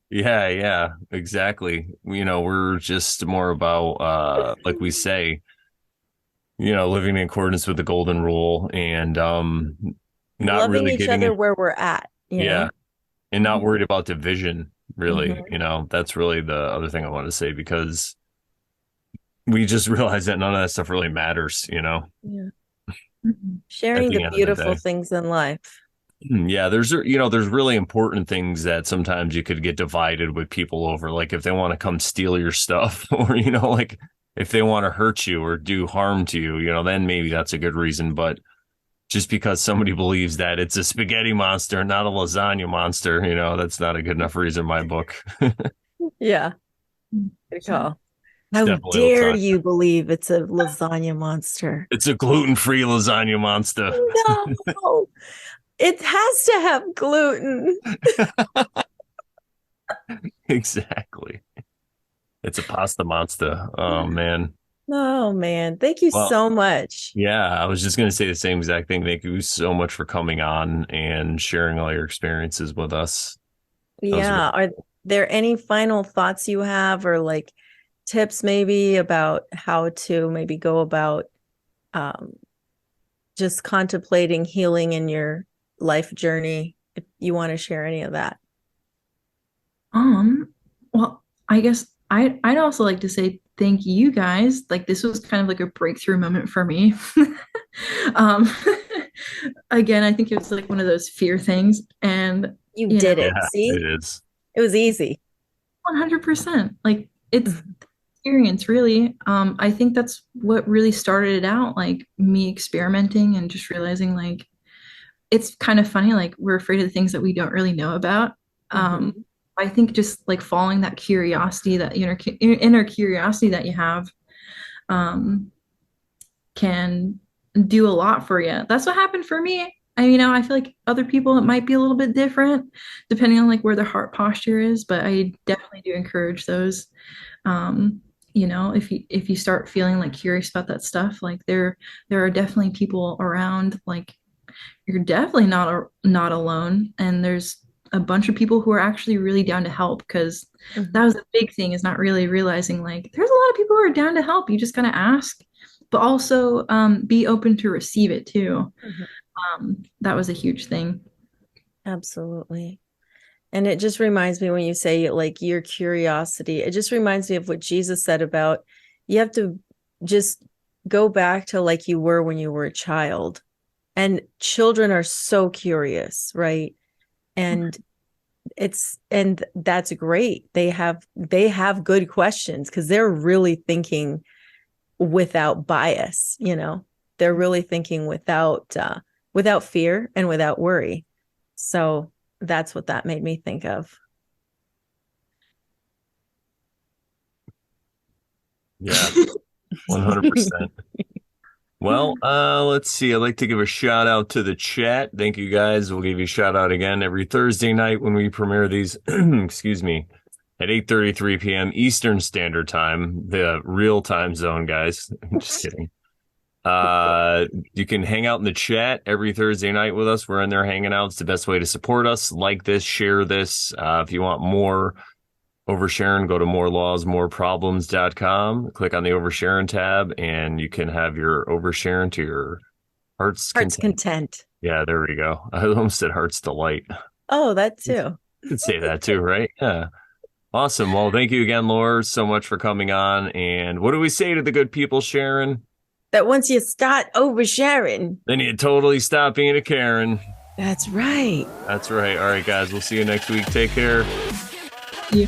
Yeah, yeah, exactly. We're just more about like we say, living in accordance with the golden rule, and not Loving really each getting other in, where we're at, you yeah, know? and not worried about division, really. Hmm. That's really the other thing I want to say, because we just realize that none of that stuff really matters, Yeah. Mhm. at Sharing the the end of the beautiful day. things in life. Yeah, there's really important things that sometimes you could get divided with people over, like if they want to come steal your stuff, or like if they want to hurt you or do harm to you, then maybe that's a good reason. But just because somebody believes that it's a spaghetti monster, not a lasagna monster, that's not a good enough reason in my book. Yeah. Good Sure. call. It's How definitely dare lasagna. you believe it's a lasagna monster? It's a gluten-free lasagna monster. No, it has to have gluten. Exactly. It's a pasta monster. Oh man. Oh man, thank you Well, so much. yeah, I was just going to say the same exact thing. Thank you so much for coming on and sharing all your experiences with us. That was Yeah. really Are there any final thoughts you have, or like tips maybe about how to maybe go about um, just contemplating healing in your life journey? If you want to share any of that. Um, well, I guess I'd also like to say thank you guys. Like this was kind of like a breakthrough moment for me. Um, again, I think it was like one of those fear things, and You you know, did it. yeah, it See, is. it was easy. 100%. Like it's experience, really. I think that's what really started it out, like me experimenting and just realizing like it's kind of funny, like we're afraid of the things that we don't really know about. Um, Mhm. I think just like following that curiosity, that inner curiosity that you have, um, can do a lot for you. That's what happened for me. I feel like other people it might be a little bit different depending on like where their heart posture is, but I definitely do encourage those. If you start feeling like curious about that stuff, like there are definitely people around, like you're definitely not alone, and there's a bunch of people who are actually really down to help, because that was the big thing, is not really realizing like there's a lot of people who are down to help. You just gotta ask, but also be open to receive it too. Mhm. That was a huge thing. Absolutely. And it just reminds me when you say like your curiosity, it just reminds me of what Jesus said about you have to just go back to like you were when you were a child. And children are so curious, right? And and that's great. They have good questions because they're really thinking without bias, you know. They're really thinking without fear and without worry. So that's what that made me think of. Yeah, 100%. Well, let's see. I'd like to give a shout out to the chat. Thank you guys. We'll give you a shout out again every Thursday night when we premiere these, excuse me, at 8:33 p.m. Eastern Standard Time, the real time zone, guys. Just kidding. You can hang out in the chat every Thursday night with us. We're in there hanging out. It's the best way to support us. Like this, share this. If you want more over Sharon, go to morelawsmoreproblems.com, click on the over Sharon tab, and you can have your over Sharon to your heart's Heart's content. content. Yeah, there we go. I almost said heart's delight. Oh, that too. You could say that too, right? Yeah. Awesome. Well, thank you again, Laura, so much for coming on. And what do we say to the good people, Sharon? That once you start oversharing, Then you totally stop being a Karen. that's right. That's right. All right, guys. We'll see you next week. Take care. Yeah.